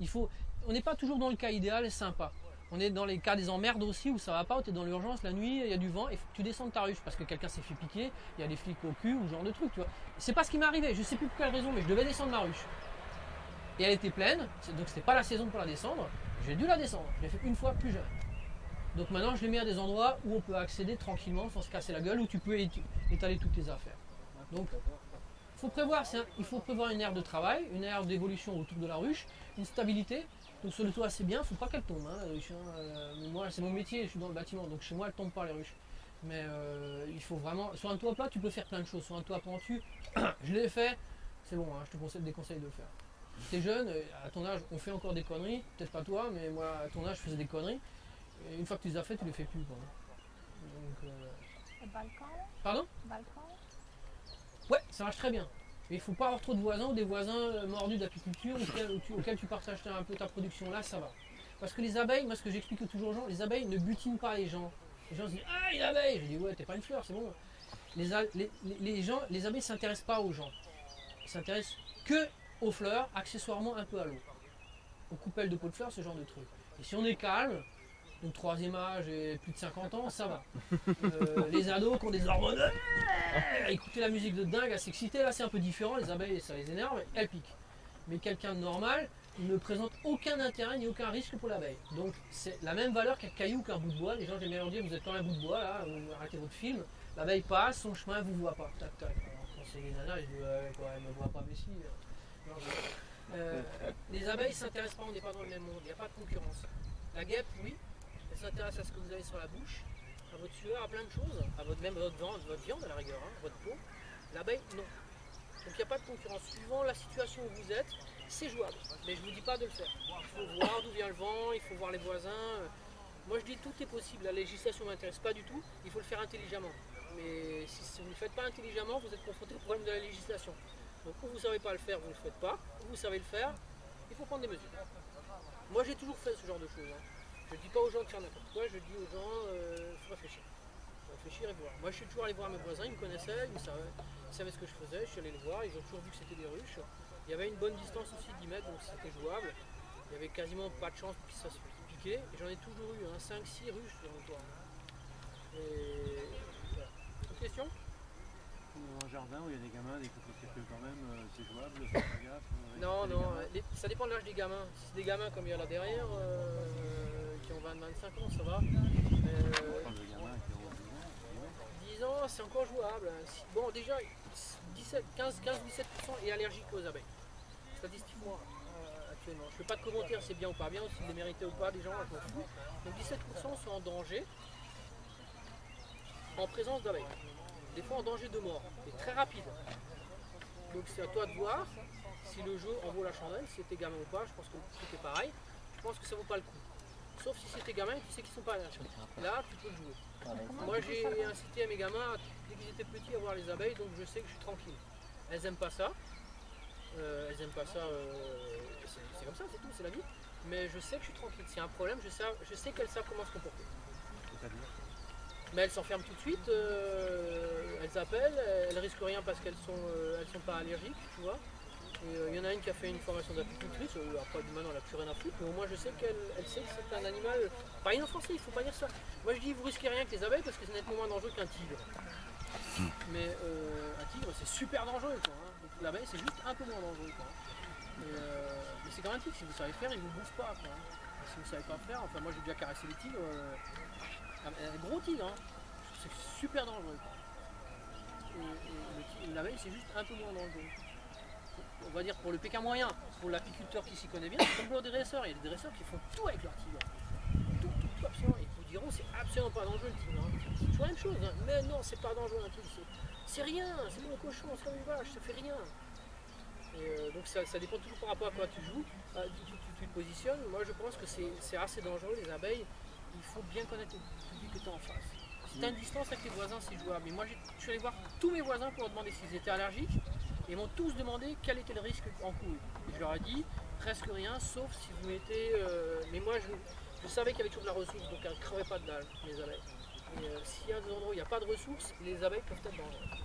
Enfin, on n'est pas toujours dans le cas idéal, sympa. On est dans les cas des emmerdes aussi où ça va pas, où tu es dans l'urgence, la nuit, il y a du vent, et faut que tu descends de ta ruche parce que quelqu'un s'est fait piquer, il y a des flics au cul ou ce genre de truc, tu vois. C'est pas ce qui m'est arrivé, je sais plus pour quelle raison, mais je devais descendre ma ruche. et elle était pleine, donc c'était pas la saison pour la descendre, j'ai dû la descendre. Je l'ai fait une fois, plus jamais. Donc maintenant je les mets à des endroits où on peut accéder tranquillement sans se casser la gueule, où tu peux étaler toutes tes affaires. Donc il faut prévoir une aire de travail, une aire d'évolution autour de la ruche, une stabilité. Donc sur le toit c'est bien, il ne faut pas qu'elle tombe. Hein, la ruche, hein. Moi c'est mon métier, je suis dans le bâtiment, donc chez moi elle ne tombe pas les ruches. Mais il faut vraiment. Sur un toit plat tu peux faire plein de choses. Sur un toit pentu, je l'ai fait, c'est bon, hein, je te déconseille de le faire. T'es jeune, à ton âge on fait encore des conneries, peut-être pas toi, mais moi à ton âge je faisais des conneries. Et une fois que tu les as fait, tu les fais plus. Quoi. Donc, Le balcon? Pardon? Balcon? Ouais, ça marche très bien. Mais il ne faut pas avoir trop de voisins ou des voisins mordus d'apiculture auxquels tu partages un peu ta production. Là, ça va. Parce que les abeilles, moi ce que j'explique toujours aux gens, les abeilles ne butinent pas les gens. Les gens se disent ah une abeille. Je dis ouais, t'es pas une fleur, c'est bon. Les abeilles ne s'intéressent pas aux gens. Ils s'intéressent que aux fleurs, accessoirement un peu à l'eau. Aux coupelles de peau de fleurs, ce genre de truc. Et si on est calme, donc troisième âge et plus de 50 ans, ça va. Les ados qui ont des hormones, à écouter la musique de dingue, à s'exciter, là c'est un peu différent, les abeilles ça les énerve, elles piquent. Mais quelqu'un de normal ne présente aucun intérêt ni aucun risque pour l'abeille. Donc c'est la même valeur qu'un caillou ou qu'un bout de bois. Les gens j'aime bien leur dire vous êtes comme un bout de bois là, vous arrêtez votre film, l'abeille passe, son chemin, elle vous voit pas. Tac tac. Alors, quand c'est les nanas, ils disent ouais, quoi, elle me voit pas, mais si. Les abeilles s'intéressent pas, on n'est pas dans le même monde, il n'y a pas de concurrence. La guêpe, oui. Elle s'intéresse à ce que vous avez sur la bouche, à votre sueur, à plein de choses, à même votre viande à la rigueur, hein, votre peau. L'abeille, non. Donc il n'y a pas de concurrence. Suivant la situation où vous êtes, c'est jouable. Mais je ne vous dis pas de le faire. Il faut voir d'où vient le vent, il faut voir les voisins. Moi je dis tout est possible. La législation ne m'intéresse pas du tout. Il faut le faire intelligemment. Mais si vous ne le faites pas intelligemment, vous êtes confronté au problème de la législation. Donc ou vous ne savez pas le faire, vous ne le faites pas. Ou vous savez le faire, il faut prendre des mesures. Moi j'ai toujours fait ce genre de choses. Hein. Je ne dis pas aux gens de faire n'importe quoi, je dis aux gens, il faut réfléchir. Faut réfléchir et voir. Moi je suis toujours allé voir mes voisins, ils me connaissaient, ils savaient ce que je faisais, je suis allé les voir, ils ont toujours vu que c'était des ruches. Il y avait une bonne distance aussi d'10 mètres, donc c'était jouable. Il n'y avait quasiment pas de chance que ça se piquer. Et j'en ai toujours eu, hein, 5-6 ruches sur mon toit. Et voilà. Autre question? Ou un jardin où il y a des gamins, des couples circulent quand même, c'est jouable, faites pas gaffe. Non, non, ça dépend de l'âge des gamins. Si c'est des gamins comme il y a là derrière, qui ont 20-25 ans, ça va. 10 ans, c'est encore jouable. Bon, déjà, 15-17% est allergique aux abeilles. Statistiquement, actuellement. Je ne fais pas de commentaires, c'est bien ou pas bien, s'ils les méritaient ou pas, des gens, je m'en fous. Donc 17% sont en danger en présence d'abeilles. Des fois en danger de mort, et très rapide. Donc c'est à toi de voir si le jeu en vaut la chandelle, si c'était gamin ou pas, je pense que le truc est pareil. Je pense que ça vaut pas le coup. Sauf si c'était gamin et tu sais qu'ils sont pas allergiques. Là, tu peux le jouer. Moi j'ai incité à mes gamins, dès qu'ils étaient petits, à voir les abeilles, donc je sais que je suis tranquille. Elles aiment pas ça. Elles aiment pas ça, c'est comme ça, c'est tout, c'est la vie. Mais je sais que je suis tranquille. S'il y a un problème, je sais qu'elles savent comment se comporter. Mais elles s'enferment tout de suite, elles appellent, elles risquent rien parce qu'elles sont pas allergiques, tu vois. Il y en a une qui a fait une formation d'apicultrice, après maintenant elle n'a plus rien à foutre, mais au moins je sais qu'elle sait que c'est un animal, pas inoffensif, il faut pas dire ça. Moi je dis vous risquez rien avec les abeilles parce que c'est nettement moins dangereux qu'un tigre. Mais un tigre c'est super dangereux quoi. Hein. L'abeille c'est juste un peu moins dangereux quoi. Mais c'est comme un tigre, si vous savez faire, il ne vous bouffe pas quoi. Si vous savez pas faire, enfin moi j'ai déjà caressé les tigres. Un gros tigre, hein. C'est super dangereux. Et l'abeille, c'est juste un peu moins dangereux. On va dire pour le pékin moyen, pour l'apiculteur qui s'y connaît bien, c'est comme pour les dresseurs. Il y a des dresseurs qui font tout avec leur tigre. Tout absolument. Ils vous diront c'est absolument pas dangereux le tigre. Hein. C'est toujours la même chose. Hein. Mais non, c'est pas dangereux un tigre. C'est rien, c'est comme un cochon, c'est comme une vache, ça fait rien. Et donc ça dépend toujours par rapport à quoi tu joues, tu te positionnes. Moi je pense que c'est assez dangereux les abeilles. Il faut bien connaître le public que tu as en face. Si tu as une distance avec tes voisins, c'est jouable. Mais moi, je suis allé voir tous mes voisins pour leur demander s'ils étaient allergiques. Et ils m'ont tous demandé quel était le risque en cours. Et je leur ai dit presque rien, sauf si vous mettez. Mais moi, je savais qu'il y avait toujours de la ressource, donc elles ne crevaient pas de dalle, les abeilles. Et s'il y a des endroits où il n'y a pas de ressources, les abeilles peuvent être dangereuses.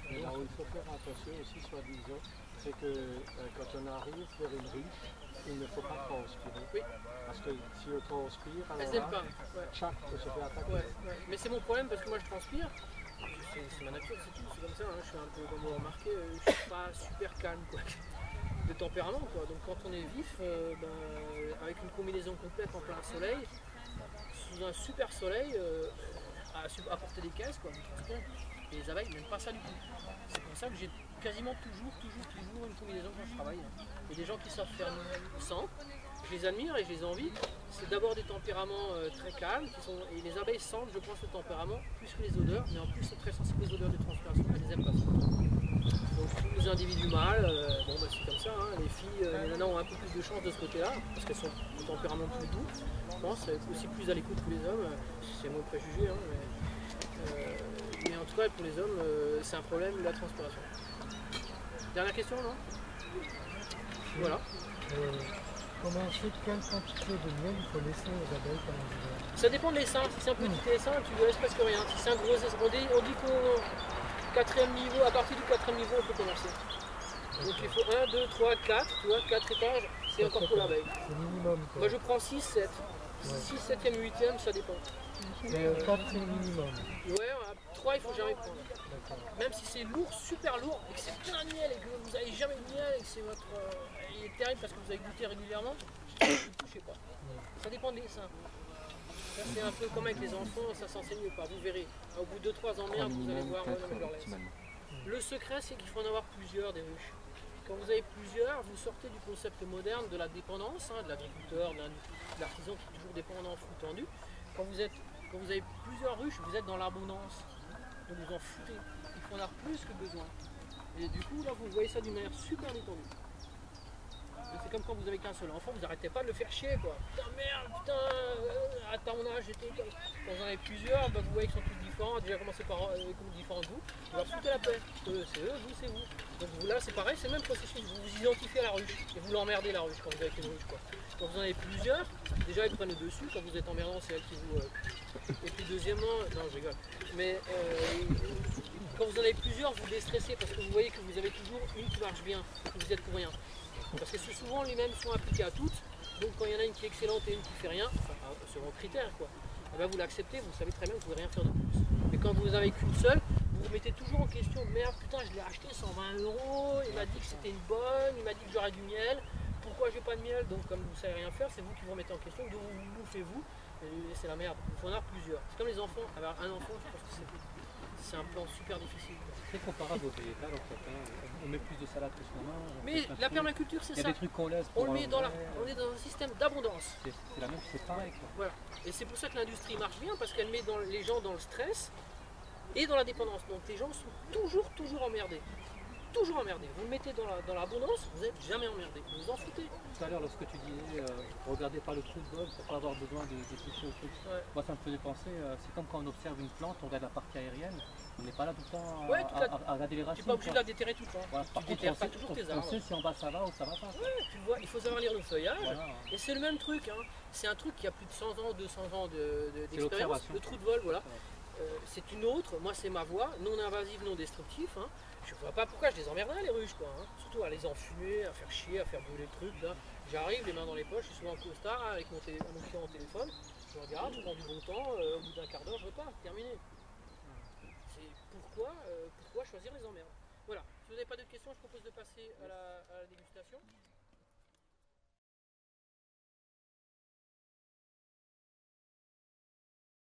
Et là où il faut faire attention aussi, soi-disant, c'est que quand on arrive vers une ruche, il ne faut pas transpirer. Oui. Parce que si on transpire, alors Elles n'aiment là, pas. Ouais. chaque peut se fait attaquer. Ouais. Mais c'est mon problème parce que moi je transpire. C'est ma nature, c'est tout, c'est comme ça. Hein. Je suis un peu, comme vous remarquez, je suis pas super calme. Quoi. de tempérament, quoi. Donc quand on est vif, avec une combinaison complète en plein soleil, sous un super soleil, à porter des caisses, quoi. Et les abeilles n'aiment pas ça du tout. C'est pour ça que j'ai quasiment toujours une combinaison quand je travaille. Il y a des gens qui savent faire sans, je les admire et je les envie. C'est d'abord des tempéraments très calmes, et les abeilles sentent, je pense, le tempérament plus que les odeurs, mais en plus sont très sensibles aux odeurs de transpiration, elles les aiment pas. Donc tous les individus mâles, c'est comme ça, hein. Les filles, les nanas ont un peu plus de chance de ce côté-là, parce qu'elles sont de tempérament plus doux. Je pense aussi plus à l'écoute que les hommes, c'est mon préjugé, hein, mais en tout cas pour les hommes, c'est un problème, la transpiration. Dernière question, non? Voilà. Comment on sait quelle quantité de miel il faut laisser aux abeilles pendant l'hiver? Ça dépend de l'essaim. Si c'est un petit essaim, tu ne laisses presque rien. Si c'est un gros essaim, on dit qu'au quatrième niveau, à partir du quatrième niveau, on peut commencer. Donc il faut 1, 2, 3, 4, tu vois, 4 étages, c'est encore pour l'abeille. C'est minimum, quoi. Moi je prends 6, 7. 6, 7e, 8e, ça dépend. 4 c'est le minimum. Ouais, 3 il faut jamais prendre. D'accord. Même si c'est lourd, super lourd, et que c'est plein de miel, et que vous n'avez jamais de miel, et que c'est votre... il est terrible parce que vous avez goûté régulièrement, ne touchez pas. Ça dépend des seins. Ça c'est un peu comme avec les enfants, ça s'enseigne pas, vous verrez. Au bout de 2-3 emmerdes, vous allez voir leur laisse. Le secret c'est qu'il faut en avoir plusieurs des ruches. Quand vous avez plusieurs, vous sortez du concept moderne de la dépendance, de l'agriculteur, de l'artisan qui est toujours dépendant en flux tendu. Quand vous avez plusieurs ruches, vous êtes dans l'abondance. Donc vous en foutez. Il faut en avoir plus que besoin. Et du coup, là, vous voyez ça d'une manière super détendue. C'est comme quand vous avez qu'un seul enfant, vous n'arrêtez pas de le faire chier, quoi. Putain, merde, putain, à ton âge, j'étais comme... Quand vous en avez plusieurs, vous voyez qu'ils sont tous différents. Déjà commencé par différents de vous. Vous leur foutez la paix. Eux, c'est eux, vous, c'est vous. Donc vous, là, c'est pareil, c'est le même processus. Vous vous identifiez à la ruche. Et vous l'emmerdez, la ruche, quand vous avez une ruche, quoi. Quand vous en avez plusieurs, déjà, ils prennent le dessus. Quand vous êtes emmerdant, c'est elle qui vous... Et puis deuxièmement, non, je rigole. Mais quand vous en avez plusieurs, vous déstressez parce que vous voyez que vous avez toujours une qui marche bien et que vous êtes pour rien. Parce que souvent les mêmes sont appliqués à toutes, donc quand il y en a une qui est excellente et une qui fait rien, selon critères quoi, et ben vous l'acceptez, vous savez très bien que vous ne pouvez rien faire de plus. Mais quand vous n'avez qu'une seule, vous vous mettez toujours en question, merde putain je l'ai acheté 120 €, il m'a dit que c'était une bonne, il m'a dit que j'aurais du miel, pourquoi j'ai pas de miel? Donc comme vous ne savez rien faire, c'est vous qui vous remettez en question, d'où vous bouffez-vous, et c'est la merde, il faut en avoir plusieurs. C'est comme les enfants, avoir un enfant je pense que c'est un plan super difficile. C'est comparable au végétal en fait. On met plus de salade que ce qu'on mange. Mais la permaculture c'est ça. Il y a des trucs qu'on laisse. On est dans un système d'abondance. C'est la même, c'est pareil quoi. Voilà. Et c'est pour ça que l'industrie marche bien, parce qu'elle met les gens dans le stress et dans la dépendance. Donc les gens sont toujours emmerdés. Toujours emmerdés. Vous le mettez dans l'abondance, vous n'êtes jamais emmerdé. Vous vous en foutez. Tout à l'heure, lorsque tu disais, regardez pas le trou de bol pour pas avoir besoin de toucher au truc. Ouais. Moi, ça me faisait penser, c'est comme quand on observe une plante, on regarde la partie aérienne. On n'est pas là tout le temps Ouais, à regarder les Tu racines. n'es pas obligé de la déterrer tout le temps. Voilà. Par Tu contre, déterres pas toujours tes on arbres. sait si en bas ça va ou ça va pas. Ouais, tu vois, il faut savoir lire le feuillage. Voilà. Et c'est le même truc. Hein. C'est un truc qui a plus de 100 ans, 200 ans d'expérience. l'observation. Le trou de vol, voilà. C'est une autre, moi c'est ma voie, non invasive, non destructif. Hein. Je vois pas pourquoi je les emmerderais les ruches quoi. Hein. Surtout à les enfumer, à faire chier, à faire brûler le truc. Là. J'arrive les mains dans les poches, je suis souvent en costard avec mon client en téléphone. Je regarde, je prends du bon temps, au bout d'un quart d'heure je repars, terminé. C'est pourquoi choisir les emmerdes. Voilà, si vous n'avez pas d'autres questions, je propose de passer à la dégustation.